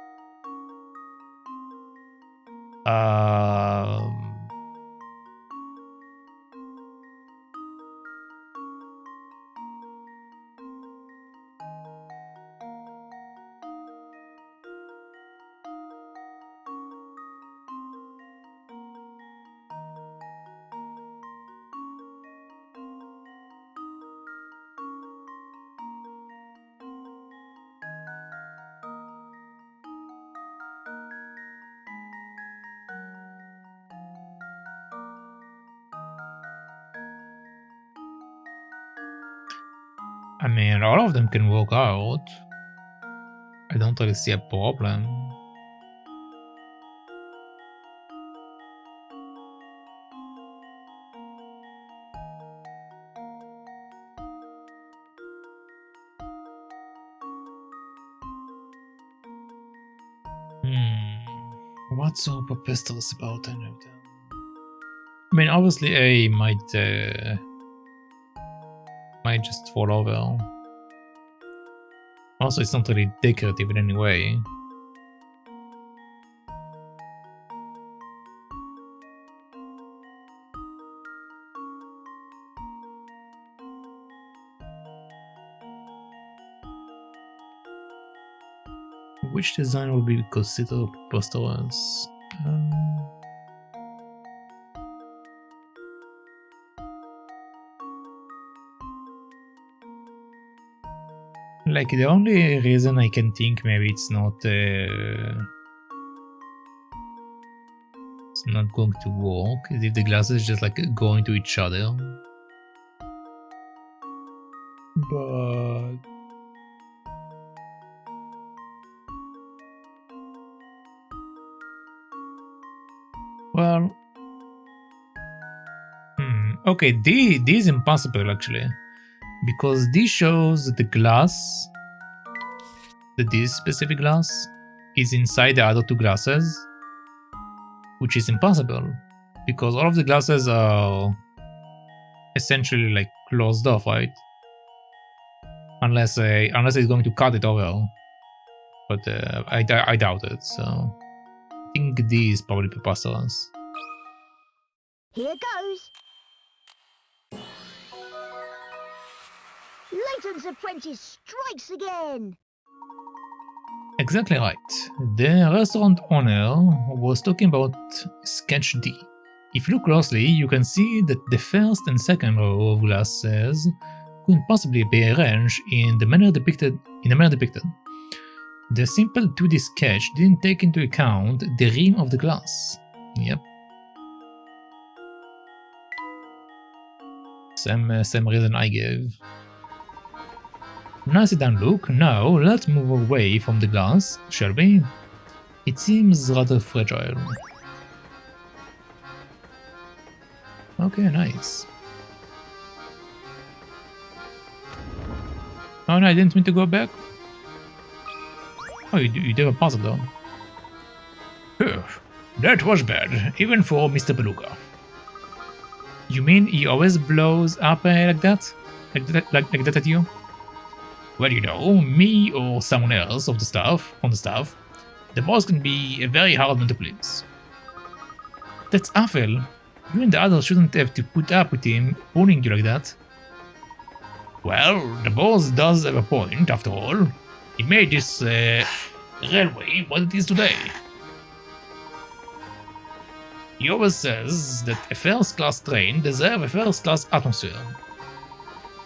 I mean, all of them can work out. I don't really see a problem. What's so preposterous about any of them? I mean, obviously A might just fall over. Also, it's not really decorative in any way. Which design will be considered preposterous? Like, the only reason I can think maybe it's not going to work is if the glasses just like go into each other. But well, okay, this is impossible actually, because this shows that the glass, that this specific glass is inside the other 2 glasses, which is impossible, because all of the glasses are essentially like closed off, right? Unless it's going to cut it over, but I doubt it, so I think D is probably preposterous. Here goes. Layton's apprentice strikes again. Exactly right. The restaurant owner was talking about sketch D. If you look closely, you can see that the first and second row of glasses couldn't possibly be arranged in the manner depicted. The simple 2D sketch didn't take into account the rim of the glass. Yep. Same reason I gave. Nicely done, look. Now let's move away from the glass, shall we? It seems rather fragile. Okay, nice. Oh no, I didn't mean to go back. Oh, you did a puzzle though. Phew, that was bad, even for Mr. Beluga. You mean he always blows up like that? Like that at you? Well, you know, me or someone else on the staff, the boss can be a very hard one to please. That's awful. You and the others shouldn't have to put up with him bullying you like that. Well, the boss does have a point, after all. He made this railway what it is today. He always says that a first-class train deserves a first-class atmosphere.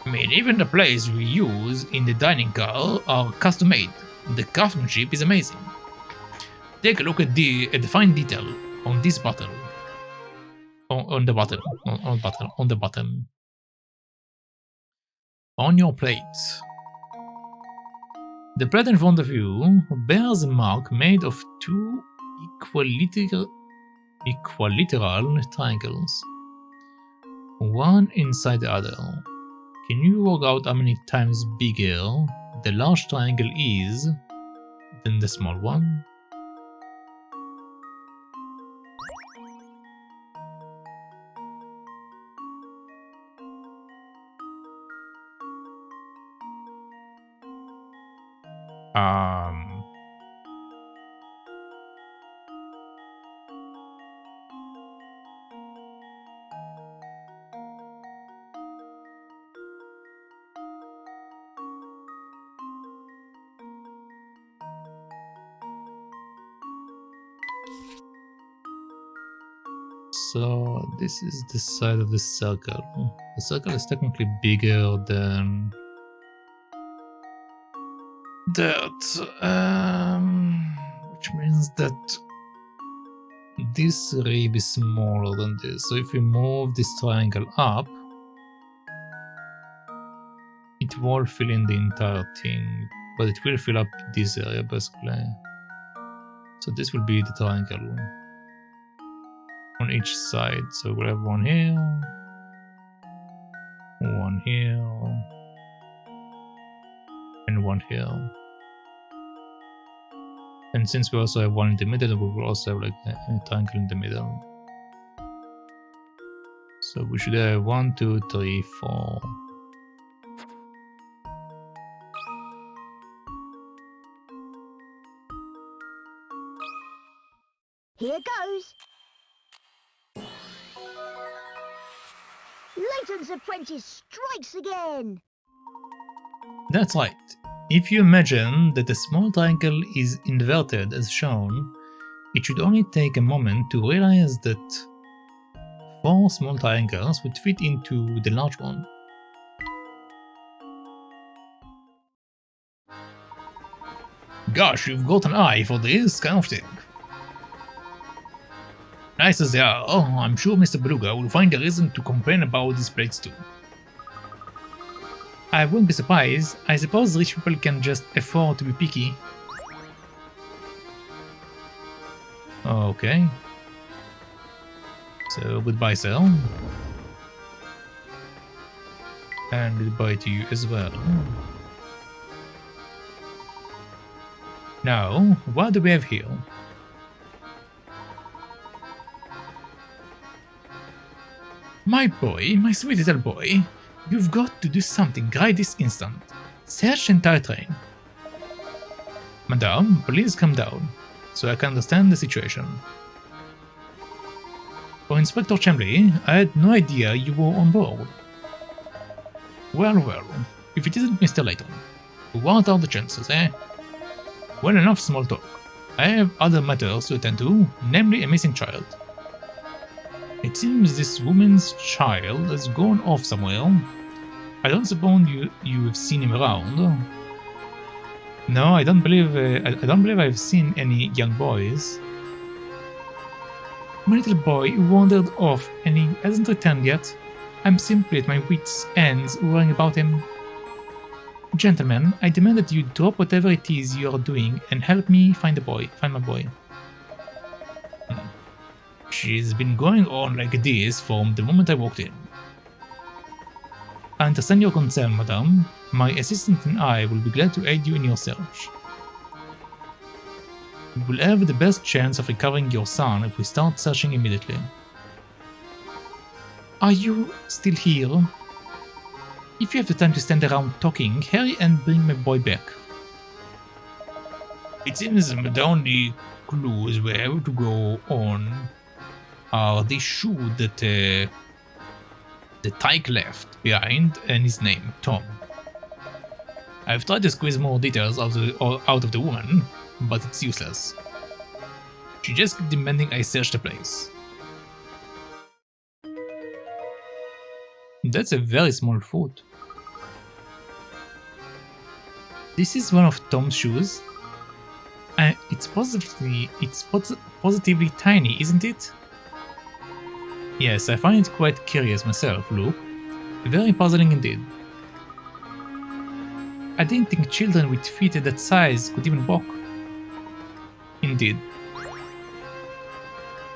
I mean, even the plates we use in the dining car are custom-made. The craftsmanship is amazing. Take a look at the fine detail on this bottle. On the bottom. On your plate. The plate in front of you bears a mark made of two equilateral triangles, one inside the other. Can you work out how many times bigger the large triangle is than the small one? So this is the side of the circle. The circle is technically bigger than that, which means that this rib is smaller than this. So if we move this triangle up, it won't fill in the entire thing, but it will fill up this area basically. So this will be the triangle on each side. So we'll have one here, and one here. And since we also have one in the middle, we will also have like a triangle in the middle. So we should have 1, 2, 3, 4. Here goes. Layton's apprentice strikes again. That's right. If you imagine that a small triangle is inverted as shown, it should only take a moment to realize that 4 small triangles would fit into the large one. Gosh, you've got an eye for this kind of thing. Nice as they are, I'm sure Mr. Beluga will find a reason to complain about these plates too. I wouldn't be surprised. I suppose rich people can just afford to be picky. Okay. So goodbye, sir. And goodbye to you as well. Now, what do we have here? My boy, my sweet little boy, you've got to do something right this instant. Search the entire train. Madame, please come down, so I can understand the situation. For Inspector Chambly, I had no idea you were on board. Well, if it isn't Mr. Layton, what are the chances, eh? Well, enough small talk. I have other matters to attend to, namely a missing child. It seems this woman's child has gone off somewhere. I don't suppose you have seen him around. No, I don't believe I've seen any young boys. My little boy wandered off and he hasn't returned yet. I'm simply at my wits' ends worrying about him. Gentlemen, I demand that you drop whatever it is you are doing and help me find my boy. She's been going on like this from the moment I walked in. I understand your concern, madame. My assistant and I will be glad to aid you in your search. We will have the best chance of recovering your son if we start searching immediately. Are you still here? If you have the time to stand around talking, hurry and bring my boy back. It seems the only clues we have to go on are the shoe that the Tyke left behind and his name, Tom. I've tried to squeeze more details out of the woman, but it's useless. She just keeps demanding I search the place. That's a very small foot. This is one of Tom's shoes. It's positively tiny, isn't it? Yes, I find it quite curious myself, look. Very puzzling indeed. I didn't think children with feet at that size could even walk. Indeed.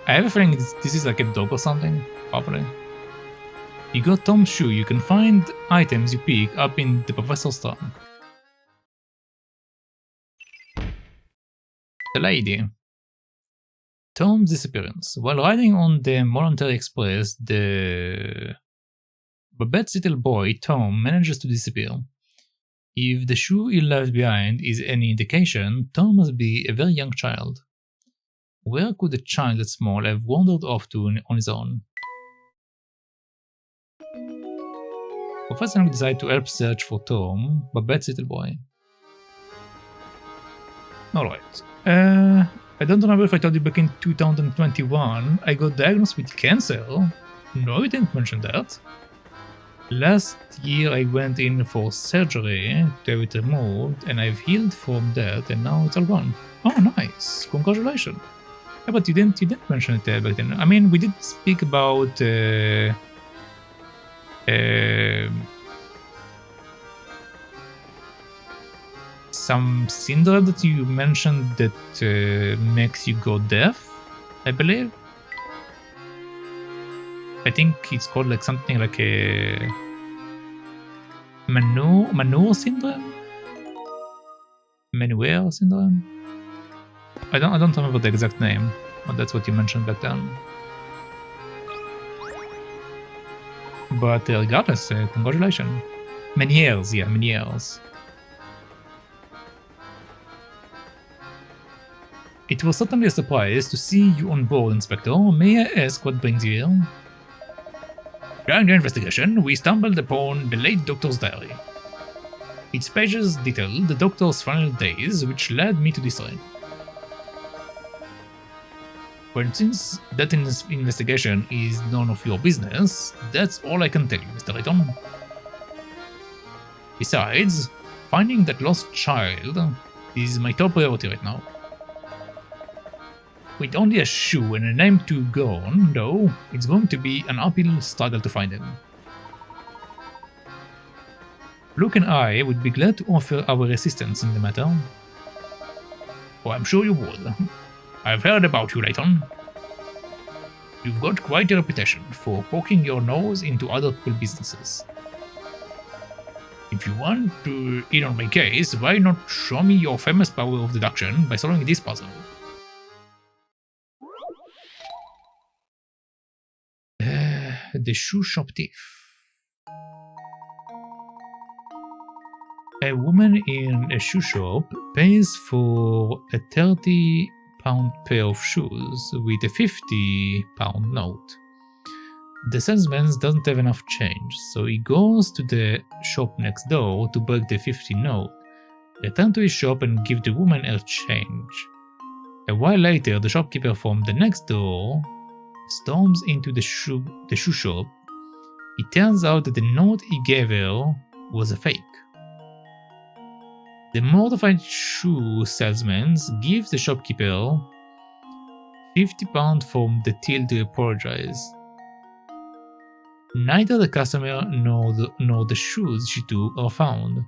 I have a feeling this is like a dog or something, probably. You got Tom's shoe, you can find items you pick up in the professor's trunk. The lady. Tom's disappearance. While riding on the Molentary Express, the Babette's little boy, Tom, manages to disappear. If the shoe he left behind is any indication, Tom must be a very young child. Where could a child that small have wandered off to on his own? Professor Layton decided to help search for Tom, Babette's little boy. Alright. I don't remember if I told you back in 2021 I got diagnosed with cancer. No, you didn't mention that. Last year I went in for surgery to have it removed and I've healed from that and now it's all gone. Oh, nice. Congratulations. Yeah, but you didn't mention it back then. I mean, we did speak about some syndrome that you mentioned that makes you go deaf, I believe. I think it's called like something like a manure syndrome? Menuere syndrome? I don't remember the exact name, but that's what you mentioned back then. But regardless, congratulations. Menieres, yeah, Menieres. It was certainly a surprise to see you on board, Inspector. May I ask what brings you here? During the investigation, we stumbled upon the late doctor's diary. Its pages detail the doctor's final days, which led me to this line. Well, since that investigation is none of your business, that's all I can tell you, Mr. Layton. Besides, finding that lost child is my top priority right now. With only a shoe and a name to go on, though, it's going to be an uphill struggle to find him. Luke and I would be glad to offer our assistance in the matter. Oh, I'm sure you would. I've heard about you, Layton. You've got quite a reputation for poking your nose into other people's businesses. If you want to in on my case, why not show me your famous power of deduction by solving this puzzle? The shoe shop thief. A woman in a shoe shop pays for a 30-pound pair of shoes with a 50-pound note. The salesman doesn't have enough change, so he goes to the shop next door to break the 50 note return to his shop and give the woman her change. A while later, the shopkeeper from the next door storms into the shoe shop. It turns out that the note he gave her was a fake. The mortified shoe salesman gives the shopkeeper £50 from the till to apologize. Neither the customer nor the shoes she took are found.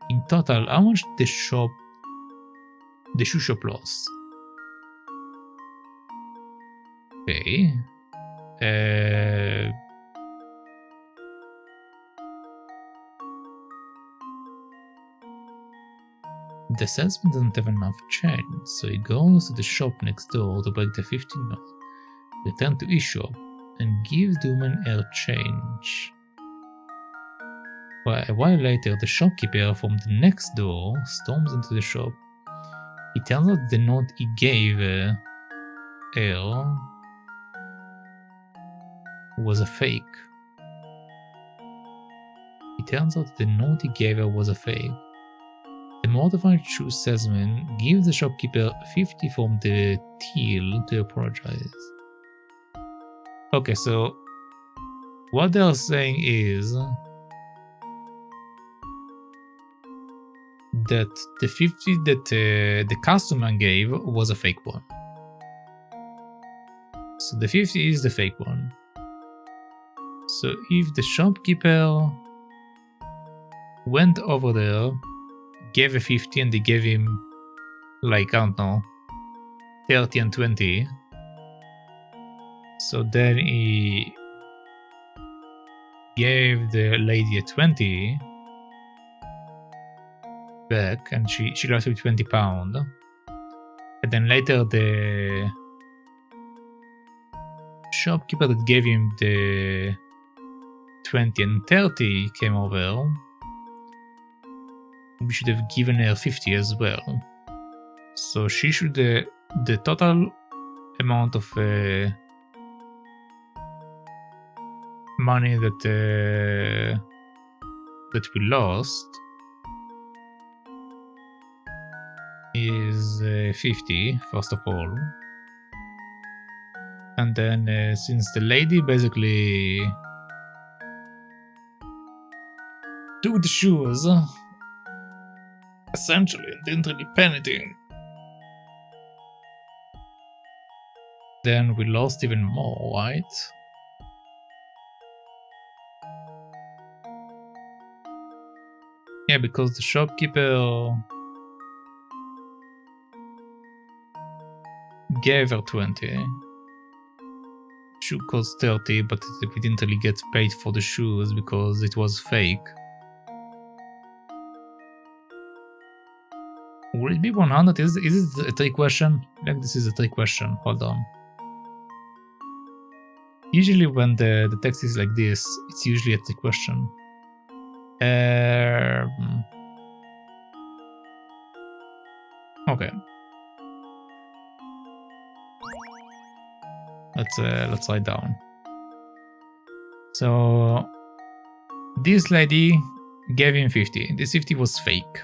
In total, how much the shoe shop lost? Okay. The salesman doesn't have enough change, so he goes to the shop next door to break the 15 note, return to his shop, and gives the woman her change. A while later, the shopkeeper from the next door storms into the shop. It turns out the note he gave her was a fake. The mortified shoe salesman gives the shopkeeper 50 from the till to apologize. Okay, so what they are saying is that the 50 that the customer gave was a fake one. So the 50 is the fake one. So if the shopkeeper went over there, gave a 50 and they gave him, like, I don't know, 30 and 20. So then he gave the lady a 20 back and she left with £20. And then later the shopkeeper that gave him the 20 and 30 came over. We should have given her 50 as well. So she should, the total amount of money that we lost is 50, first of all. And then since the lady basically took the shoes, essentially, didn't really pay anything, then we lost even more, right? Yeah, because the shopkeeper gave her 20. Shoe cost 30, but we didn't really get paid for the shoes because it was fake. Would it be 100? Is it a trick question? Like, this is a trick question. Hold on. Usually when the text is like this, it's usually a trick question. Okay. Let's write down. So this lady gave him 50. This 50 was fake.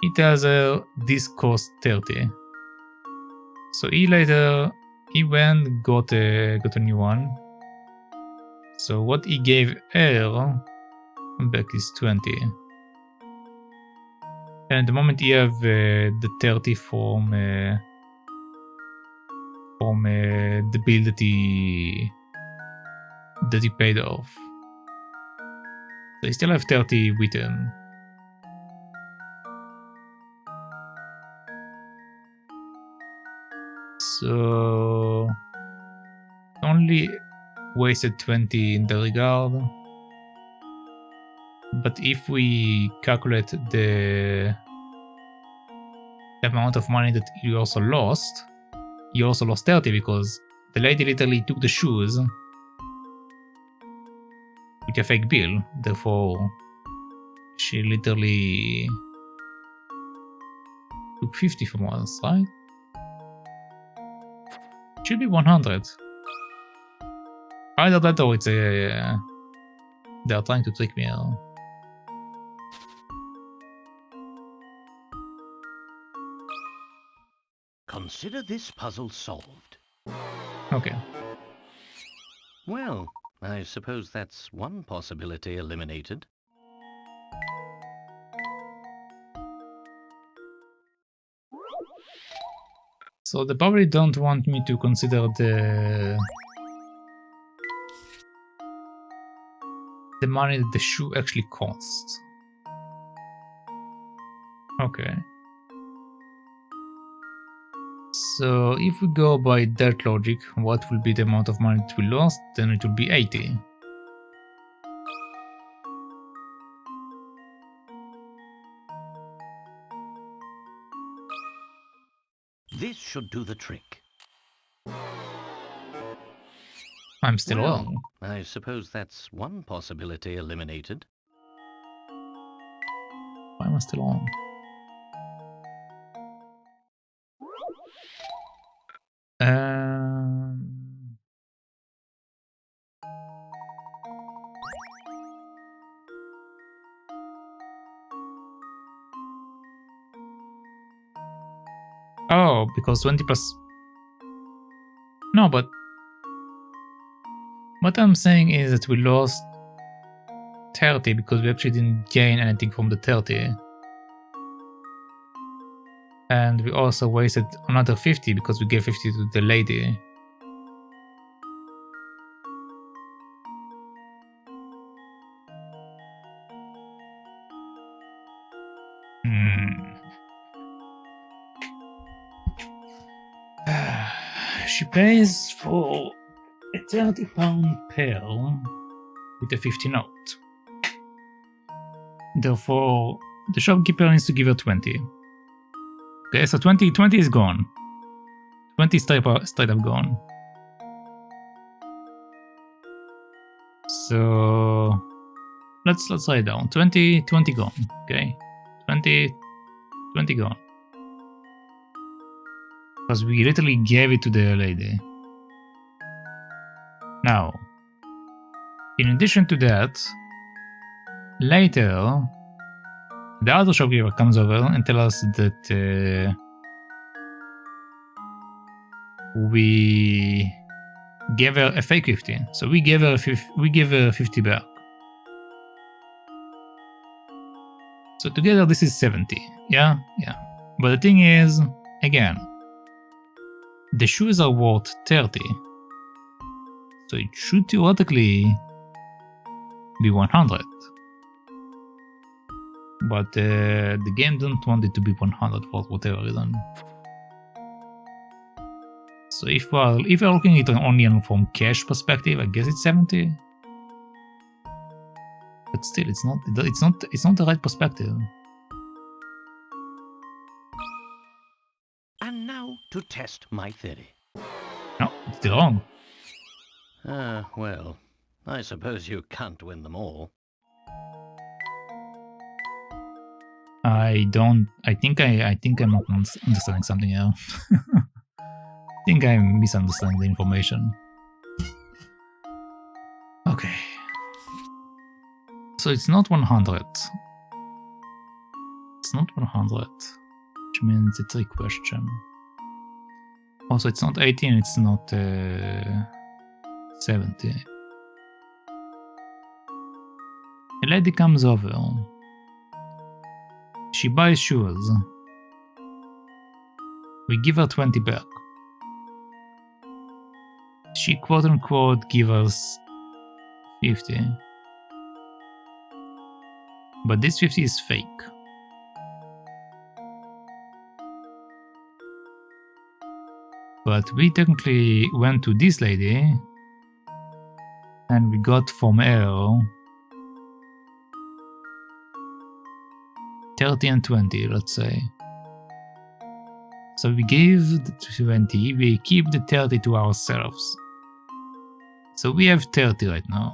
He tells her this cost 30. So he went got a new one. So what he gave her back is 20. And the moment you have the 30 from the bill that he paid off. So he still have 30 with him. So only wasted 20 in the regard. But if we calculate the amount of money that you also lost 30 because the lady literally took the shoes with a fake bill. Therefore, she literally took 50 from us, right? Should be 100. Either that or it's a... they are trying to trick me out. Consider this puzzle solved. Okay. Well, I suppose that's one possibility eliminated. So they probably don't want me to consider the money that the shoe actually costs. Okay. So if we go by that logic, what will be the amount of money that we lost? Then it will be 80. This should do the trick. I'm still Well, wrong. I suppose that's one possibility eliminated. Why am I still wrong? Oh, because 20 plus... No, but... What I'm saying is that we lost 30 because we actually didn't gain anything from the 30. And we also wasted another 50 because we gave 50 to the lady. She pays for a £30 pill with a 50 note. Therefore, the shopkeeper needs to give her 20. Okay, so 20 is gone. 20 is straight up gone. So let's write down 20 gone. Okay, 20 gone. Because we literally gave it to the lady. Now, in addition to that, later, the other shopkeeper comes over and tells us that we gave her a fake 50. So we gave her 50 back. So together this is 70. Yeah. But the thing is, again, the shoes are worth 30. So it should theoretically be 100. But the game don't want it to be 100 for whatever reason. So if we're looking at it only from cash perspective, I guess it's 70. But still, it's not the right perspective. And now to test my theory. No, it's still wrong. Well, I suppose you can't win them all. I think I'm not understanding something here. I think I'm misunderstanding the information. Okay. So it's not 100. It's not 100. Which means it's a trick question. Also, it's not 18, it's not 70. A lady comes over. She buys shoes. We give her 20 back. She quote-unquote gives us 50. But this 50 is fake. But we technically went to this lady and we got from her 30 and 20, let's say. So we gave the 20, we keep the 30 to ourselves. So we have 30 right now.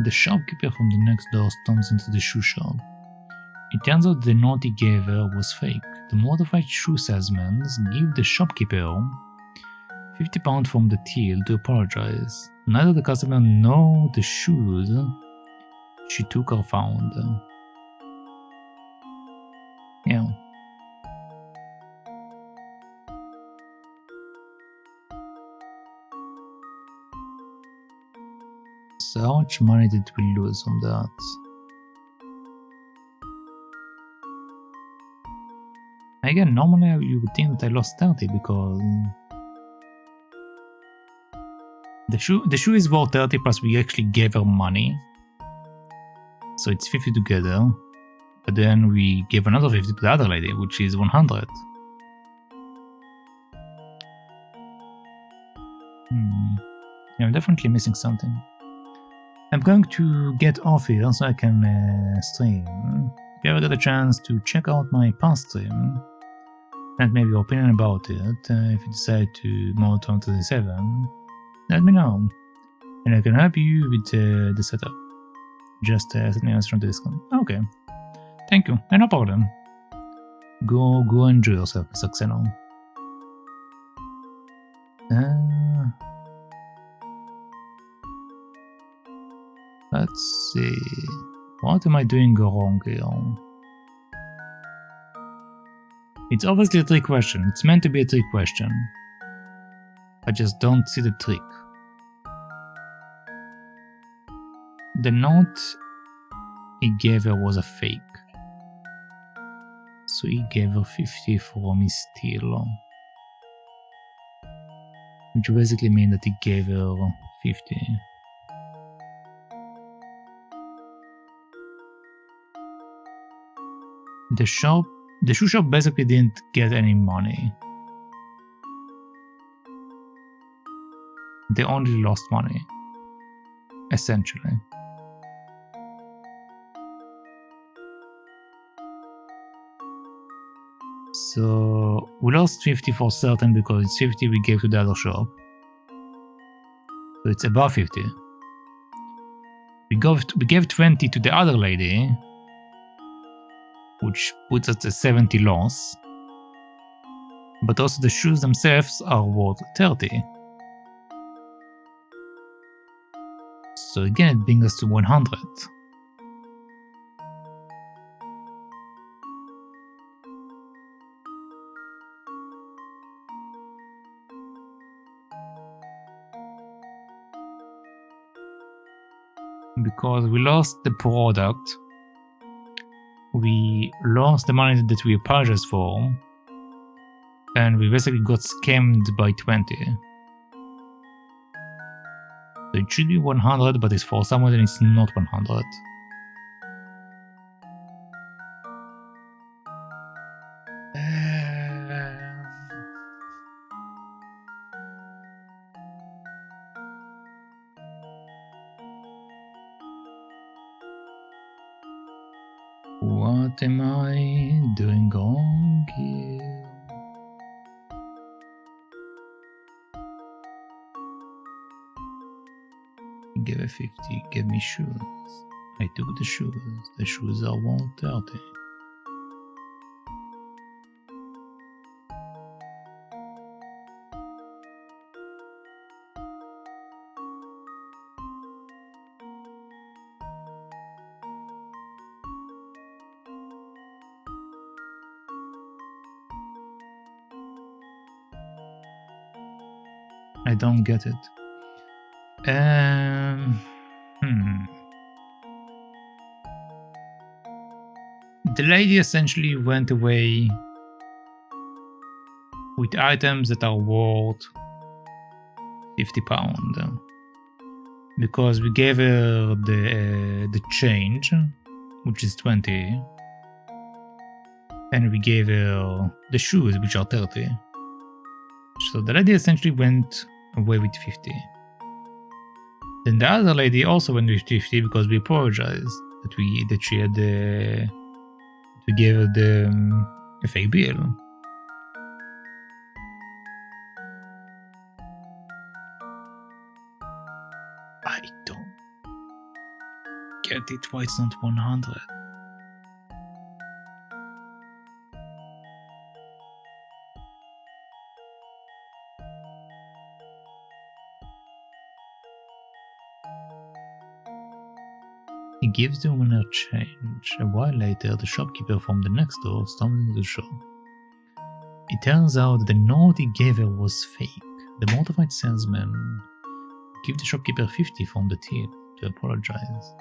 The shopkeeper from the next door storms into the shoe shop. It turns out the note he gave her was fake. The mortified shoe salesman gives the shopkeeper £50 from the till to apologize. Neither the customer nor the shoes she took are found. Yeah. So how much money did we lose from that? Again, normally you would think that I lost 30 because the shoe is worth 30 plus we actually gave her money. So it's 50 together. But then we gave another 50 to the other lady, which is 100. Yeah, I'm definitely missing something. I'm going to get off here so I can stream. If you ever get a chance to check out my past stream, and maybe your opinion about it, if you decide to mod 27, let me know. And I can help you with the setup. Just send me a message on the Discord. Okay. Thank you. No problem. Go enjoy yourself, Mr. Xeno. Let's see. What am I doing wrong here? It's obviously a trick question. It's meant to be a trick question. I just don't see the trick. The note he gave her was a fake. So he gave her 50 for me steal. Which basically means that he gave her 50. The shoe shop basically didn't get any money. They only lost money. Essentially. So we lost 50 for certain because it's 50 we gave to the other shop. So it's above 50. We gave 20 to the other lady, which puts us at 70 loss. But also the shoes themselves are worth 30. So again it brings us to 100. Because we lost the product, we lost the money that we purchased for, and we basically got scammed by 20. So it should be 100, but it's for some reason it's not 100. What am I doing wrong here? Give a 50, give me shoes. I took the shoes are 130. I don't get it. The lady essentially went away with items that are worth £50 because we gave her the change, which is 20, and we gave her the shoes, which are 30. So the lady essentially went away with 50. Then the other lady also went with 50 because we apologized that we gave her the fake bill. I don't get it. Why it's not 100? gives the woman her change. A while later, the shopkeeper from the next door storms into the shop. It turns out that the note he gave her was fake. The mortified salesman gives the shopkeeper 50 from the tip to apologize.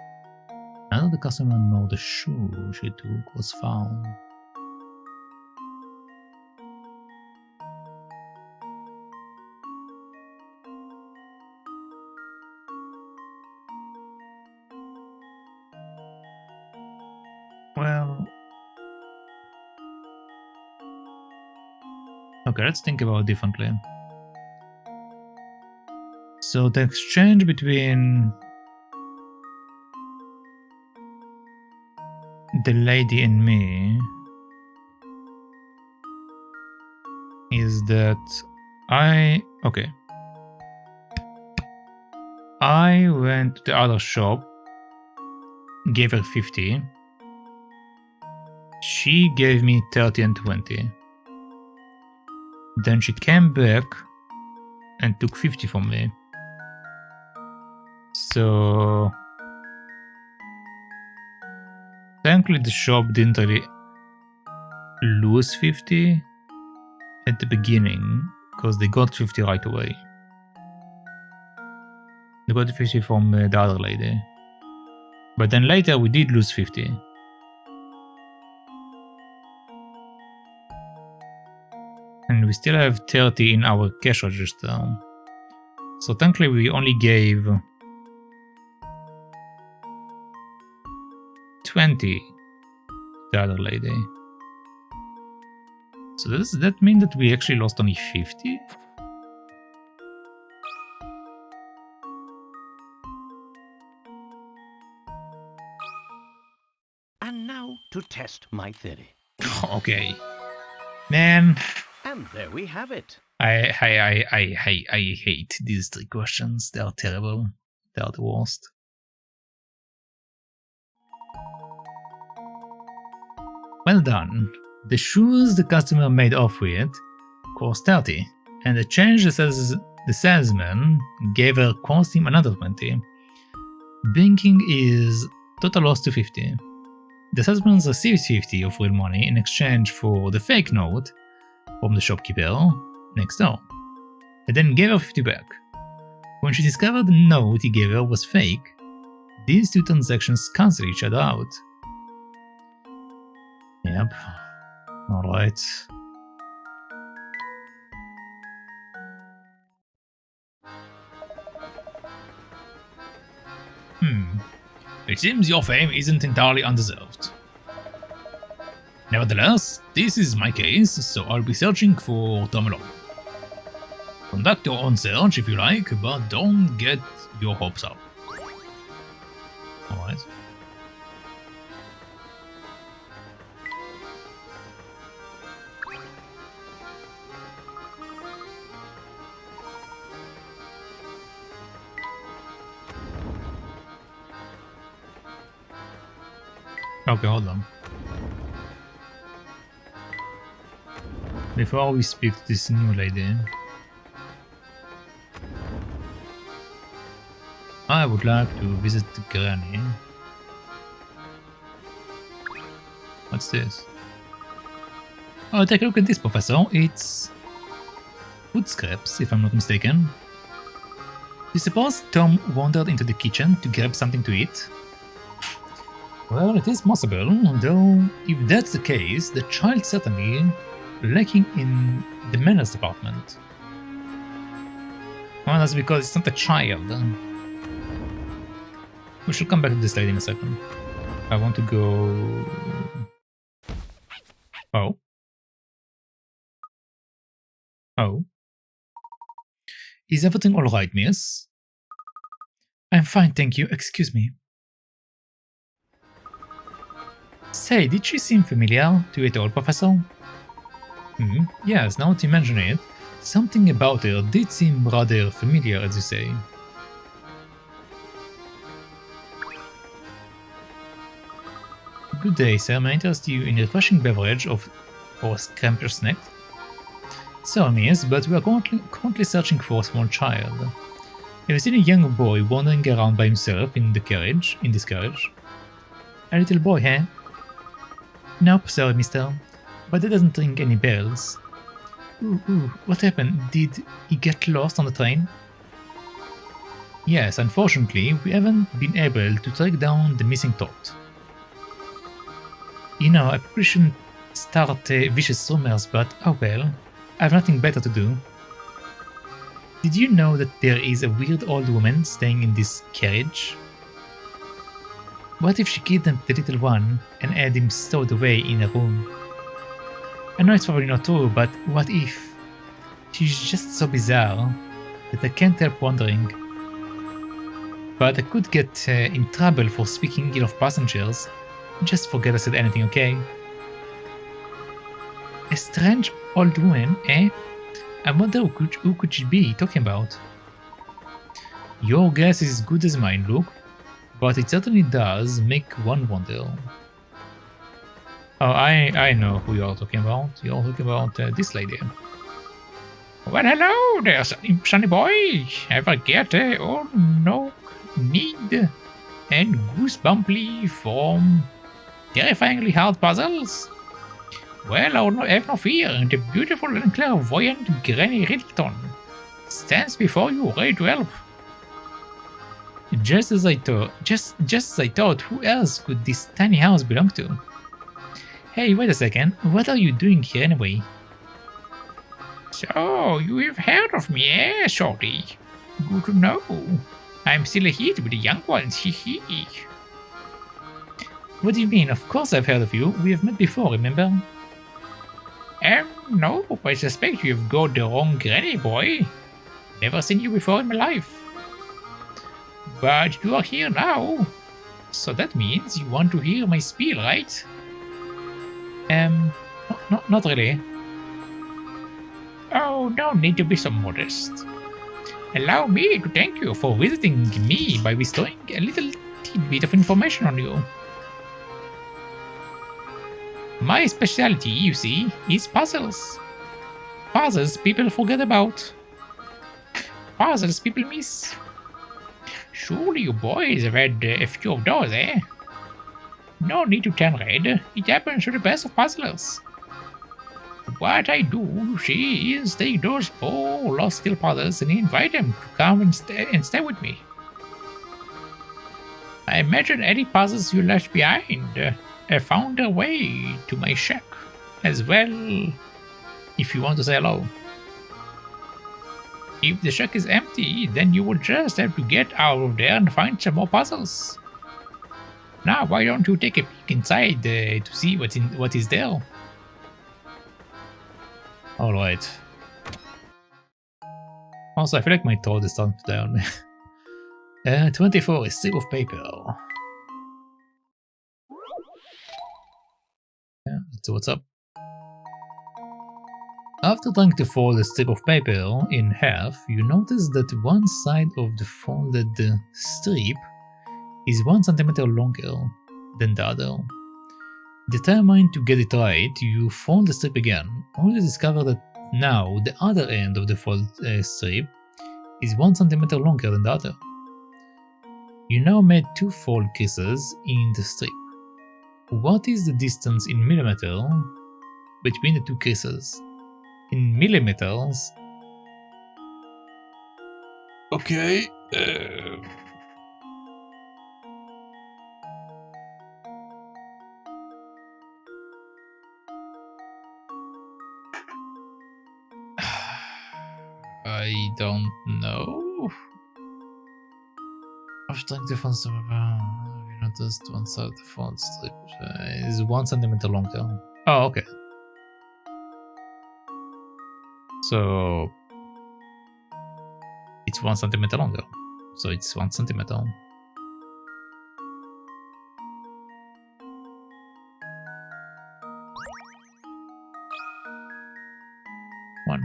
Now that the customer knows the shoe she took was found. Well, okay, let's think about it differently. So the exchange between the lady and me is that I went to the other shop, gave her 50. She gave me 30 and 20. Then she came back and took 50 from me. So thankfully the shop didn't really lose 50 at the beginning, because they got 50 right away. They got 50 from the other lady. But then later we did lose 50. And we still have 30 in our cash register. So thankfully we only gave 20 to the other lady. So does that mean that we actually lost only 50? And now to test my theory. Okay. Man. And there we have it. I hate these 3 questions. They are terrible. They are the worst. Well done. The shoes the customer made off with cost 30, and the change the salesman gave her cost him another 20. Banking is total loss to 50. The salesman receives 50 of real money in exchange for the fake note from the shopkeeper next door, and then gave her 50 back. When she discovered the note he gave her was fake, these 2 transactions cancel each other out. Yep. Alright. It seems your fame isn't entirely undeserved. Nevertheless, this is my case, so I'll be searching for Tom alone. Conduct your own search if you like, but don't get your hopes up. Alright. Okay, hold on. Before we speak to this new lady, I would like to visit the granny. What's this? Oh, take a look at this, Professor. It's food scraps, if I'm not mistaken. Do you suppose Tom wandered into the kitchen to grab something to eat? Well, it is possible, though if that's the case, the child's certainly lacking in the manners department. Well, that's because it's not a child. We should come back to this lady in a second. I want to go... Oh. Oh. Is everything alright, miss? I'm fine, thank you. Excuse me. Say, did she seem familiar to you at all, Professor? Yes, now that you mention it, something about her did seem rather familiar, as you say. Good day, sir. May I interest you in a refreshing beverage or a scrumptious snack? Sorry, miss, but we are currently searching for a small child. Have you seen a young boy wandering around by himself in this carriage? A little boy, eh? Nope, sorry, mister. But that doesn't ring any bells. Ooh, what happened? Did he get lost on the train? Yes, unfortunately, we haven't been able to track down the missing toad. You know, I probably shouldn't start vicious rumors, but oh well, I have nothing better to do. Did you know that there is a weird old woman staying in this carriage? What if she kidnapped the little one and had him stowed away in a room? I know it's probably not true, but what if? She's just so bizarre that I can't help wondering. But I could get in trouble for speaking ill of passengers. Just forget I said anything, okay? A strange old woman, eh? I wonder who could she be talking about? Your guess is as good as mine, Luke, but it certainly does make one wonder. Oh, I know who you're talking about. You're talking about this lady. Well, hello there, sunny boy. Ever get old knock-kneed and goosebumply from terrifyingly hard puzzles? Well, have no fear. The beautiful and clairvoyant Granny Riddleton stands before you, ready to help. Just as I thought, who else could this tiny house belong to? Hey, wait a second. What are you doing here anyway? So, you have heard of me, eh, shorty? Good to know. I'm still a hit with the young ones, hee. What do you mean? Of course I've heard of you. We have met before, remember? No, I suspect you've got the wrong granny, boy. Never seen you before in my life. But you are here now. So that means you want to hear my spiel, right? Not really. Oh, no need to be so modest. Allow me to thank you for visiting me by bestowing a little tidbit of information on you. My specialty, you see, is puzzles. Puzzles people forget about. Puzzles people miss. Surely you boys have had a few of those, eh? No need to turn red. It happens to the best of puzzlers. What I do, you see, is take those poor lost still puzzles and invite them to come and stay with me. I imagine any puzzles you left behind have found their way to my shack as well, if you want to say hello. If the shack is empty, then you will just have to get out of there and find some more puzzles. Now, why don't you take a peek inside to see what is there? Alright. Also, I feel like my throat is starting to die on me. 24, a strip of paper. Yeah, let's see what's up. After trying to fold a strip of paper in half, you notice that one side of the folded strip is 1 centimeter longer than the other. Determined to get it right, you fold the strip again, only to discover that now the other end of the fold strip is 1 centimeter longer than the other. You now made 2 fold creases in the strip. What is the distance in millimeter between the 2 creases? In millimeters? Okay. I don't know. After trying to find some, you noticed one side of the fold strip is 1 centimeter longer. Oh, okay. So it's 1 centimeter longer. So it's 1 centimeter. One.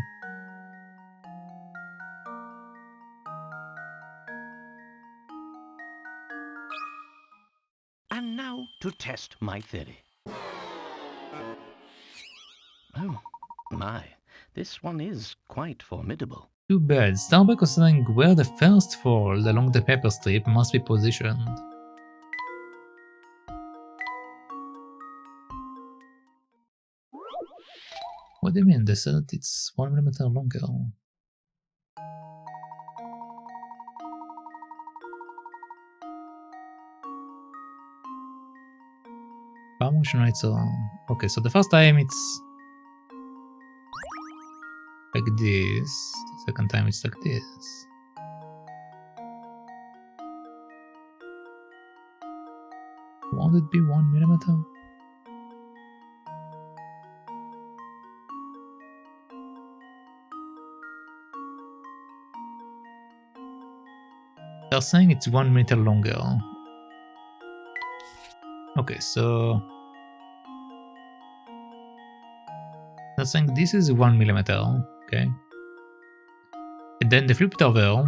And now to test my theory. Oh, my. This one is quite formidable. Too bad. Start by considering where the first fold along the paper strip must be positioned. What do you mean? They said that it's 1 millimeter longer. Power motion rates are... Okay, so the first time it's like this, the second time it's like this. Won't it be 1 millimeter? They're saying it's 1 meter longer. Okay, so they're saying this is 1 millimeter, okay? And then they flip it over.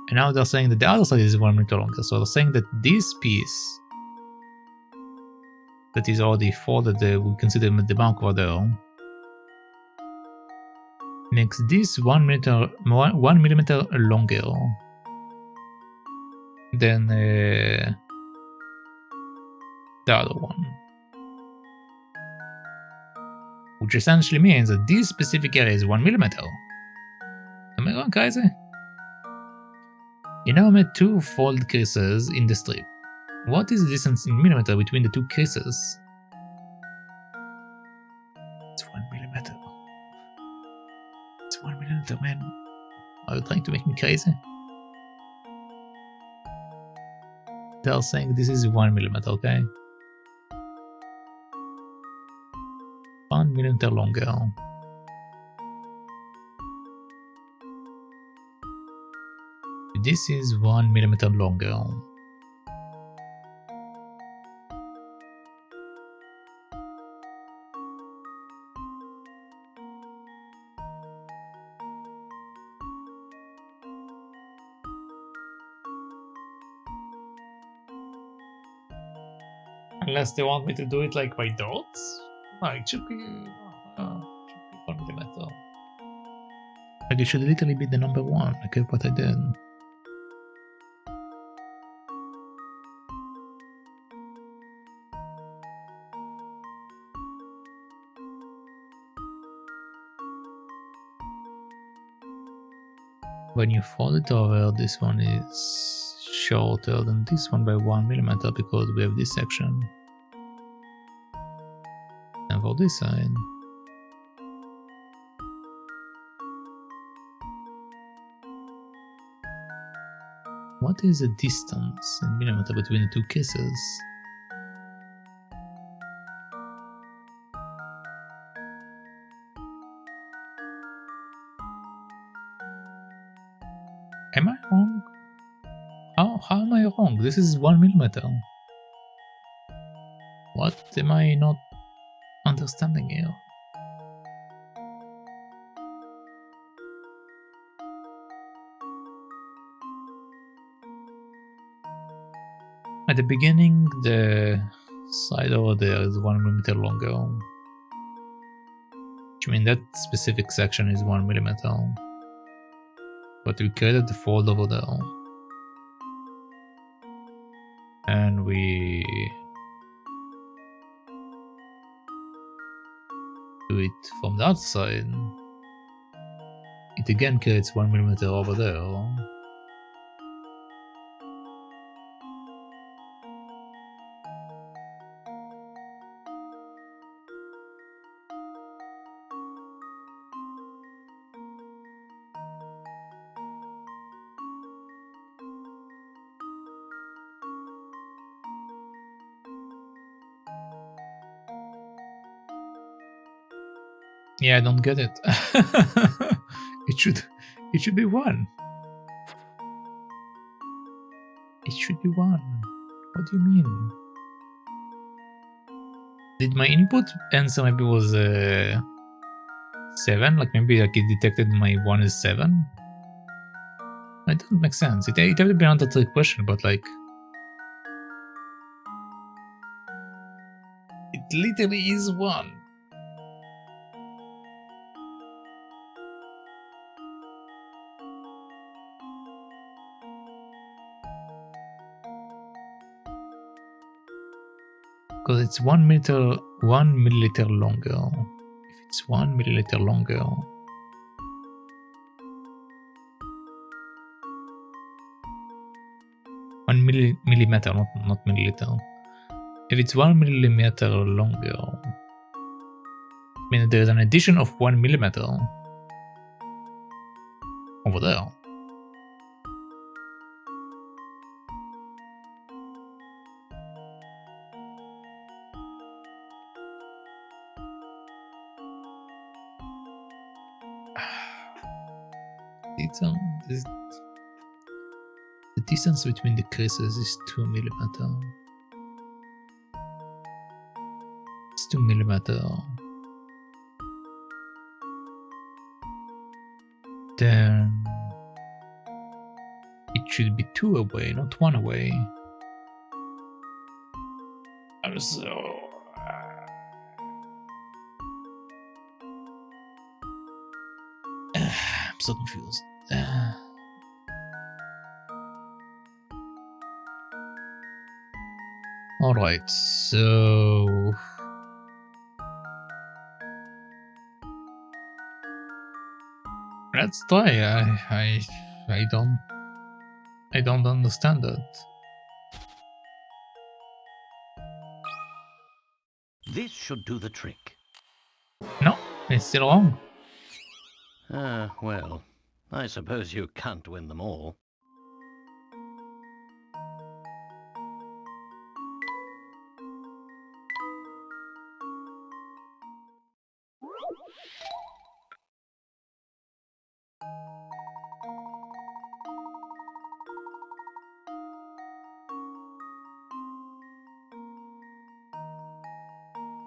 And now they're saying that the other side is 1 meter longer. So they're saying that this piece that is already folded, we consider the mark over there, makes this 1 millimeter longer than the other one. Which essentially means that this specific area is 1 millimeter. Am I going crazy? You now made 2 fold creases in the strip. What is the distance in millimeter between the 2 creases? It's 1 millimeter. It's 1 millimeter, man. Are you trying to make me crazy? They're saying this is 1 millimeter, okay? 1 millimeter longer. This is 1 millimeter longer. Unless they want me to do it like by dots? No, it should be 1 millimeter. Like it should literally be the number 1. Okay, what I did. When you fold it over, this one is shorter than this one by 1 millimeter because we have this section. And for this side, what is the distance in millimeter between the 2 cases? Am I wrong? How am I wrong? This is 1 millimeter. What am I not understanding here? At the beginning, the side over there is 1 millimeter longer. Which means that specific section is 1 millimeter. But we created the fold over there. And we do it from the outside. It again creates 1 millimeter over there. Yeah, I don't get it. it should be 1. It should be 1. What do you mean? Did my input answer maybe was 7? Like maybe like it detected my 1 is 7? It doesn't make sense. It had to be another trick question, but like it literally is 1. Because it's 1 milliliter longer. If it's 1 milliliter longer. Millimeter, not milliliter. If it's 1 millimeter longer, I mean there's an addition of 1 millimeter over there. The distance between the creases is 2 millimeter. It's 2 millimeter. Then it should be 2 away, not 1 away. I'm so confused. Alright, so let's try. I don't understand that. This should do the trick. No, it's still wrong. Well, I suppose you can't win them all.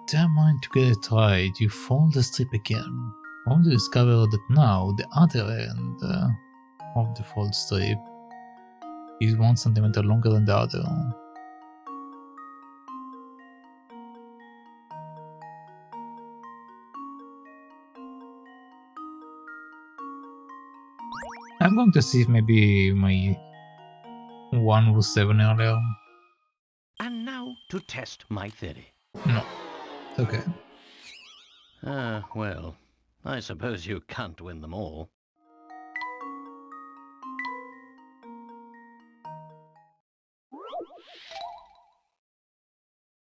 Determined to get it right, you fold the strip again, only to discover that now the other end of the fold strip is 1 centimeter longer than the other. I'm going to see if maybe my one was 7 earlier. And now to test my theory. No. Okay. Well, I suppose you can't win them all.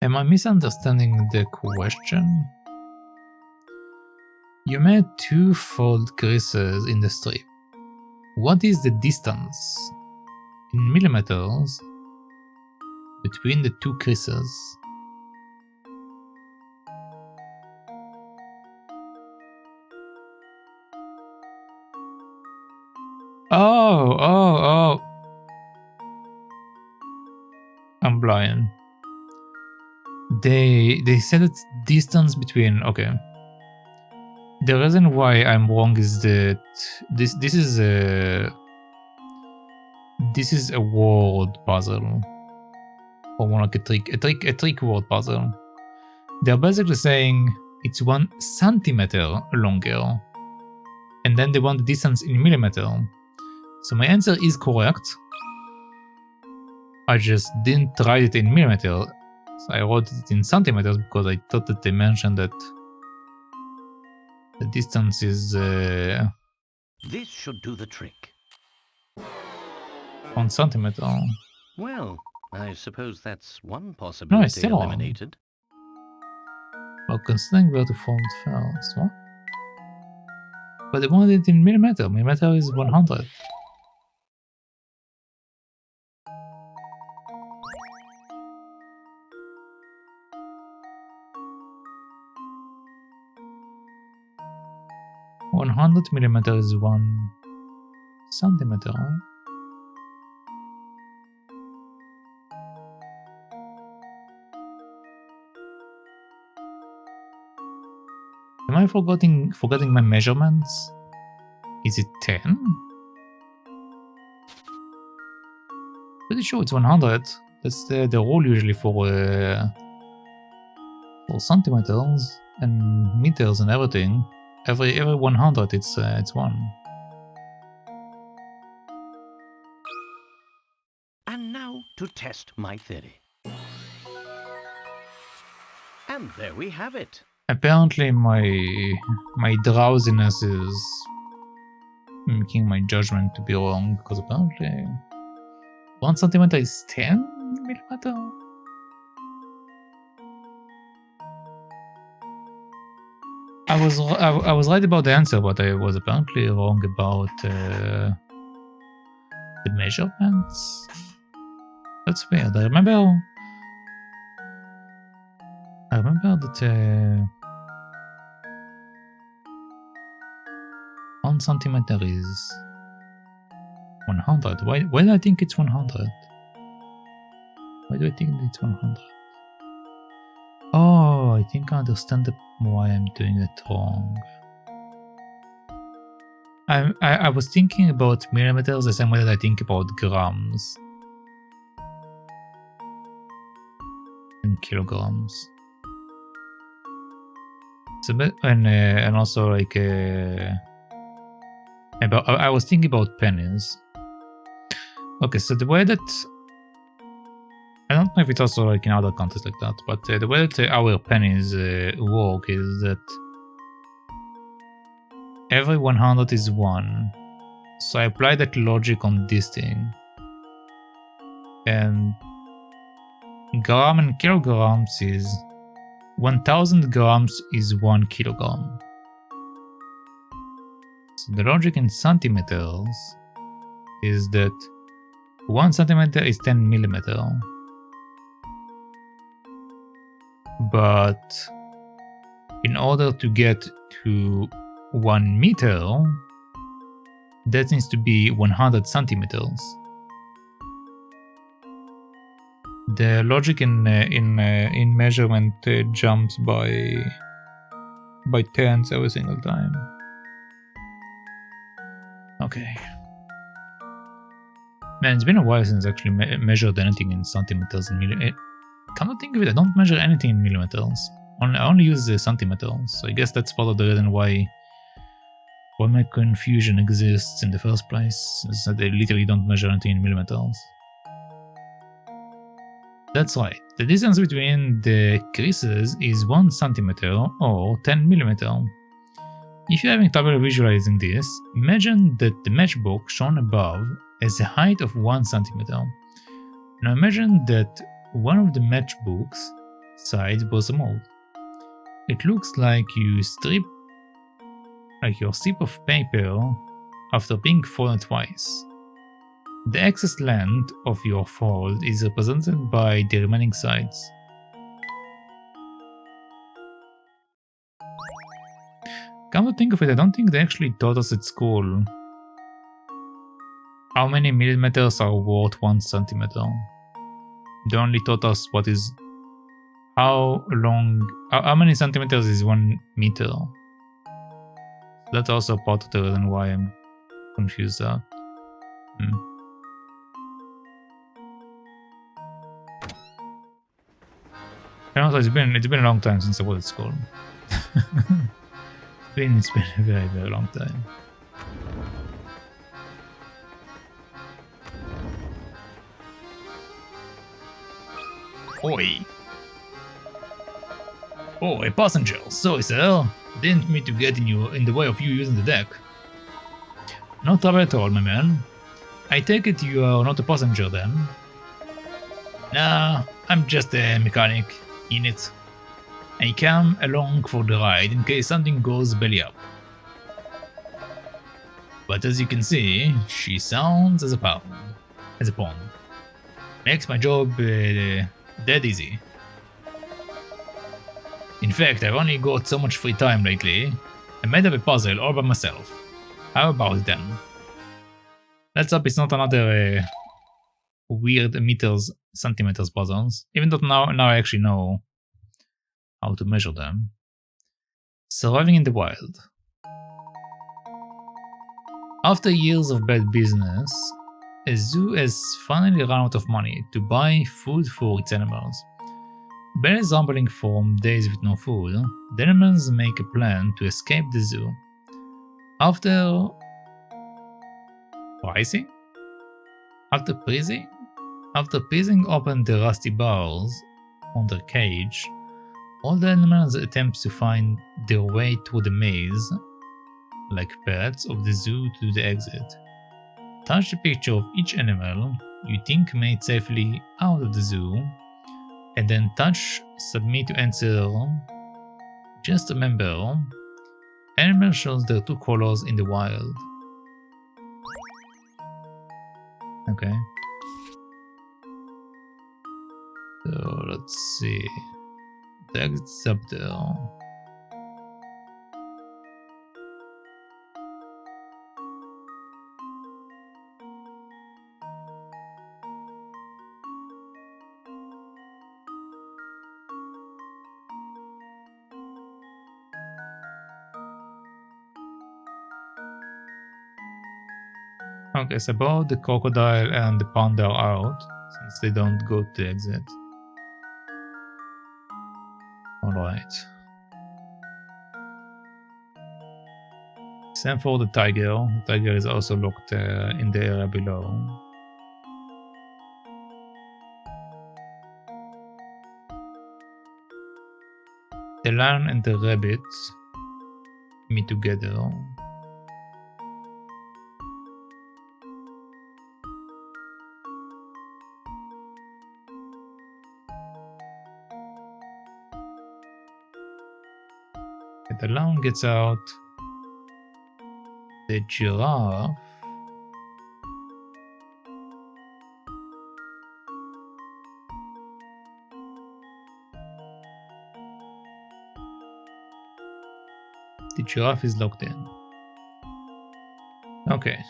Am I misunderstanding the question? You made 2 fold creases in the strip. What is the distance in millimeters between the 2 creases? Oh. I'm blind. They said it's distance between. Okay. The reason why I'm wrong is that this is a word puzzle, or more like a trick word puzzle. They're basically saying it's 1 centimeter longer, and then they want the distance in millimeter. So my answer is correct. I just didn't write it in millimeter. So I wrote it in centimeters because I thought that they mentioned that the distance is This should do the trick. 1 centimeter. Well, I suppose that's one possibility still wrong. eliminated. Well, considering where to fold first, what? But they wanted it in millimeter. Millimeter is 100. $100 is 1 centimeter, right? Am I forgetting my measurements? Is it 10? Pretty sure it's 100. That's the rule usually for centimeters and meters and everything. Every 100 it's 1. And now to test my theory. And there we have it. Apparently my drowsiness is making my judgment to be wrong, because apparently 1 centimeter is 10 millimeter. I was right about the answer, but I was apparently wrong about the measurements. That's weird. I remember that 1 centimeter is 100. Why do I think it's 100? Why do I think it's 100? Oh, I think I understand why I'm doing it wrong. I was thinking about millimeters the same way that I think about grams and kilograms. So, and also like I was thinking about pennies. Okay, so the way that I don't know if it's also like in other countries like that, but the way that our pennies work is that every 100 is 1. So I apply that logic on this thing. And gram and kilograms is 1000 grams is 1 kilogram. So the logic in centimeters is that 1 centimeter is 10 millimeter. But in order to get to 1 meter, that needs to be 100 centimeters. The logic in measurement jumps by tens every single time. Okay. Man, it's been a while since I actually measured anything in centimeters and millimeters. Come to think of it, I don't measure anything in millimeters. I only use the centimeters. So I guess that's part of the reason why my confusion exists in the first place, is that I literally don't measure anything in millimeters. That's right, the distance between the creases is 1 centimeter or 10 millimeter. If you're having trouble visualizing this, imagine that the matchbook shown above has a height of 1 centimeter. Now imagine that one of the matchbook's sides was removed. It looks like your strip of paper after being folded twice. The excess length of your fold is represented by the remaining sides. Come to think of it, I don't think they actually taught us at school how many millimeters are worth 1 centimeter. They only taught us how many centimeters is 1 meter. That's also part of the reason why I'm confused there. And also, it's been a long time since I was at school. It's been a very, very long time. Oi! Oh, a passenger. Sorry, sir. Didn't mean to get in the way of you using the deck. No trouble at all, my man. I take it you are not a passenger then? Nah, I'm just a mechanic in it. I come along for the ride in case something goes belly up. But as you can see, she sounds as a pawn. Makes my job dead easy. In fact, I've only got so much free time lately. I made up a puzzle all by myself. How about it then? Let's hope it's not another weird meters, centimeters puzzles. Even though now I actually know how to measure them. Surviving in the wild. After years of bad business, a zoo has finally run out of money to buy food for its animals. Barely rumbling from days with no food, the animals make a plan to escape the zoo. After piecing open the rusty bars on their cage, All the animals attempt to find their way through the maze, like pets of the zoo to the exit. Touch the picture of each animal you think made safely out of the zoo, and then touch submit to answer. Just remember, animal shows their true colors in the wild. Okay. So let's see. The exit's up there. Okay, so both the crocodile and the panda are out, since they don't go to the exit. Alright. Same for the tiger. The tiger is also locked in the area below. The lion and the rabbit meet together. The lion gets out. The giraffe is locked in. Okay.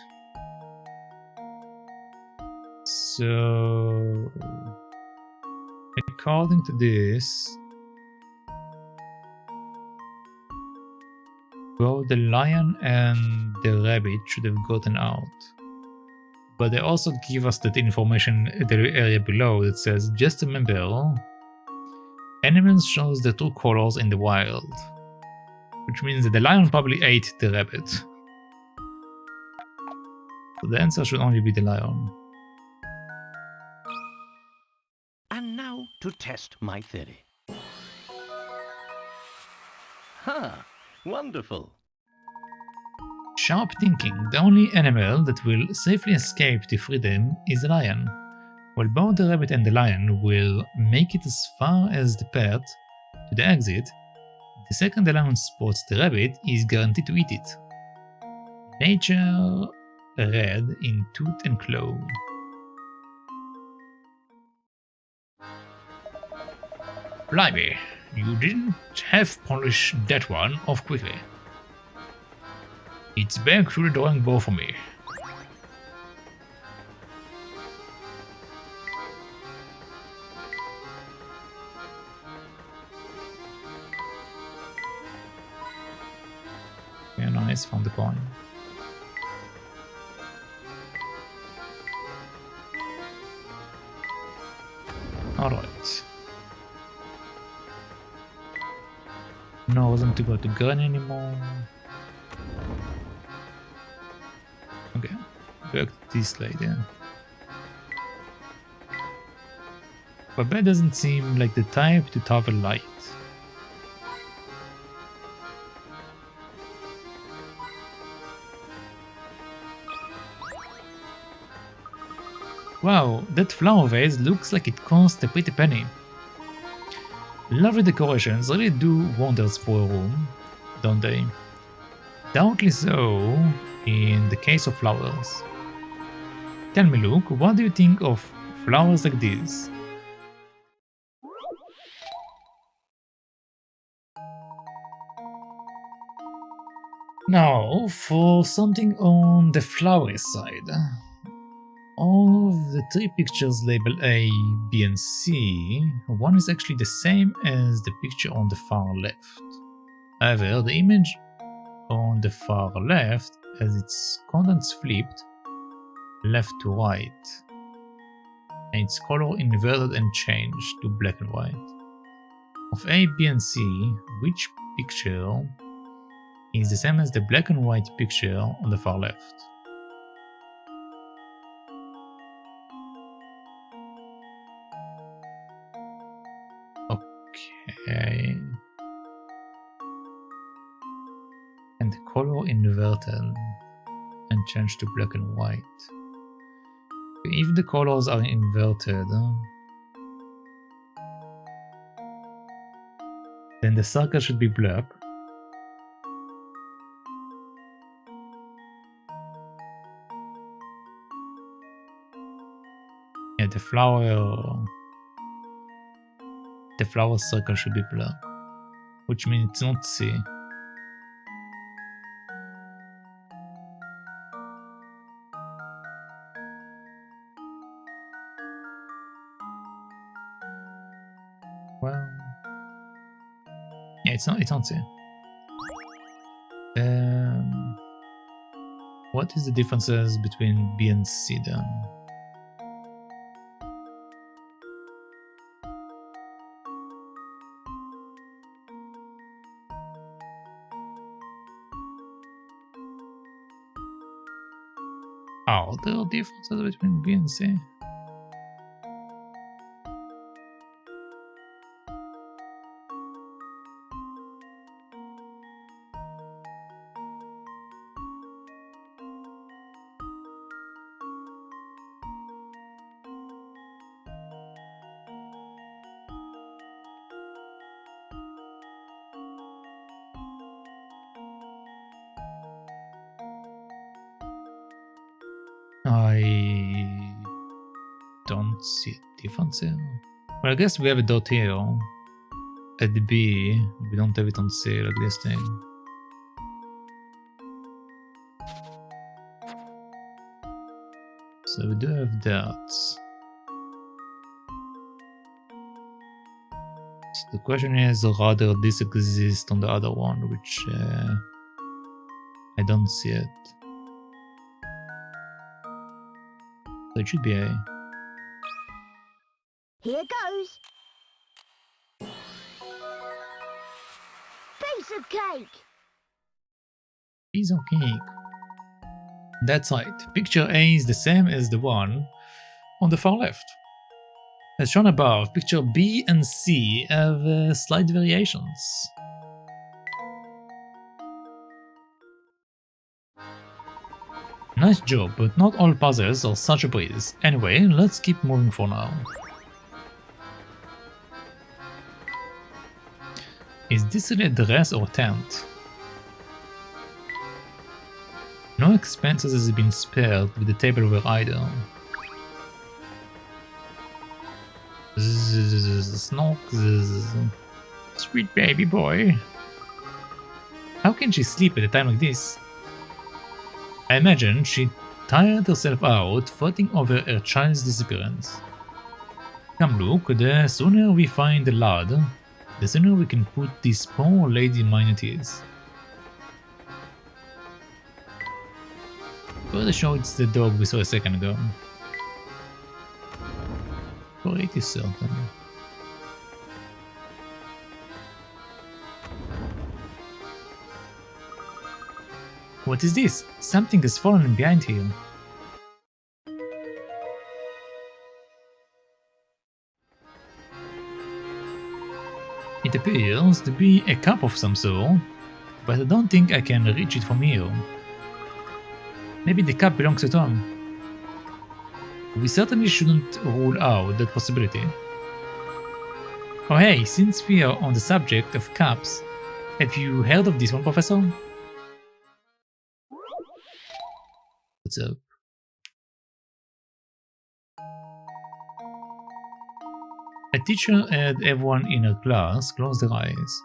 So according to this, both the lion and the rabbit should have gotten out. But they also give us that information at the area below that says, just remember, animals shows the true colors in the wild. Which means that the lion probably ate the rabbit. So the answer should only be the lion. And now to test my theory. Ha! Wonderful. Sharp thinking. The only animal that will safely escape to freedom is the lion. While both the rabbit and the lion will make it as far as the pet to the exit, the second the lion spots the rabbit, he is guaranteed to eat it. Nature red in tooth and claw. Blimey, you didn't have polish that one off quickly. It's back to the drawing board for me. Yeah, nice, found the coin. Alright. No reason to go to gun anymore. Okay, back to this lady. Babette doesn't seem like the type to travel light. Wow, that flower vase looks like it cost a pretty penny. Lovely decorations really do wonders for a room, don't they? Doubtly so in the case of flowers. Tell me, Luke, what do you think of flowers like these? Now, for something on the flowery side. All of the three pictures labeled A, B and C, one is actually the same as the picture on the far left. However, the image on the far left has its contents flipped left to right, and its color inverted and changed to black and white. Of A, B and C, which picture is the same as the black and white picture on the far left? Okay. Okay. And the color inverted and changed to black and white. If the colors are inverted, then the circle should be black. Yeah, the flower circle should be black, which means it's not C. Well, yeah, it's not C. What is the differences between B and C then? Oh, there are differences between B and C. I don't see a difference here. Well, I guess we have a dot here at B. We don't have it on C like this thing. So we do have that. So the question is rather this exists on the other one, which I don't see it. So it should be A. Here goes. Piece of cake. Piece of cake. That's right. Picture A is the same as the one on the far left. As shown above, picture B and C have slight variations. Nice job, but not all puzzles are such a breeze. Anyway, let's keep moving for now. Is this really a dress or a tent? No expenses has been spared with the tableware either. Snork. Sweet baby boy. How can she sleep at a time like this? I imagine she tired herself out fighting over her child's disappearance. Come look, the sooner we find the lad, the sooner we can put this poor lady mind at ease. Pretty sure it's the dog we saw a second ago. Pretty certain. What is this? Something has fallen behind here. It appears to be a cup of some sort, but I don't think I can reach it from here. Maybe the cup belongs to Tom. We certainly shouldn't rule out that possibility. Oh hey, since we are on the subject of cups, have you heard of this one, Professor? What's up? A teacher had everyone in her class close their eyes.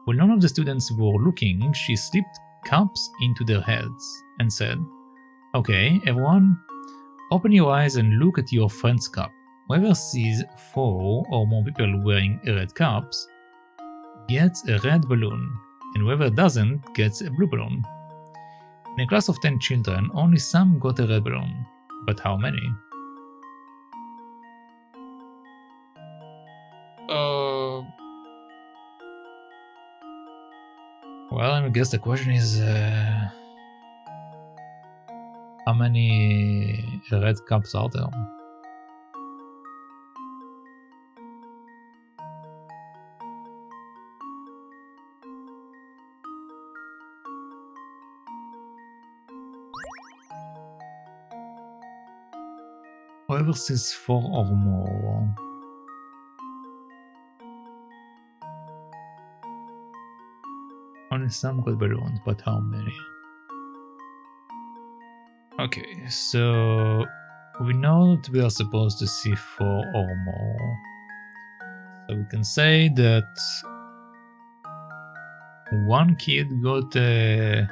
While none of the students were looking, she slipped cups into their heads and said, "Okay, everyone, open your eyes and look at your friend's cup. Whoever sees 4 or more people wearing red cups gets a red balloon, and whoever doesn't gets a blue balloon." In a class of 10 children, only some got a red balloon, but how many? Well, I guess the question is how many red cups are there? Whoever sees 4 or more. Only some got balloons, but how many? Okay, so we know that we are supposed to see 4 or more. So we can say that one kid got a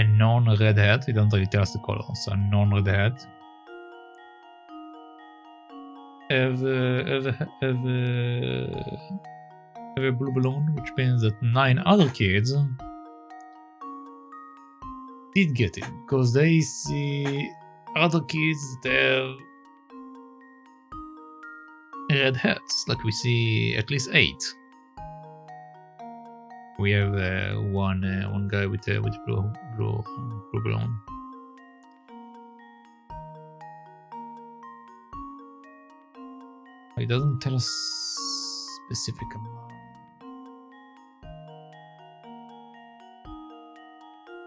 non-red hat. It don't really tell us the color, so a non-red hat. Have a blue balloon, which means that 9 other kids did get it, because they see other kids that have red hats, like we see at least 8. We have one guy with blue balloon. It doesn't tell us specific amount.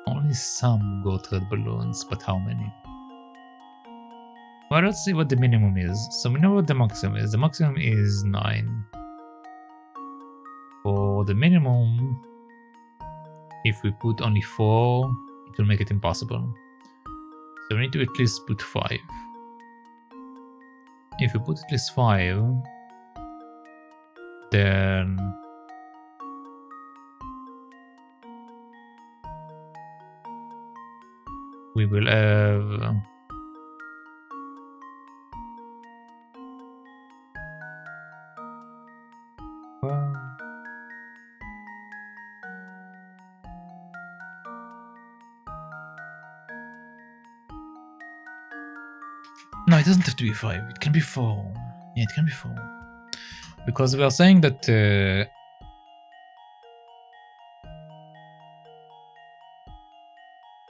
Only some got red balloons, but how many? Well, let's see what the minimum is. So we know what the maximum is. The maximum is 9. For the minimum, if we put only 4, it will make it impossible. So we need to at least put 5. If we put at least 5, then we will have no, it doesn't have to be 5. It can be 4. Yeah, it can be 4. Because we are saying that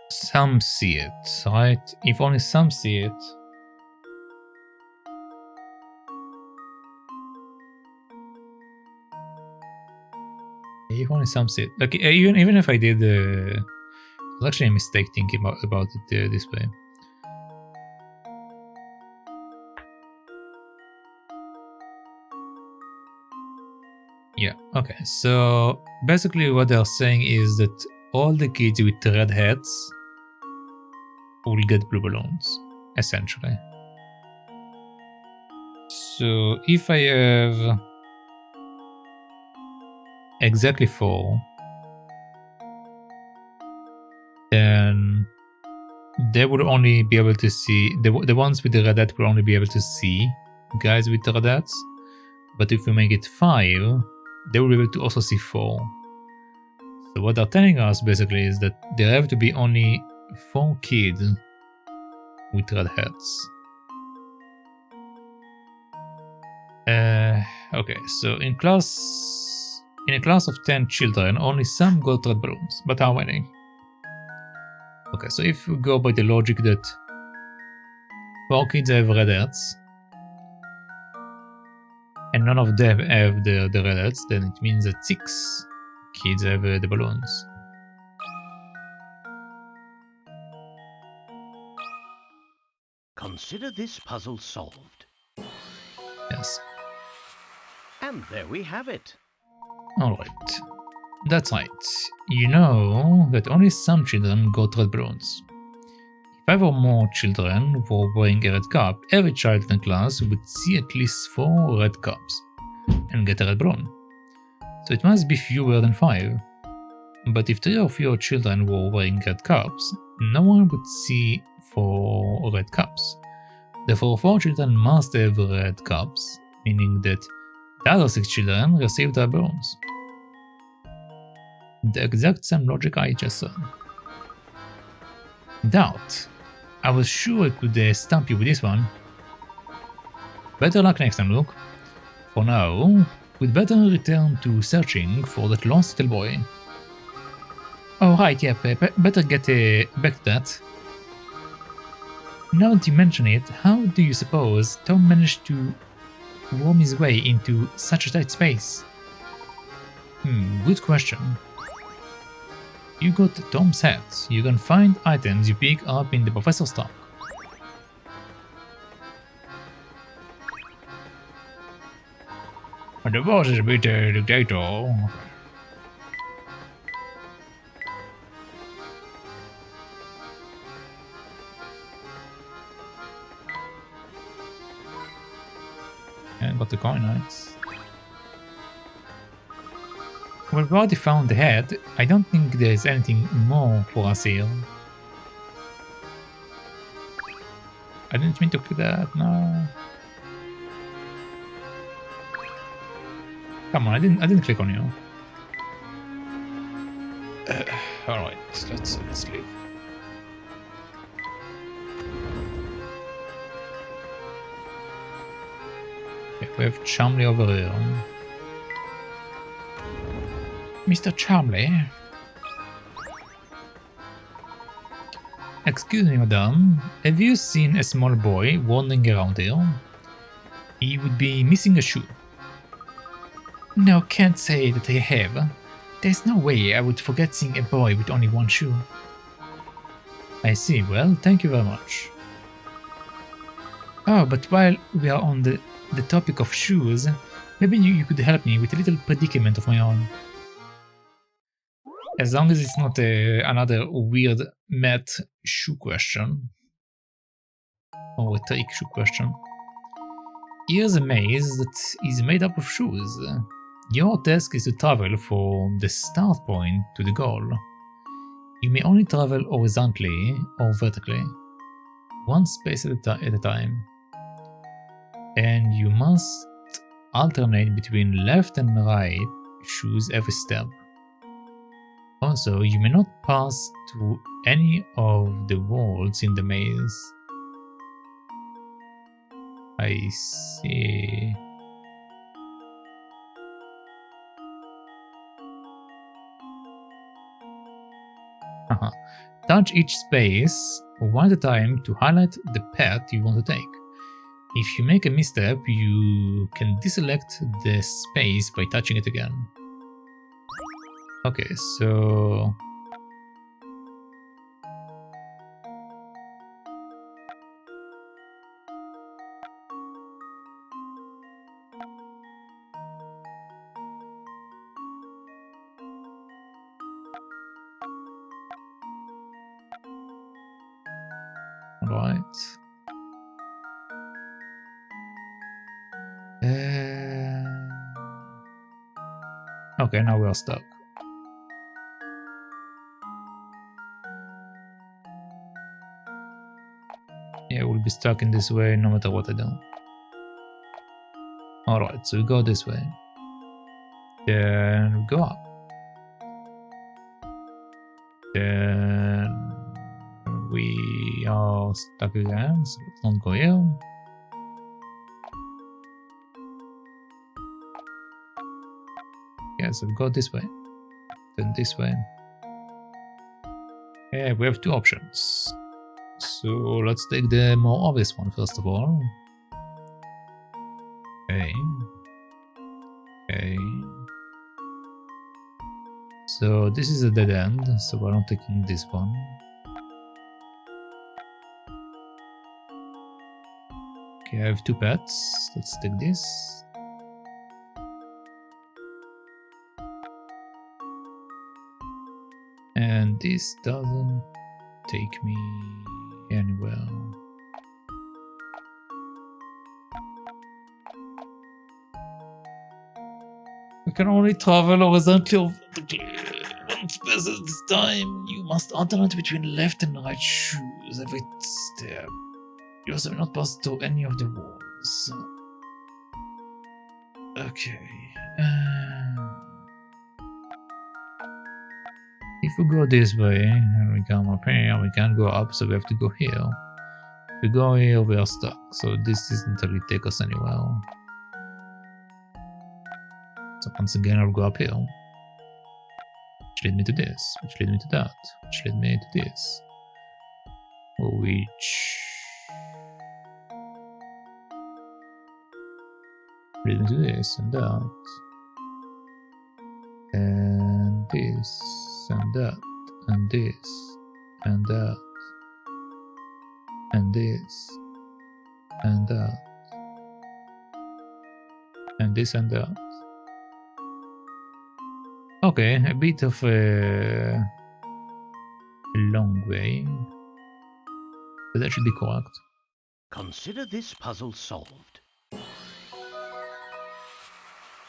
some see it, right? If only some see it, if only some see it. Like even if I did, it was actually a mistake thinking about it this way. Yeah, okay, so basically what they're saying is that all the kids with red hats will get blue balloons, essentially. So if I have exactly 4, then they would only be able to see, the ones with the red hat will only be able to see guys with red hats, but if we make it 5, they will be able to also see 4. So what they're telling us basically is that there have to be only 4 kids with red hats. Okay, so in a class of 10 children, only some got red balloons, but how many? Okay, so if we go by the logic that 4 kids have red hats, and none of them have the red hats, then it means that 6 kids have the balloons. Consider this puzzle solved. Yes. And there we have it. Alright. That's right. You know that only some children got red balloons. If 5 or more children were wearing a red cap, every child in the class would see at least 4 red caps and get a red balloon. So it must be fewer than 5. But if 3 or fewer children were wearing red caps, no one would see 4 red caps. Therefore 4 children must have red caps, meaning that the other 6 children received red balloons. The exact same logic I just said. Doubt. I was sure I could stump you with this one. Better luck next time, Luke. For now, we'd better return to searching for that lost little boy. Oh right, yeah, better get back to that. Now that you mention it, how do you suppose Tom managed to worm his way into such a tight space? Good question. You got Tom's hat. You can find items you pick up in the professor's stock. The boss is a bit dictator. And got the coin, nice. Well, we already found the head. I don't think there's anything more for us here. I didn't mean to click that, no. Come on, I didn't click on you. Alright, let's leave. Okay, we have Chumley over here. Mr. Chumley? Excuse me, madame. Have you seen a small boy wandering around here? He would be missing a shoe. No, can't say that I have. There's no way I would forget seeing a boy with only one shoe. I see, well, thank you very much. Oh, but while we are on the topic of shoes, maybe you could help me with a little predicament of my own. As long as it's not another weird math shoe question. Or a trick shoe question. Here's a maze that is made up of shoes. Your task is to travel from the start point to the goal. You may only travel horizontally or vertically, one space at a time. And you must alternate between left and right shoes every step. Also, you may not pass through any of the walls in the maze. I see. Touch each space one at a time to highlight the path you want to take. If you make a misstep, you can deselect the space by touching it again. Okay, so... Alright. Okay, now we are stuck. Yeah, we'll be stuck in this way no matter what I do. Alright, so we go this way. Then we go up. Then we are stuck again, so let's not go here. Yeah, so we go this way. Then this way. Yeah, we have two options. So let's take the more obvious one first of all. Okay. Okay. So this is a dead end, so we're not taking this one. Okay, I have two pets. Let's take this. And this doesn't take me anywhere. We can only travel horizontally or vertically. One space at this time. You must alternate between left and right shoes every step. You also may not pass through any of the walls. Okay. If we go this way, and we come up here, we can't go up, so we have to go here. If we go here, we are stuck, so this doesn't really take us anywhere. So once again, I'll go up here. Which led me to this, which led me to that, which led me to this. Which led me to this and that. And this and that. and this, and that, and this, and that, and this and that. Okay, a bit of a long way, but that should be correct. Consider this puzzle solved.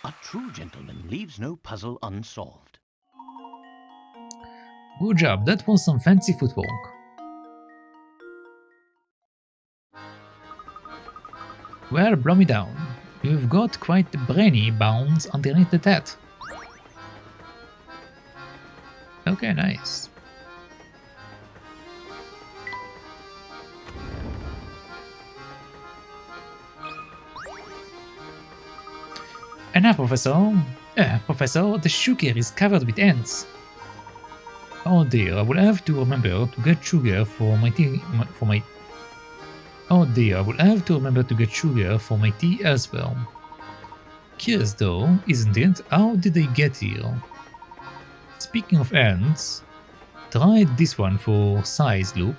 A true gentleman leaves no puzzle unsolved. Good job, that was some fancy footwork. Well, blow me down. You've got quite the brainy bounds underneath the tat. Okay, nice. And now, Professor, the sugar is covered with ants. Oh dear, I will have to remember to get sugar for my tea. Oh dear, I will have to remember to get sugar for my tea as well. Curious though, isn't it? How did they get here? Speaking of ants, try this one for size, Luke.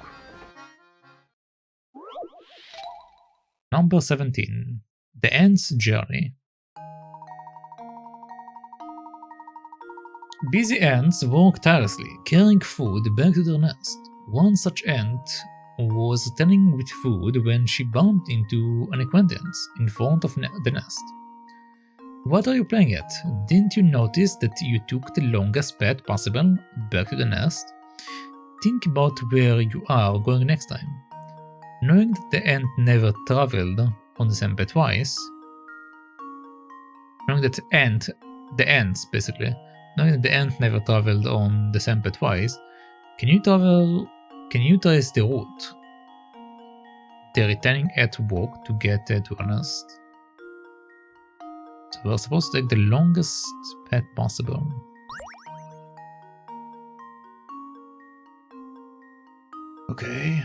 Number 17. The Ant's Journey. Busy ants work tirelessly, carrying food back to their nest. One such ant was standing with food when she bumped into an acquaintance in front of the nest. What are you playing at? Didn't you notice that you took the longest path possible back to the nest? Think about where you are going next time. Knowing that the ant never traveled on the same path twice, knowing that the ants basically, knowing that the ant never traveled on the same path twice, can you trace the route the returning ant walked to get to a nest? So we're supposed to take the longest path possible. Okay.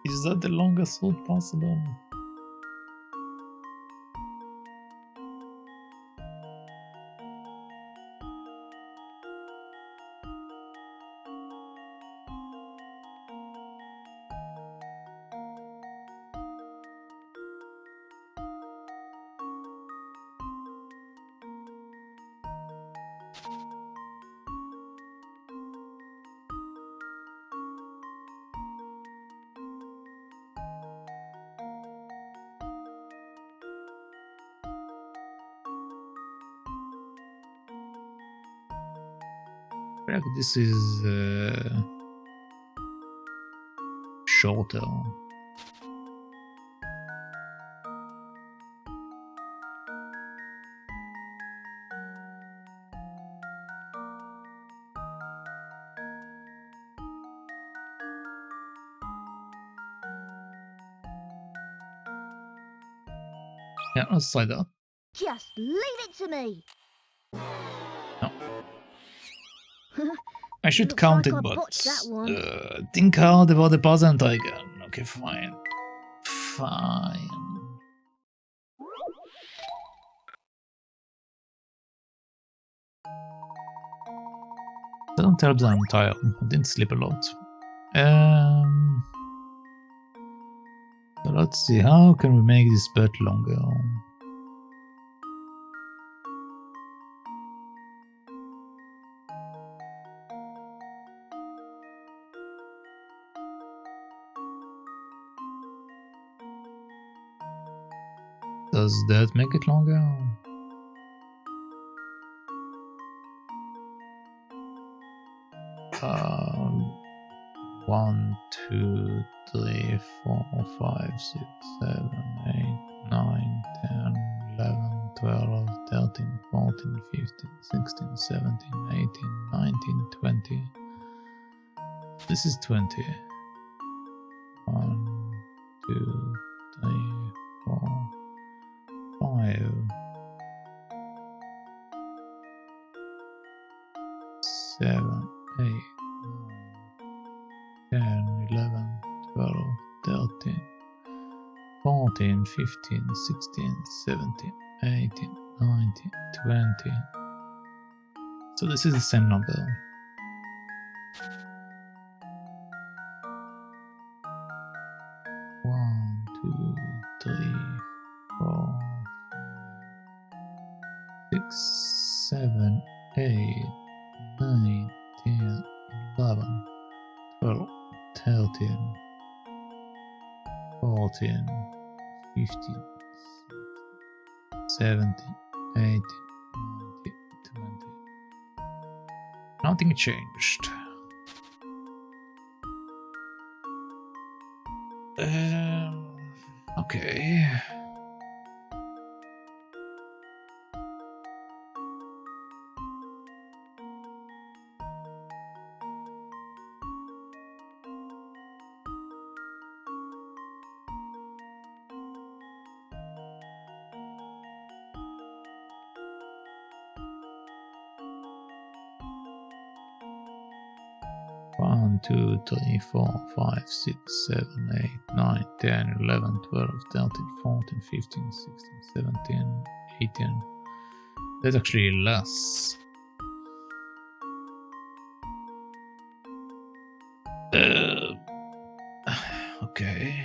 Is that the longest route possible? I feel like this is shorter. Yeah, let's try that. Just leave it to me. No. I should Looks count like it, I but botched that one. think hard about the puzzle and try again. Okay, fine. Fine. Don't tell that I'm tired. I didn't sleep a lot. So let's see, how can we make this bet longer? Does that make it longer? 1, 2, 3, 4, 5, 6, 7, 8, 9, 10, 11, 12, 13, 14, 15, 16, 17, 18, 19, 20. This is 20. 1, 2, 3, 4, 5, 7, 8, 9, 10, 11, 12, 13, 14, 15, 16, 17, 18, 19, 20. So this is the same number. One, 2, 3, 4, 6, 7, 8, 9, 10, 11, 12, 13, 14, 15, 17, 18, 19, 20. Nothing changed. Okay. One, 2, 3, 4, 5, 6, 7, 8, 9, 10, 11, 12, 13, 14, 15, 16, 17, 18. That's actually less. Okay.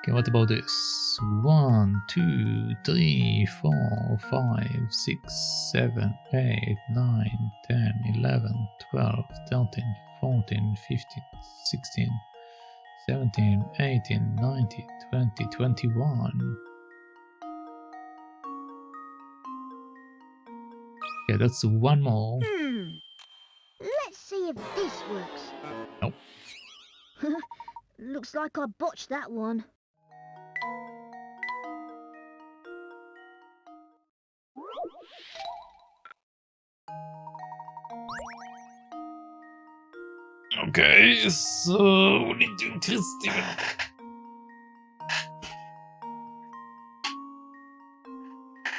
Okay, what about this? 1, 2, 3, 4, 5, 6, 7, 8, 9, 10, 11, 12, 13, 14, 15, 16, 17, 18, 19, 20, 21. Okay, that's one more. Let's see if this works. Nope. Looks like I botched that one. Okay, so we need to increase Steven.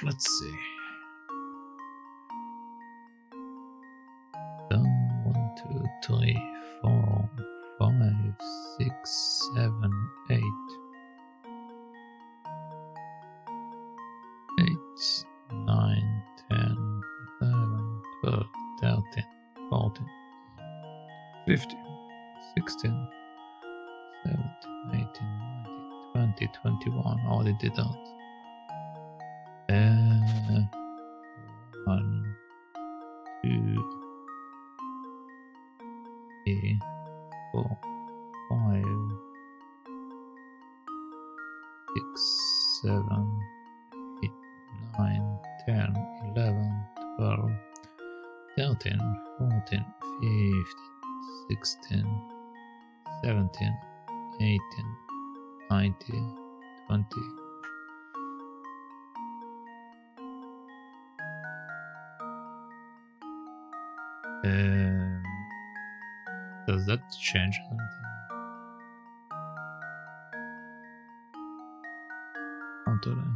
Let's see. 1, 2, 3, 4, 5, 6, 7, 8. 8, 9, 10, 11, 12, 13, 14, 15, 16, 17, 18, 19, 20, 21. I already did that. 1, 2, 3, 4, 5, 6, 7, 8, 9, 10, 11, 12, 13, 14, 15, 16, 17, 18, 19, 20. Does that change anything? Not really.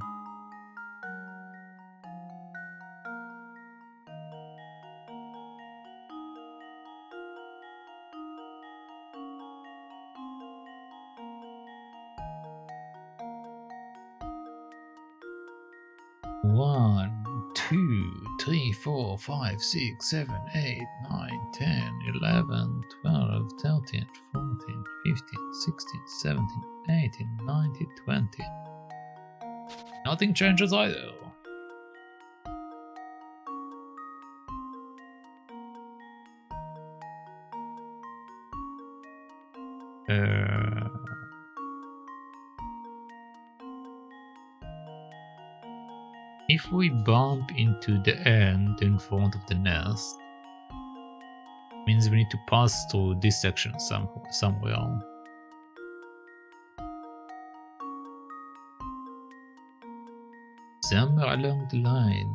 1, 2, 3, 4, 5, 6, 7, 8, 9, 10, 11, 12, 13, 14, 15, 16, 17, 18, 19, 20. Nothing changes either. If we bump into the end in front of the nest, means we need to pass through this section somewhere. Somewhere along the line.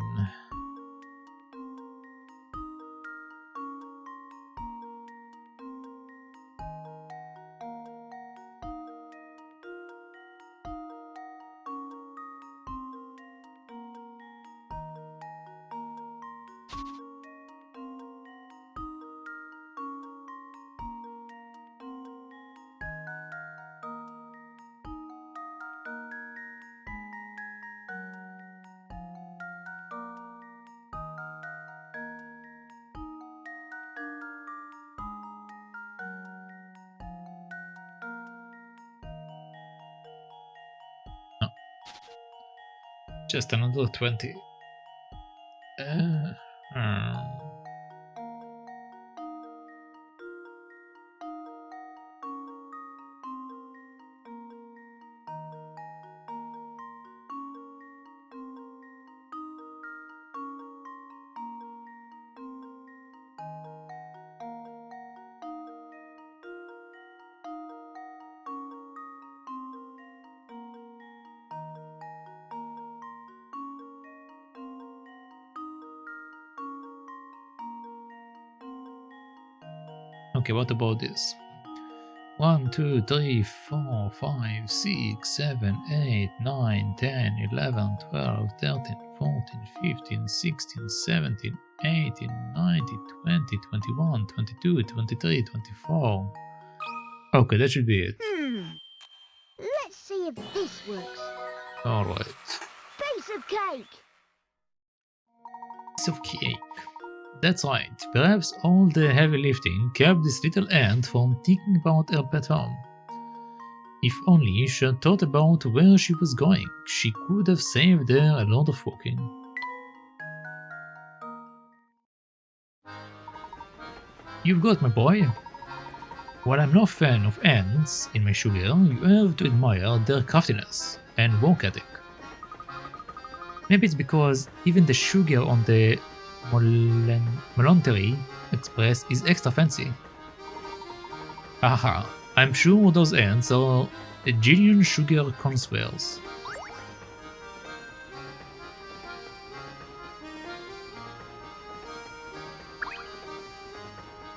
Just another 20. Okay, what about this? 1, 2, 3, 4, 5, 6, 7, 8, 9, 10, 11, 12, 13, 14, 15, 16, 17, 18, 19, 20, 21, 22, 23, 24. Okay, that should be it. Let's see if this works. Alright. Piece of cake! Piece of cake. That's right, perhaps all the heavy lifting kept this little ant from thinking about her pet home. If only she had thought about where she was going, she could have saved her a lot of walking. You've got my boy. While I'm no fan of ants in my sugar, you have to admire their craftiness and work ethic. Maybe it's because even the sugar on the Molentary Express is extra fancy. Haha, I'm sure those ants are a genuine sugar connoisseurs.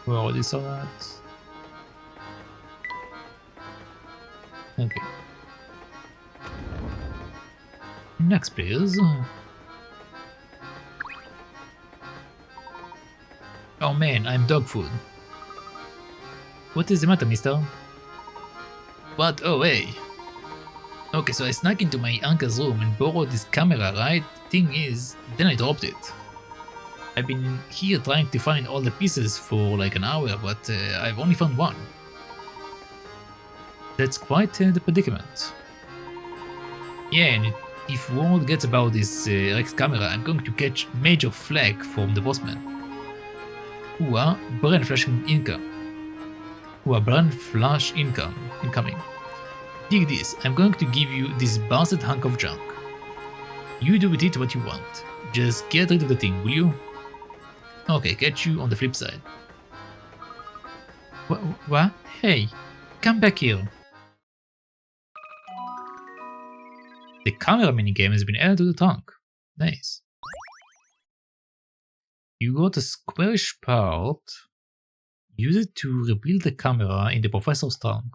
We already saw that. Okay. Next, please. Oh man, I'm dog food. What is the matter, mister? What? Oh, hey. Okay, so I snuck into my uncle's room and borrowed this camera, right? Thing is, then I dropped it. I've been here trying to find all the pieces for like an hour, but I've only found one. That's quite the predicament. Yeah, and if word gets about this Rex camera, I'm going to catch major flack from the bossman. Brand flash income. Brand flash incoming. Dig this, I'm going to give you this bastard hunk of junk. You do with it what you want. Just get rid of the thing, will you? Okay, catch you on the flip side. What? Hey, come back here. The camera minigame has been added to the trunk. Nice. You got a squarish part. Use it to rebuild the camera in the professor's trunk.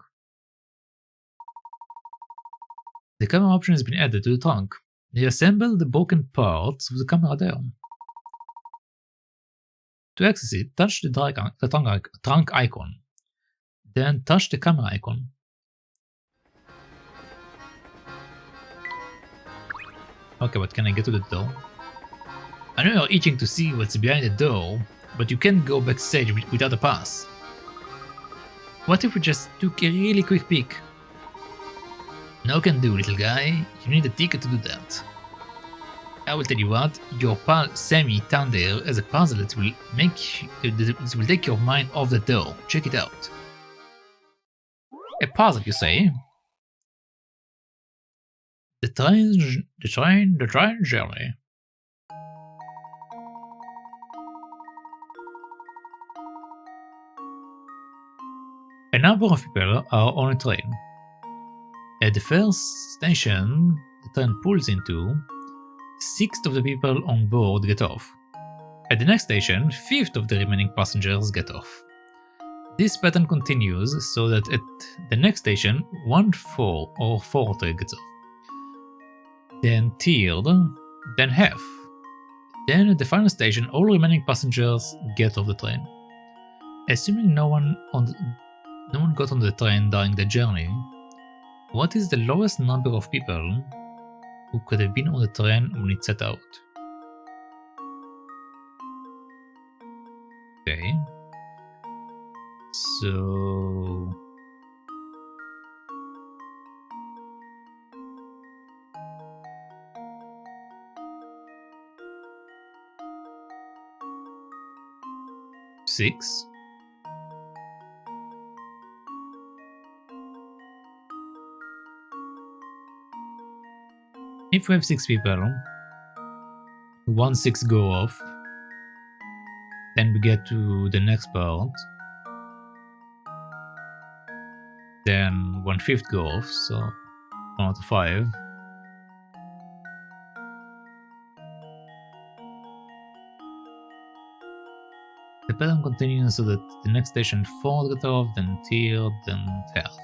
The camera option has been added to the trunk. Reassemble the broken parts of the camera there. To access it, touch the trunk icon. Then touch the camera icon. Okay, but can I get to the door? I know you're itching to see what's behind the door, but you can't go backstage without a pass. What if we just took a really quick peek? No can do, little guy. You need a ticket to do that. I will tell you what, your pal Sammy down there has a puzzle that will take your mind off the door. Check it out. A puzzle, you say? The train journey. A number of people are on a train. At the first station the train pulls into, 6 of the people on board get off. At the next station, 5 of the remaining passengers get off. This pattern continues so that at the next station, 1/4 gets off. Then third, then half. Then at the final station, all remaining passengers get off the train. Assuming no one got on the train during the journey, what is the lowest number of people who could have been on the train when it set out? Okay. So... Six. If we have 6 people, 1/6 go off, then we get to the next part, then 1/5 go off, so 1 out of 5. The pattern continues so that the next station 4 get off, then third, then half.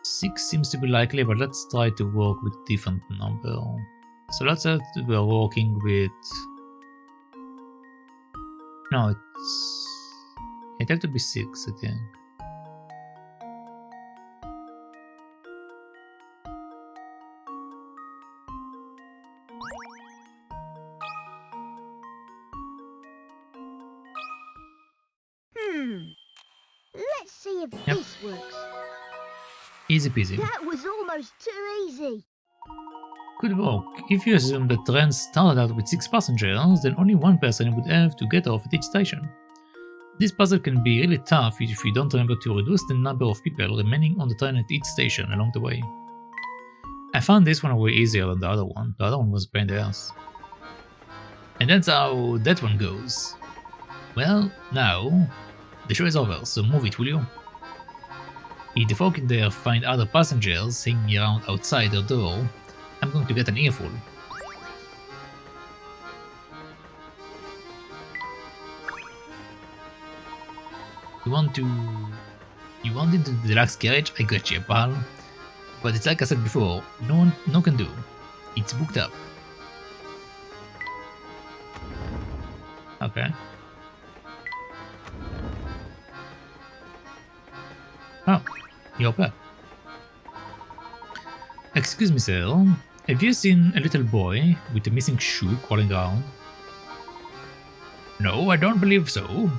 6 seems to be likely, but let's try to work with a different number. So let's say we're working with... No, it had to be 6, I think. Let's see if Yep. this works. Easy peasy. That was almost too easy. Good work. If you assume the train started out with 6 passengers, then only 1 person would have to get off at each station. This puzzle can be really tough if you don't remember to reduce the number of people remaining on the train at each station along the way. I found this one way easier than the other one. The other one was a pain in the ass. And that's how that one goes. Well, now the show is over, so move it, will you? If the folk in there find other passengers hanging around outside their door, I'm going to get an earful. You want into the deluxe carriage? I got you, pal. But it's like I said before, no can do. It's booked up. Okay. Oh, you're back. Excuse me, sir. Have you seen a little boy with a missing shoe crawling around? No, I don't believe so.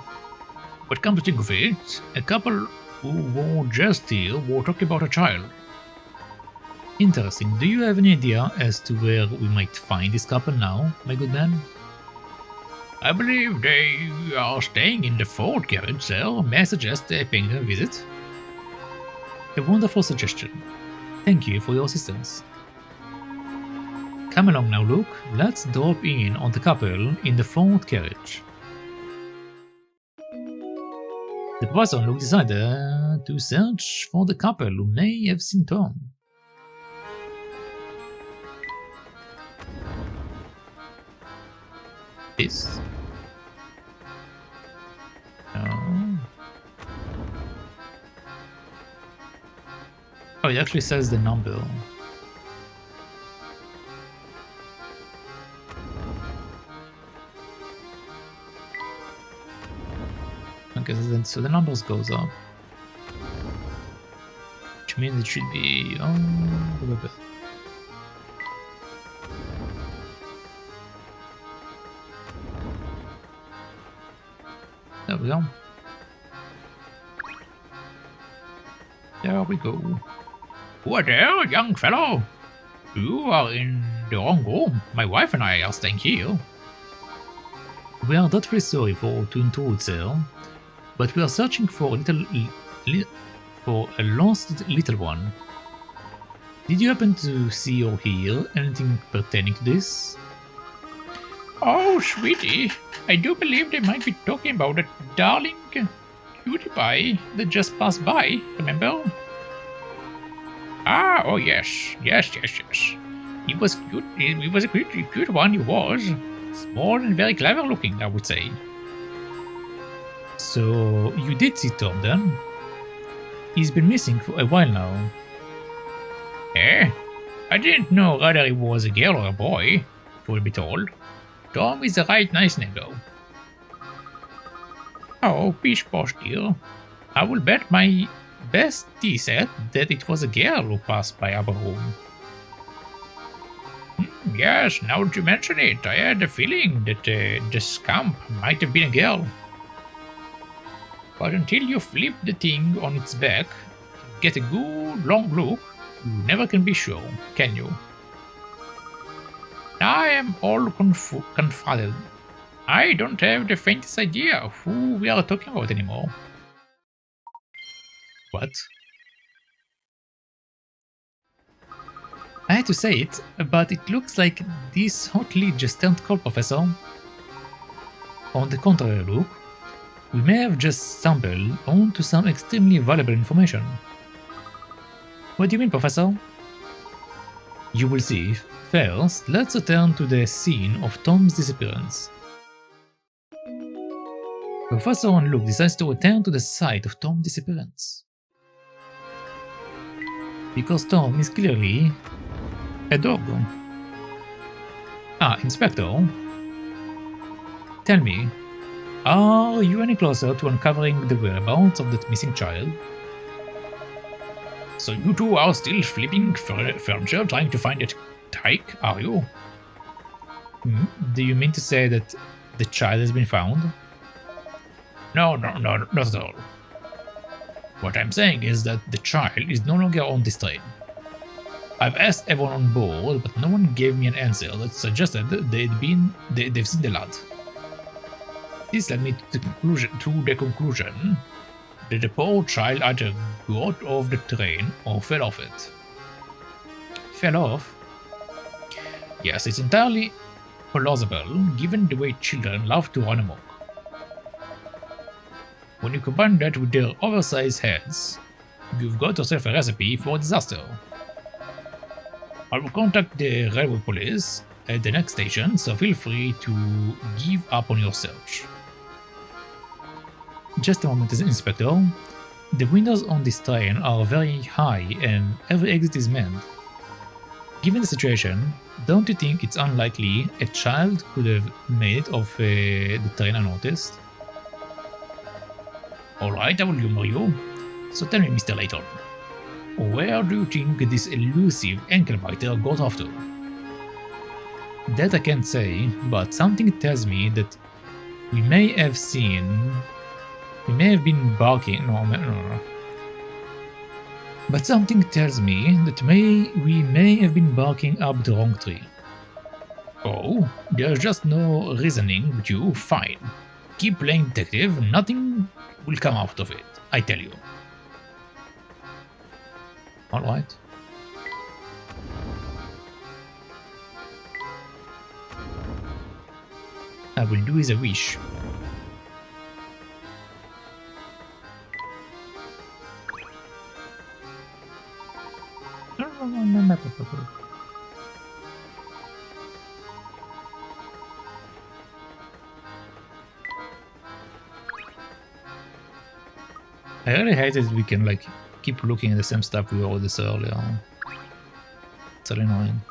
But come to think of it, a couple who were just here were talking about a child. Interesting. Do you have any idea as to where we might find this couple now, my good man? I believe they are staying in the Ford carriage, sir. May I suggest paying them a visit? A wonderful suggestion. Thank you for your assistance. Come along now, Luke. Let's drop in on the couple in the Ford carriage. The professor and Luke decided to search for the couple who may have seen Tom. This? No. Oh, it actually says the number. Okay, so the numbers goes up. Which means it should be... Oh, There we go. There we go. What there, young fellow? You are in the wrong room. My wife and I are staying here. We are dreadfully sorry to intrude, sir, but we are searching for a lost little one. Did you happen to see or hear anything pertaining to this? Oh, sweetie, I do believe they might be talking about that darling cutie pie that just passed by, remember? Ah, oh yes. He was cute, he was a cute one, he was. Small and very clever looking, I would say. So, you did see Tom then? He's been missing for a while now. Eh? I didn't know whether he was a girl or a boy, truth be told. Tom is a right nice name though. Oh, pish posh dear. I will bet my best tea set that it was a girl who passed by our room. Yes, now that you mention it, I had a feeling that the scamp might have been a girl. But until you flip the thing on its back, get a good long look, you never can be sure, can you? I am all confounded. I don't have the faintest idea of who we are talking about anymore. What? I had to say it, but it looks like this hotly just turned cold, Professor. On the contrary, look, we may have just stumbled onto some extremely valuable information. What do you mean, Professor? You will see. First, let's return to the scene of Tom's disappearance. Professor and Luke decides to return to the site of Tom's disappearance. Because Tom is clearly a dog. Ah, Inspector. Tell me, are you any closer to uncovering the whereabouts of that missing child? So you two are still flipping furniture trying to find that Tyke, are you? Do you mean to say that the child has been found? No, not at all. What I'm saying is that the child is no longer on this train. I've asked everyone on board, but no one gave me an answer that suggested they've seen the lad. This led me to the conclusion that the poor child either got off the train or fell off it. Fell off? Yes, it's entirely plausible, given the way children love to run amok. When you combine that with their oversized heads, you've got yourself a recipe for a disaster. I will contact the railway police at the next station, so feel free to give up on your search. Just a moment, Inspector. The windows on this train are very high and every exit is manned. Given the situation, don't you think it's unlikely a child could have made it off the train unnoticed? Alright, I will humor you. So tell me, Mr. Layton, where do you think this elusive ankle-biter got off to? That I can't say, but something tells me that we may have been barking. No. But something tells me that we may have been barking up the wrong tree. Oh, there's just no reasoning with you. Fine. Keep playing detective, nothing will come out of it, I tell you. Alright. I will do as I wish. I really hate that we can like keep looking at the same stuff we already saw earlier. It's really annoying.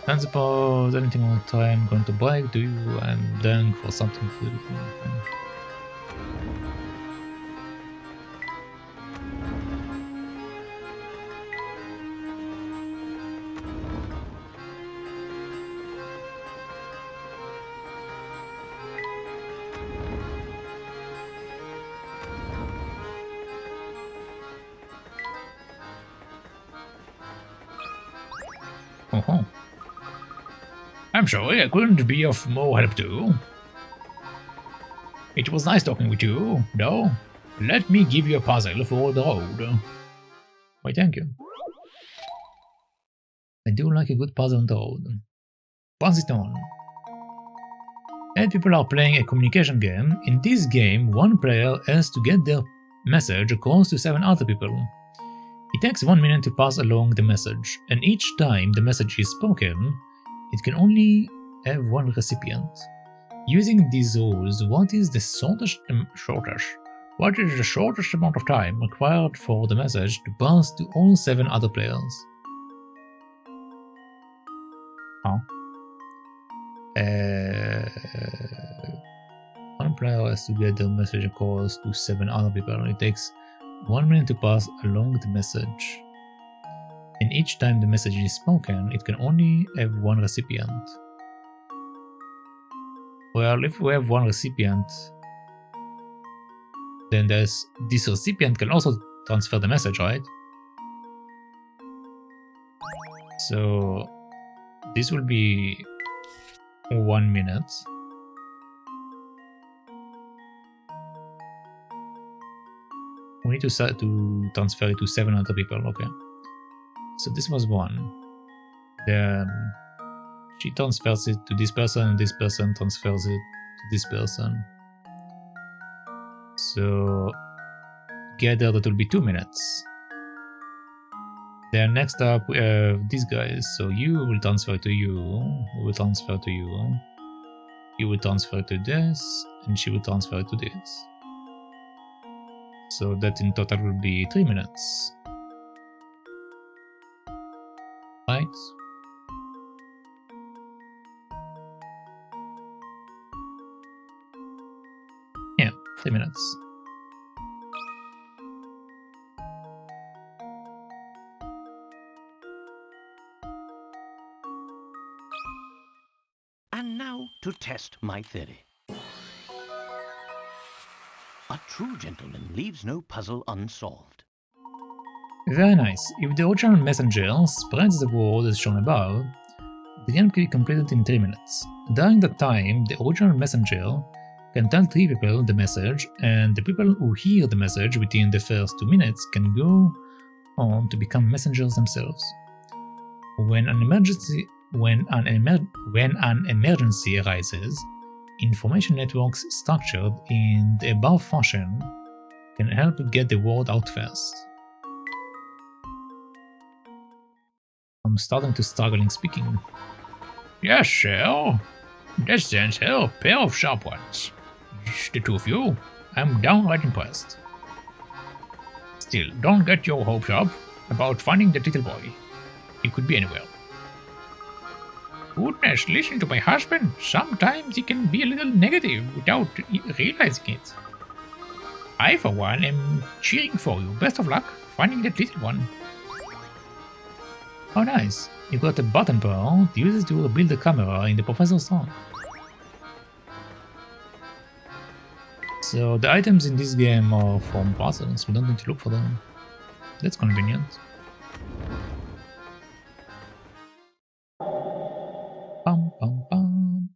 Don't suppose anything on time going to break to you. I'm dying for something to do. Oh. I'm sorry, I couldn't be of more help to you. It was nice talking with you, though. Let me give you a puzzle for the road. Why, thank you. I do like a good puzzle on the road. Pass it on. 8 people are playing a communication game. In this game, one player has to get their message across to 7 other people. It takes 1 minute to pass along the message, and each time the message is spoken, it can only have 1 recipient. Using these rules, what is the shortest amount of time required for the message to pass to all 7 other players? Huh? One player has to get the message across to 7 other people. It takes 1 minute to pass along the message. And each time the message is spoken, it can only have 1 recipient. Well, if we have 1 recipient, then this recipient can also transfer the message, right? So this will be 1 minute. We need to transfer it to 7 other people, okay. So this was 1. Then she transfers it to this person, and this person transfers it to this person. So together that will be 2 minutes. Then next up we have these guys. So you will transfer to you, we will transfer to you, you will transfer to this, and she will transfer to this. So that in total will be 3 minutes. Right? Yeah, 3 minutes. And now to test my theory. A true gentleman leaves no puzzle unsolved. Very nice. If the original messenger spreads the word as shown above, the game can be completed in 3 minutes. During that time, the original messenger can tell 3 people the message, and the people who hear the message within the first 2 minutes can go on to become messengers themselves. When an emergency arises, information networks structured in the above fashion can help get the word out fast. I'm starting to struggle in speaking. Yes, sir. That sends her a pair of sharp ones. The 2 of you, I'm downright impressed. Still, don't get your hopes up about finding that little boy. He could be anywhere. Goodness, listen to my husband. Sometimes he can be a little negative without realizing it. I, for one, am cheering for you. Best of luck finding that little one. Oh, nice. You got a button bar used to rebuild the camera in the Professor's room. So the items in this game are from puzzles. We don't need to look for them. That's convenient. Bum, bum, bum.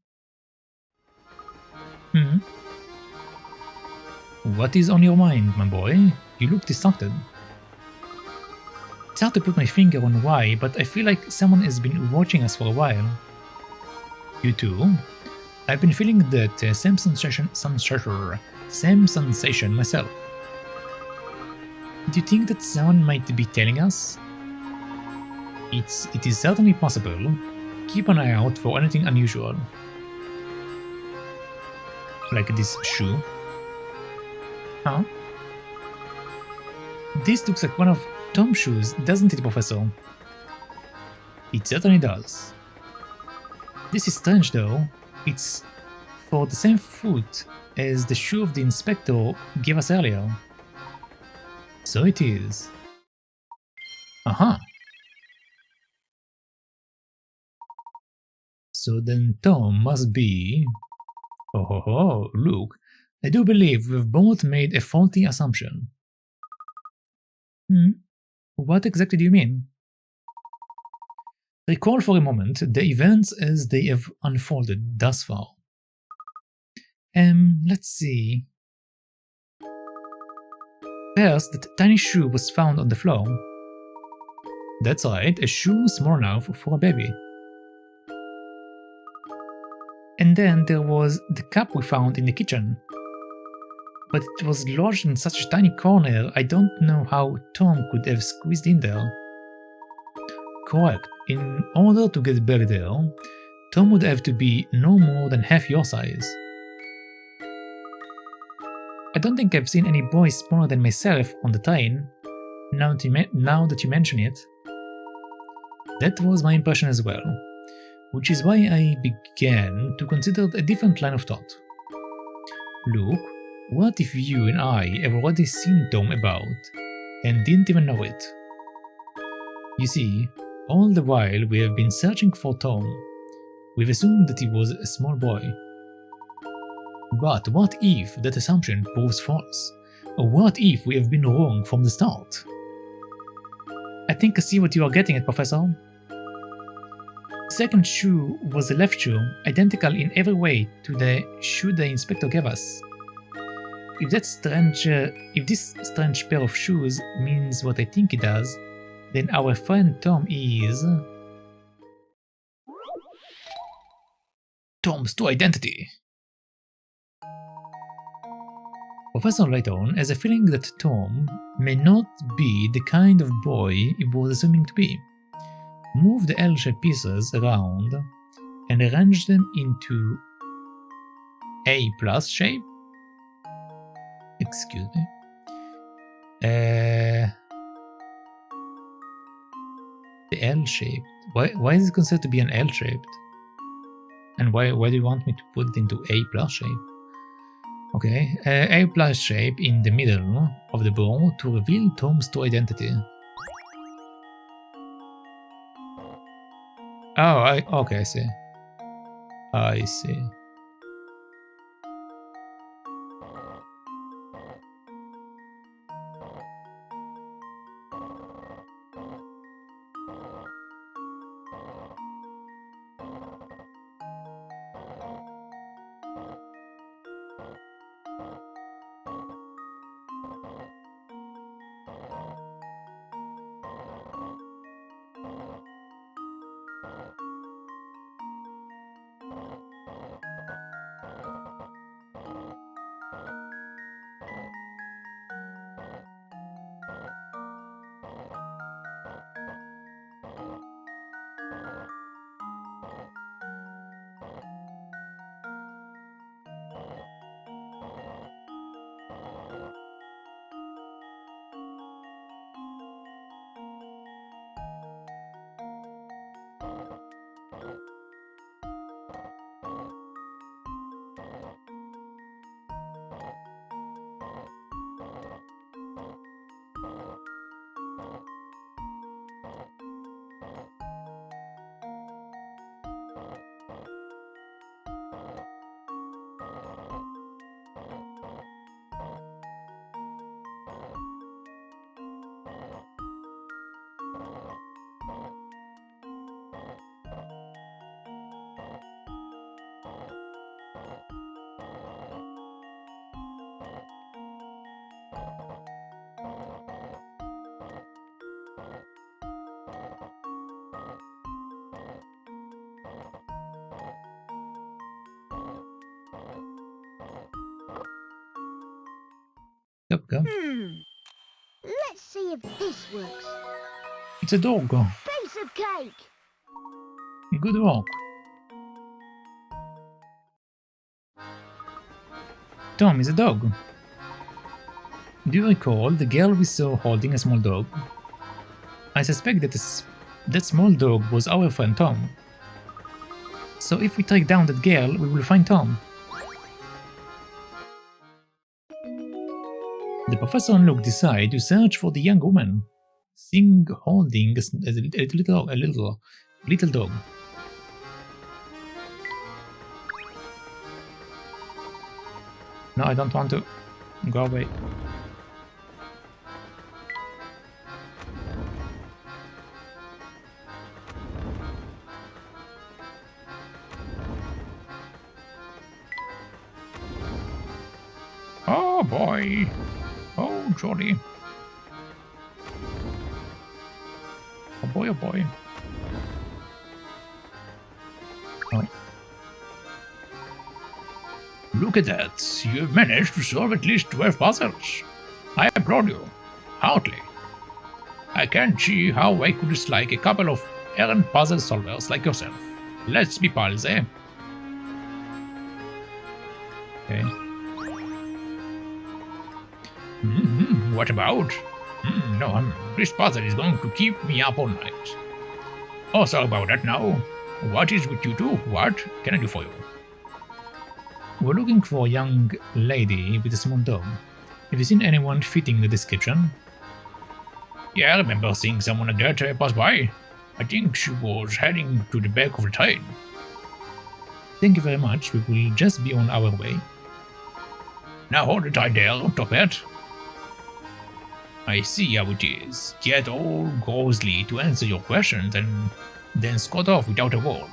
What is on your mind, my boy? You look distracted. It's hard to put my finger on why, but I feel like someone has been watching us for a while. You too? I've been feeling that same sensation myself. Do you think that someone might be telling us? It is certainly possible. Keep an eye out for anything unusual. Like this shoe. Huh? This looks like one of Tom's shoes, doesn't it, Professor? It certainly does. This is strange though. It's for the same foot as the shoe the inspector gave us earlier. So it is. Aha! So then Tom must be... Oh ho ho, look, I do believe we've both made a faulty assumption. What exactly do you mean? Recall for a moment the events as they have unfolded thus far. Let's see. First, that tiny shoe was found on the floor. That's right, a shoe small enough for a baby. And then there was the cup we found in the kitchen. But it was lodged in such a tiny corner, I don't know how Tom could have squeezed in there. Correct, in order to get back there, Tom would have to be no more than half your size. I don't think I've seen any boys smaller than myself on the train, now that you mention it. That was my impression as well, which is why I began to consider a different line of thought. Look, what if you and I have already seen Tom about, and didn't even know it? You see, all the while we have been searching for Tom, we've assumed that he was a small boy. But what if that assumption proves false? Or what if we have been wrong from the start? I think I see what you are getting at, Professor. The second shoe was the left shoe, identical in every way to the shoe the inspector gave us. If this strange pair of shoes means what I think it does, then our friend Tom is... Tom's true identity! Professor Layton has a feeling that Tom may not be the kind of boy he was assuming to be. Move the L-shaped pieces around and arrange them into A+ shape? Excuse me. The L-shaped. Why is it considered to be an L-shaped? And why do you want me to put it into A+ shape? Okay, A+ shape in the middle of the board to reveal Tom's true identity. Oh, okay, I see. I see. Yep, go. Let's see if this works. It's a dog. Piece of cake! Good work. Tom is a dog. Do you recall the girl we saw holding a small dog? I suspect that that small dog was our friend Tom. So if we track down that girl, we will find Tom. The professor and Luke decide to search for the young woman, seen holding a little dog. No, I don't want to. Go away. Oh boy. Oh jolly. Oh boy, oh boy. Oh. Look at that. You've managed to solve at least 12 puzzles. I applaud you. Heartily. I can't see how I could dislike a couple of errant puzzle solvers like yourself. Let's be pals, eh? Okay. What about? No, this puzzle is going to keep me up all night. Oh, sorry about that now. What is with you two? What can I do for you? We're looking for a young lady with a small dog. Have you seen anyone fitting the description? Yeah, I remember seeing someone like that pass by. I think she was heading to the back of the train. Thank you very much. We will just be on our way. Now hold it right there, top hat. I see how it is. Get all grossly to answer your questions and then scot off without a word.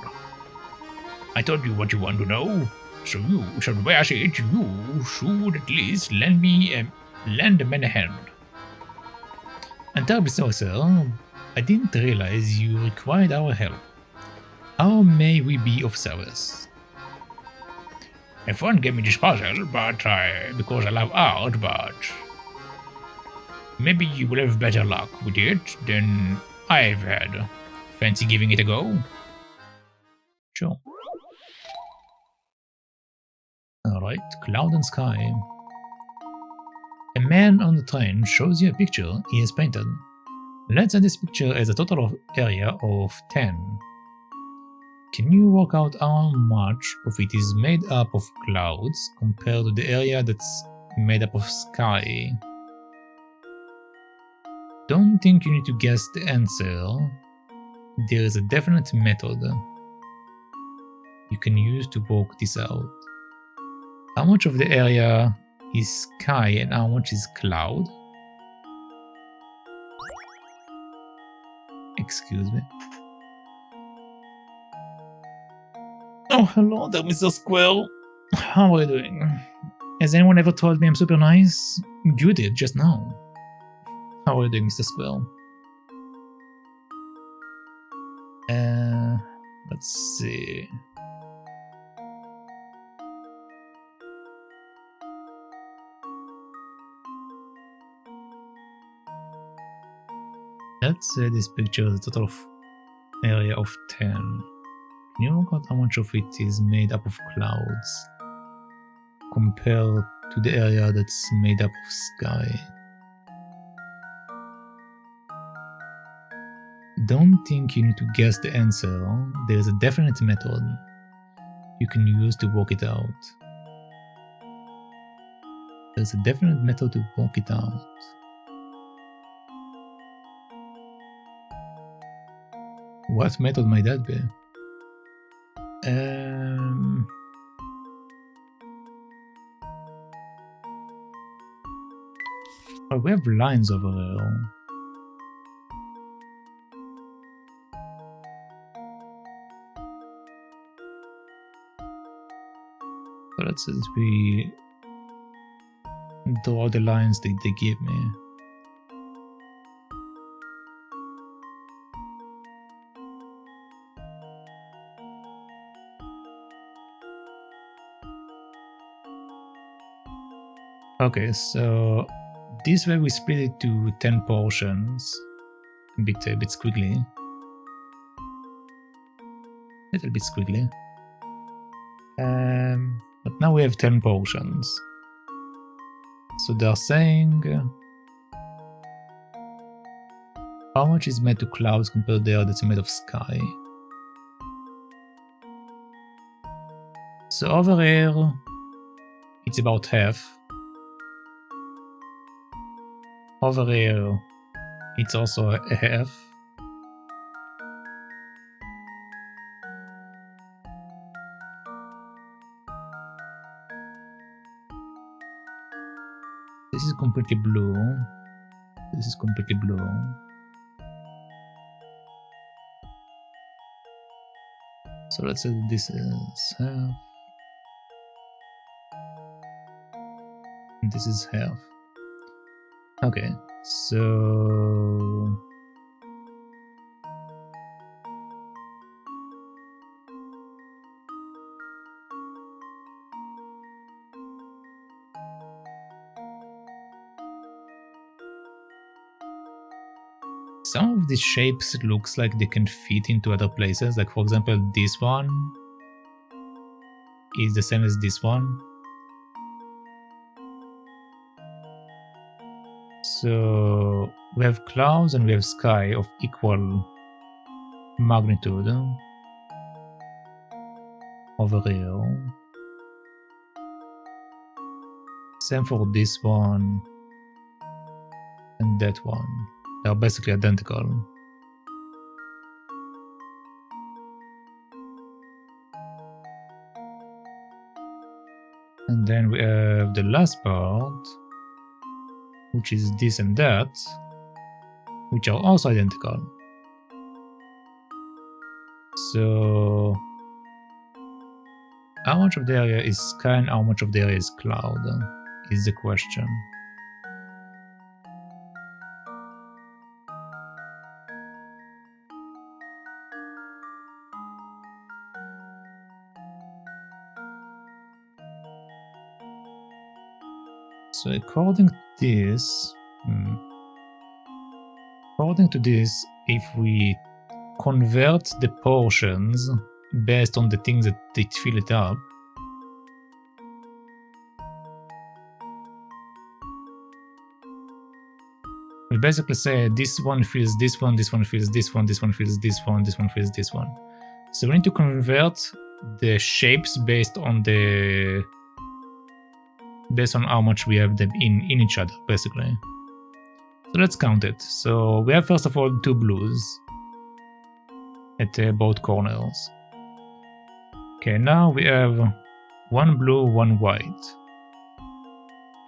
I told you what you want to know, so you should wash it. You should at least lend a man a hand. I'm terribly sorry, sir. I didn't realize you required our help. How may we be of service? A friend gave me this puzzle, because I love art, but maybe you will have better luck with it than I've had. Fancy giving it a go? Sure. Alright, cloud and sky. A man on the train shows you a picture he has painted. Let's say this picture has a total of area of 10. Can you work out how much of it is made up of clouds compared to the area that's made up of sky? Don't think you need to guess the answer. There is a definite method you can use to work this out. How much of the area is sky and how much is cloud? Excuse me. Oh, hello there, Mr. Squirrel. How are you doing? Has anyone ever told me I'm super nice? You did just now. How are you doing, Mr. Squirrel? Let's see. Let's say this picture is a total of area of 10. Can you work out how much of it is made up of clouds compared to the area that's made up of sky? Don't think you need to guess the answer. There is a definite method you can use to work it out. There's a definite method to work it out. What method might that be? Oh, we have lines over there. So let's say we draw the lines that they give me. Okay, so this way we split it to 10 portions, a bit squiggly. A little bit squiggly. But now we have 10 portions. So they're saying how much is made to clouds compared to the other that's made of sky. So over here, it's about half. Over here, it's also a half. This is completely blue. This is completely blue. So let's say this is half. And this is half. Okay, so some of these shapes looks like they can fit into other places. Like for example, this one is the same as this one. So we have clouds and we have sky of equal magnitude over here. Same for this one and that one. They are basically identical. And then we have the last part, which is this and that, which are also identical. So how much of the area is sky and how much of the area is cloud is the question. So according to this, if we convert the portions based on the things that they fill it up, we basically say this one fills this one, this one fills this one, this one fills this one, this one fills this one. So we need to convert the shapes based on how much we have them in each other, basically. So let's count it. So we have first of all 2 blues at both corners. Okay, now we have 1 blue, 1 white.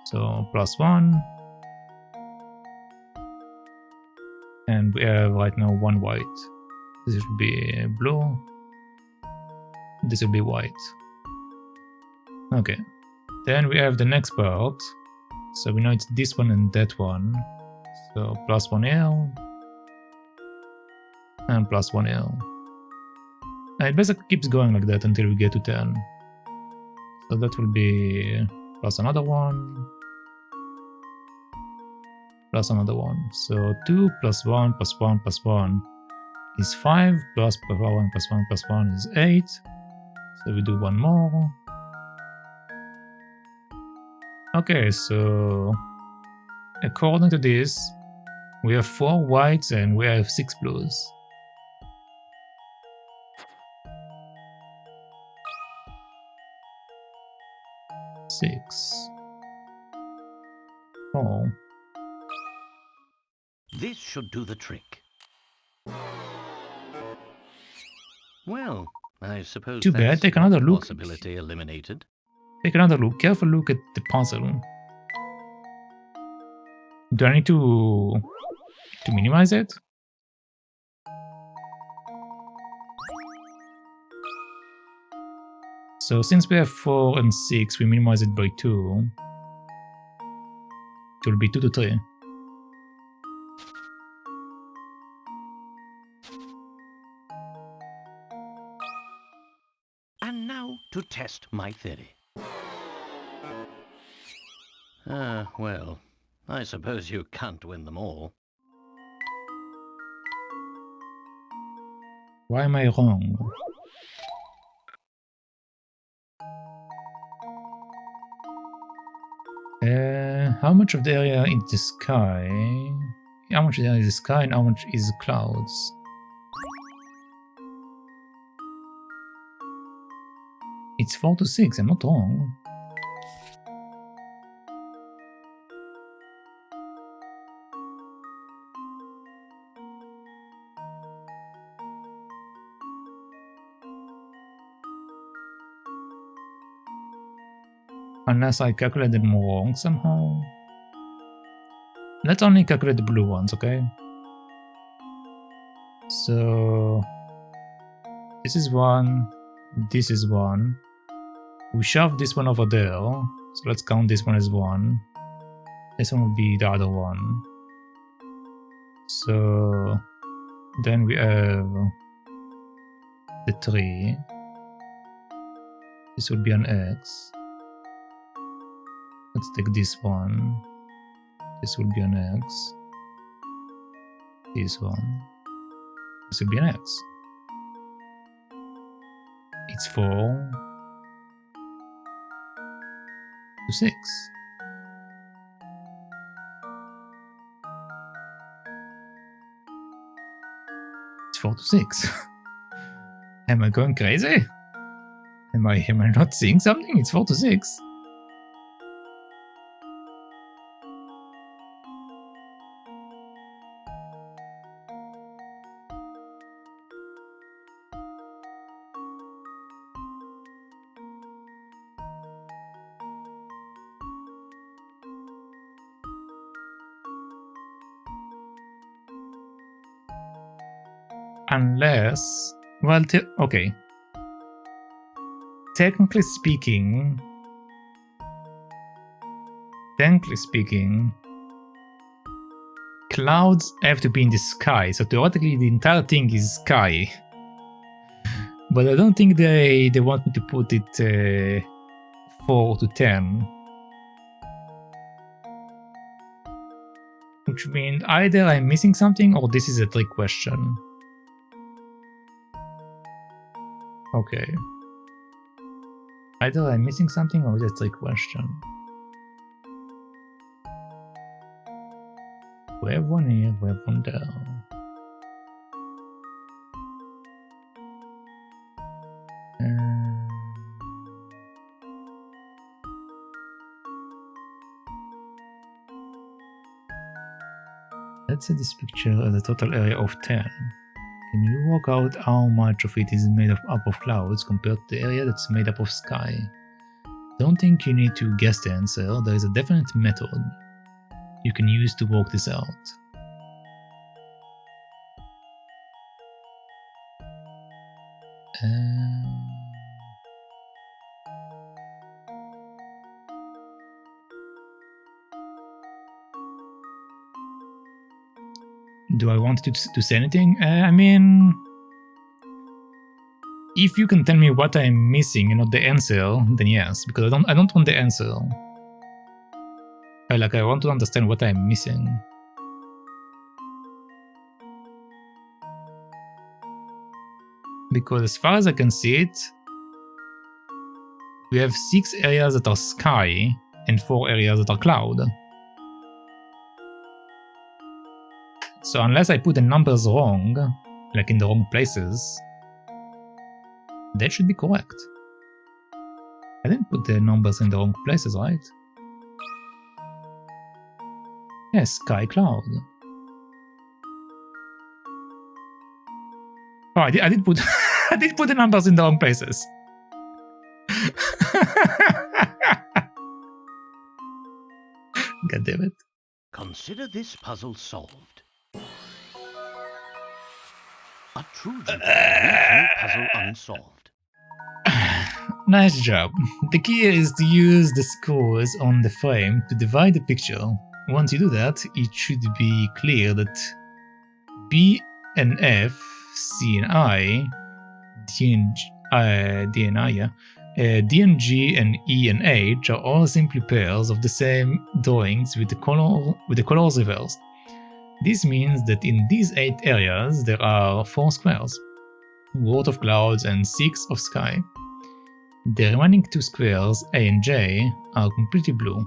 So +1. And we have right now 1 white. This will be blue. This will be white. Okay. Then we have the next part. So we know it's this one and that one. So +1L and +1L. And it basically keeps going like that until we get to 10. So that will be plus another one, plus another one. So 2 + 1 + 1 + 1 is 5, plus 1 + 1 + 1 is 8. So we do one more. Okay, so according to this, we have 4 whites and we have 6 blues. Oh. This should do the trick. Well, I suppose Too bad. that's Take another one look. possibility eliminated. Take another look. Careful look at the puzzle. Do I need to minimize it? So since we have 4 and 6, we minimize it by 2. It will be 2 to 3. And now to test my theory. Well, I suppose you can't win them all. Why am I wrong? How much of the area is the sky? How much of the area is the sky and how much is clouds? It's 4 to 6, I'm not wrong. Unless I calculate them wrong somehow. Let's only calculate the blue ones, okay? So this is 1, this is 1. We shove this one over there, so let's count this one as 1. This one will be the other one. So then we have the 3. This will be an X. Let's take this one. This will be an X. This one. This will be an X. It's 4 to 6. It's 4 to 6. Am I going crazy? Am I not seeing something? It's 4 to 6. Unless, well, okay. Technically speaking, clouds have to be in the sky, so theoretically the entire thing is sky. But I don't think they want me to put it 4 to 10. Which means either I'm missing something or this is a trick question. Okay. Either I'm missing something or it's a trick question. We have one here, we have one there. Let's say this picture has a total area of 10. Can you work out how much of it is made up of clouds compared to the area that's made up of sky? Don't think you need to guess the answer, there is a definite method you can use to work this out. Do I want to say anything? I mean, if you can tell me what I'm missing and not the answer, then yes, because I don't want the answer. I want to understand what I'm missing. Because as far as I can see it, we have 6 areas that are sky and 4 areas that are cloud. So unless I put the numbers wrong, like in the wrong places, that should be correct. I didn't put the numbers in the wrong places, right? Yes, sky cloud. Oh, I did put I did put the numbers in the wrong places. God damn it. Consider this puzzle solved. A true gentleman leaves no puzzle unsolved. Nice job. The key is to use the scores on the frame to divide the picture. Once you do that, it should be clear that B and F, C and I, D and G and E and H are all simply pairs of the same drawings with the colors reversed. This means that in these 8 areas there are 4 squares, worth of clouds and 6 of sky. The remaining 2 squares, A and J, are completely blue.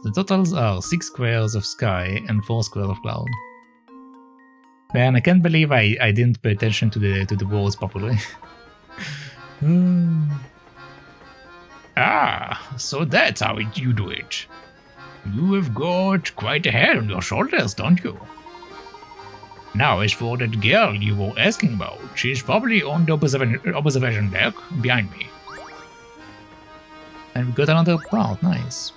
The totals are 6 squares of sky and 4 squares of cloud. Man, I can't believe I didn't pay attention to the words properly. Ah, so that's how you do it. You have got quite a head on your shoulders, don't you? Now, as for that girl you were asking about, she's probably on the observation deck behind me. And we got another part, nice.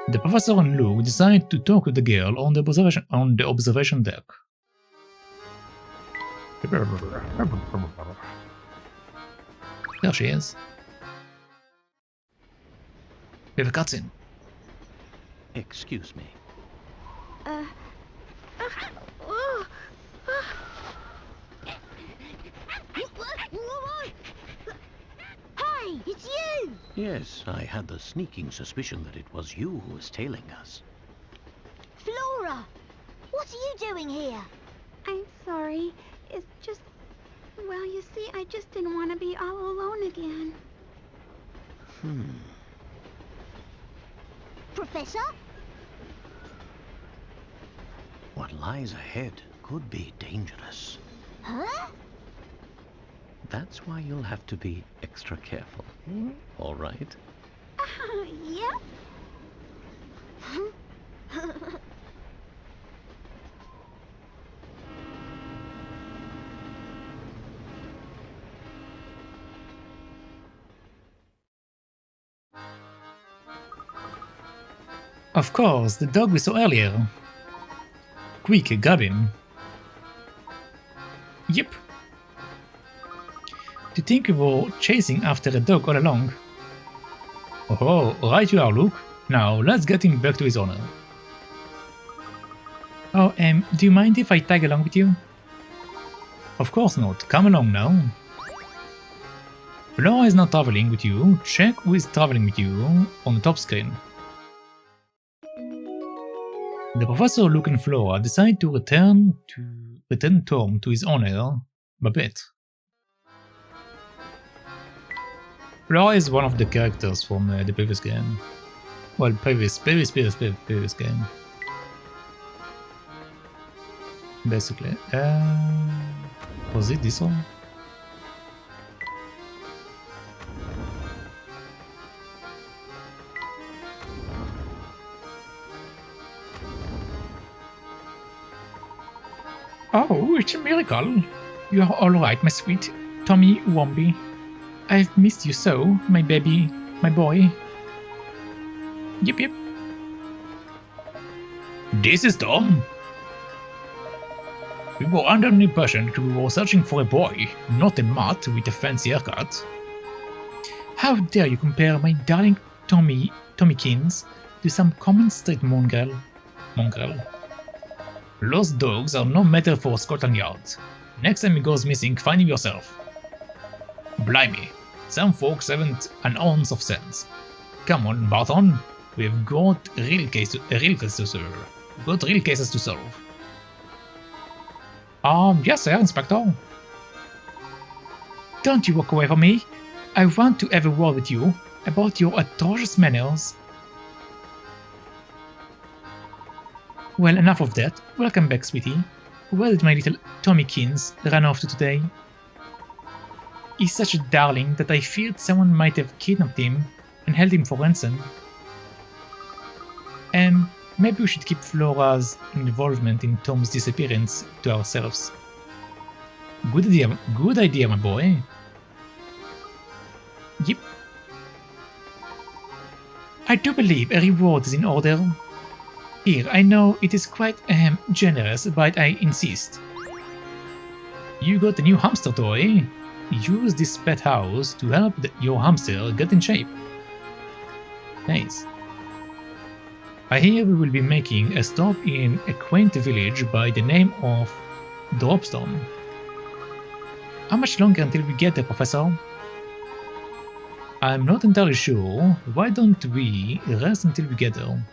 The professor and Luke decide to talk to the girl on the observation deck. There she is. We have a cutscene. Excuse me. Hey, it's you! Yes, I had the sneaking suspicion that it was you who was tailing us. Flora! What are you doing here? I'm sorry. It's just... Well, you see, I just didn't want to be all alone again. Professor? What lies ahead could be dangerous. Huh? That's why you'll have to be extra careful. All right? Yep. Of course, the dog we saw earlier. Quick, grab him. Yep. To think we were chasing after a dog all along. Oh, right you are, Luke. Now, let's get him back to his owner. Oh, do you mind if I tag along with you? Of course not. Come along now. Flora is not traveling with you. Check who is traveling with you on the top screen. The Professor, Luke and Flora decide to return Tom to his owner, Babette. Flora is one of the characters from the previous game. Well, previous game. Basically. Was it this one? Oh, it's a miracle. You are alright, my sweet Tommy Womby. I've missed you so, my baby, my boy. Yep. This is Tom. We were under the impression that we were searching for a boy, not a mutt with a fancy haircut. How dare you compare my darling Tommykins to some common street mongrel? Lost dogs are no matter for Scotland Yard. Next time he goes missing, find him yourself. Blimey, some folks haven't an ounce of sense. Come on, Barton, we've got real cases to solve. Yes sir, Inspector. Don't you walk away from me. I want to have a word with you about your atrocious manners. Well, enough of that. Welcome back, sweetie. Where did my little Tommykins run off to today? He's such a darling that I feared someone might have kidnapped him and held him for ransom. Maybe we should keep Flora's involvement in Tom's disappearance to ourselves. Good idea, my boy. Yep. I do believe a reward is in order. Here, I know it is quite generous, but I insist. You got a new hamster toy. Use this pet house to help your hamster get in shape. Nice. I hear we will be making a stop in a quaint village by the name of Dropstone. How much longer until we get there, Professor? I'm not entirely sure. Why don't we rest until we get there?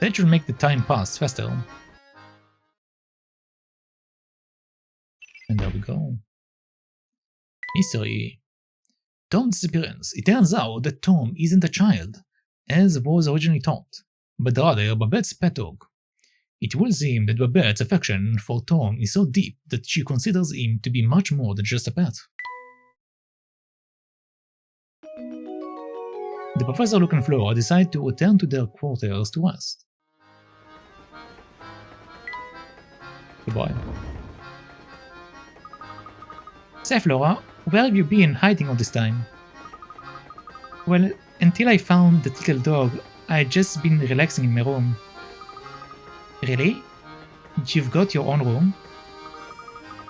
That should make the time pass faster. And there we go. Mystery. Tom's disappearance. It turns out that Tom isn't a child, as was originally thought, but rather Babette's pet dog. It will seem that Babette's affection for Tom is so deep that she considers him to be much more than just a pet. The professor, Luke, and Flora decide to return to their quarters to rest. Goodbye. Say, Flora, where have you been hiding all this time? Well, until I found the tickle dog, I'd just been relaxing in my room. Really? You've got your own room?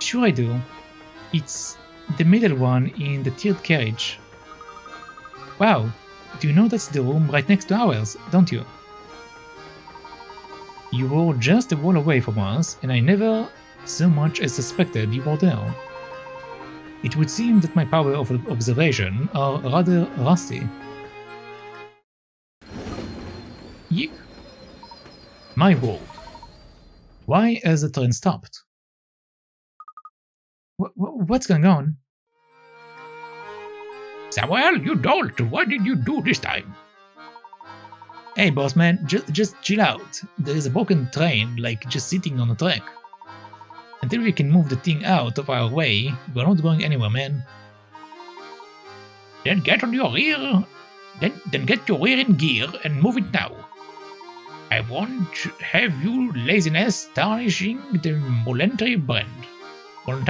Sure I do. It's the middle one in the tiered carriage. Wow, do you know that's the room right next to ours, don't you? You were just a wall away from us, and I never so much as suspected you were there. It would seem that my power of observation are rather rusty. Yeek. My word. Why has the train stopped? What's going on? Samuel, you dolt! What did you do this time? Hey, boss man, just chill out. There is a broken train, like just sitting on the track. Until we can move the thing out of our way, we're not going anywhere, man. Then get on your rear. Then get your rear in gear and move it now. I won't have you laziness tarnishing the Molentary brand. But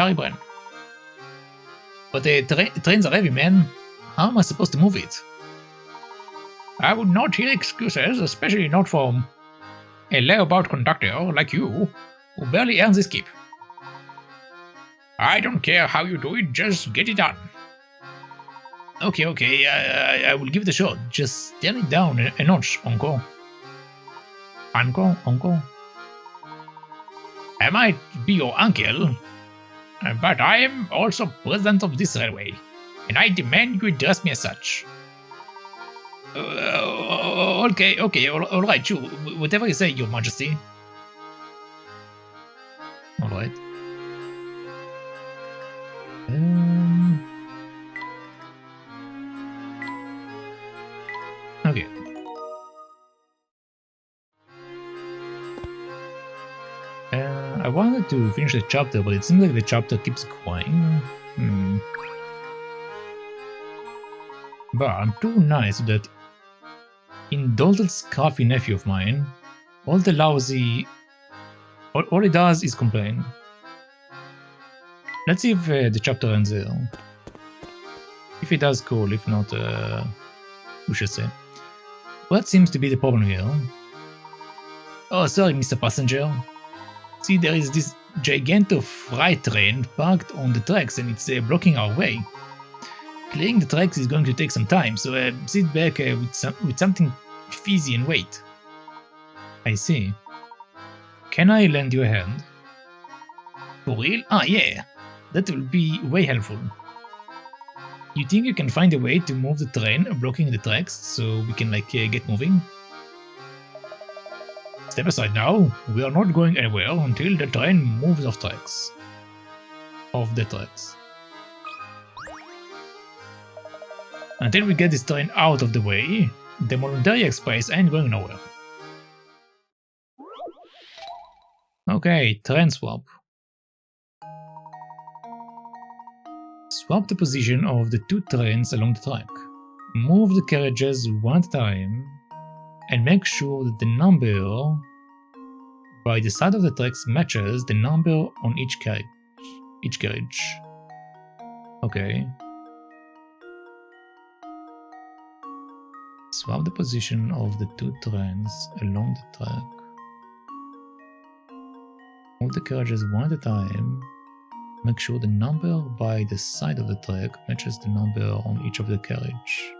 the trains are heavy, man. How am I supposed to move it? I would not hear excuses, especially not from a layabout conductor like you, who barely earns his keep. I don't care how you do it, just get it done. Okay, I will give it a shot. Just turn it down a notch, Uncle. Uncle? I might be your uncle, but I am also president of this railway, and I demand you address me as such. Okay, alright, sure. Whatever you say, Your Majesty. Alright. Okay. I wanted to finish the chapter, but it seems like the chapter keeps going. But I'm too nice to that indulgent scruffy nephew of mine. All he does is complain. Let's see if the chapter ends there. If it does, cool. If not, we should say. What seems to be the problem here? Oh, sorry, Mr. Passenger. See, there is this gigantic freight train parked on the tracks and it's blocking our way. Clearing the tracks is going to take some time, so sit back with something fizzy and wait. I see. Can I lend you a hand? For real? Ah, yeah. That will be way helpful. You think you can find a way to move the train blocking the tracks so we can get moving? Step aside now. We are not going anywhere until the train moves off the tracks. Until we get this train out of the way, the Molentary Express ain't going nowhere. Okay, train swap. Swap the position of the two trains along the track. Move the carriages one at a time, and make sure that the number by the side of the tracks matches the number on each carriage. Okay. Swap the position of the two trains along the track. Move the carriages one at a time. Make sure the number by the side of the track matches the number on each of the carriage.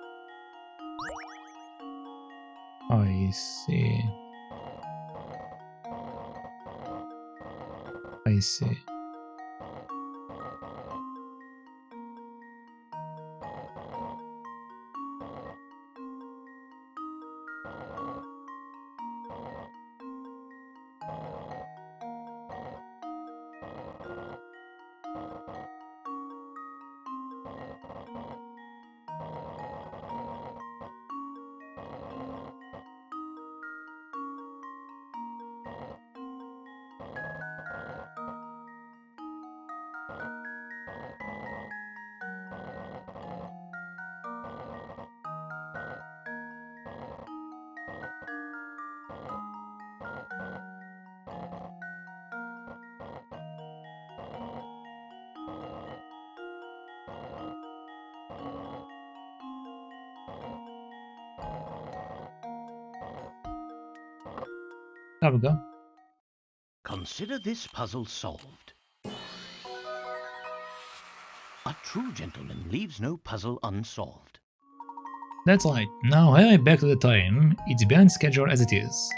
I see. There we go. Consider this puzzle solved. A true gentleman leaves no puzzle unsolved. That's right. Now hurry back to the train. It's behind schedule as it is.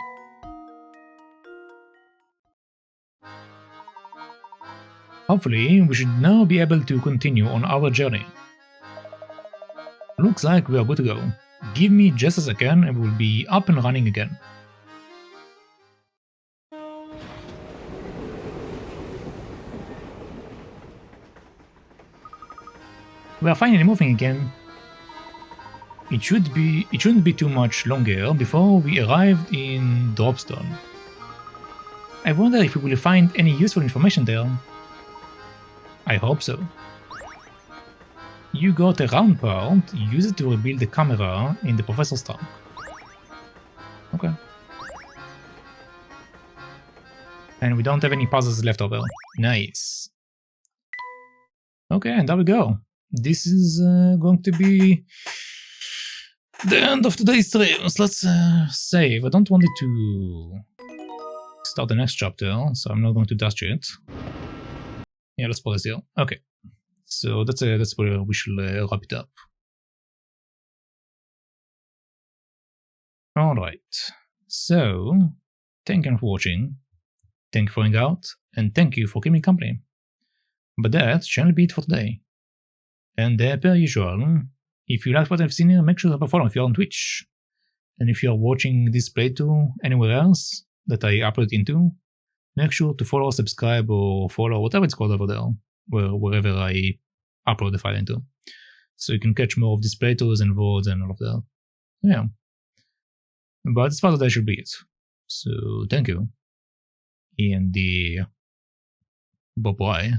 Hopefully, we should now be able to continue on our journey. Looks like we are good to go. Give me just a second and we'll be up and running again. We are finally moving again. It shouldn't be too much longer before we arrived in Dropstone. I wonder if we will find any useful information there. I hope so. You got a round part, use it to rebuild the camera in the professor's trunk. Okay. And we don't have any puzzles left over. Nice. Okay, and there we go. This is going to be the end of today's streams. Let's save. I don't want it to start the next chapter, so I'm not going to dash it. Yeah, let's pause here. Okay, so that's where we should wrap it up. Alright, so thank you for watching, thank you for hanging out, and thank you for keeping me company. But that shall be it for today. And per usual, if you like what I've seen here, make sure to follow if you're on Twitch. And if you're watching this playthrough anywhere else that I upload into, make sure to follow, subscribe, or follow whatever it's called over there, wherever I upload the file into. So you can catch more of these playthroughs and VODs and all of that. Yeah. But as far as that should be it. So thank you. And bye-bye.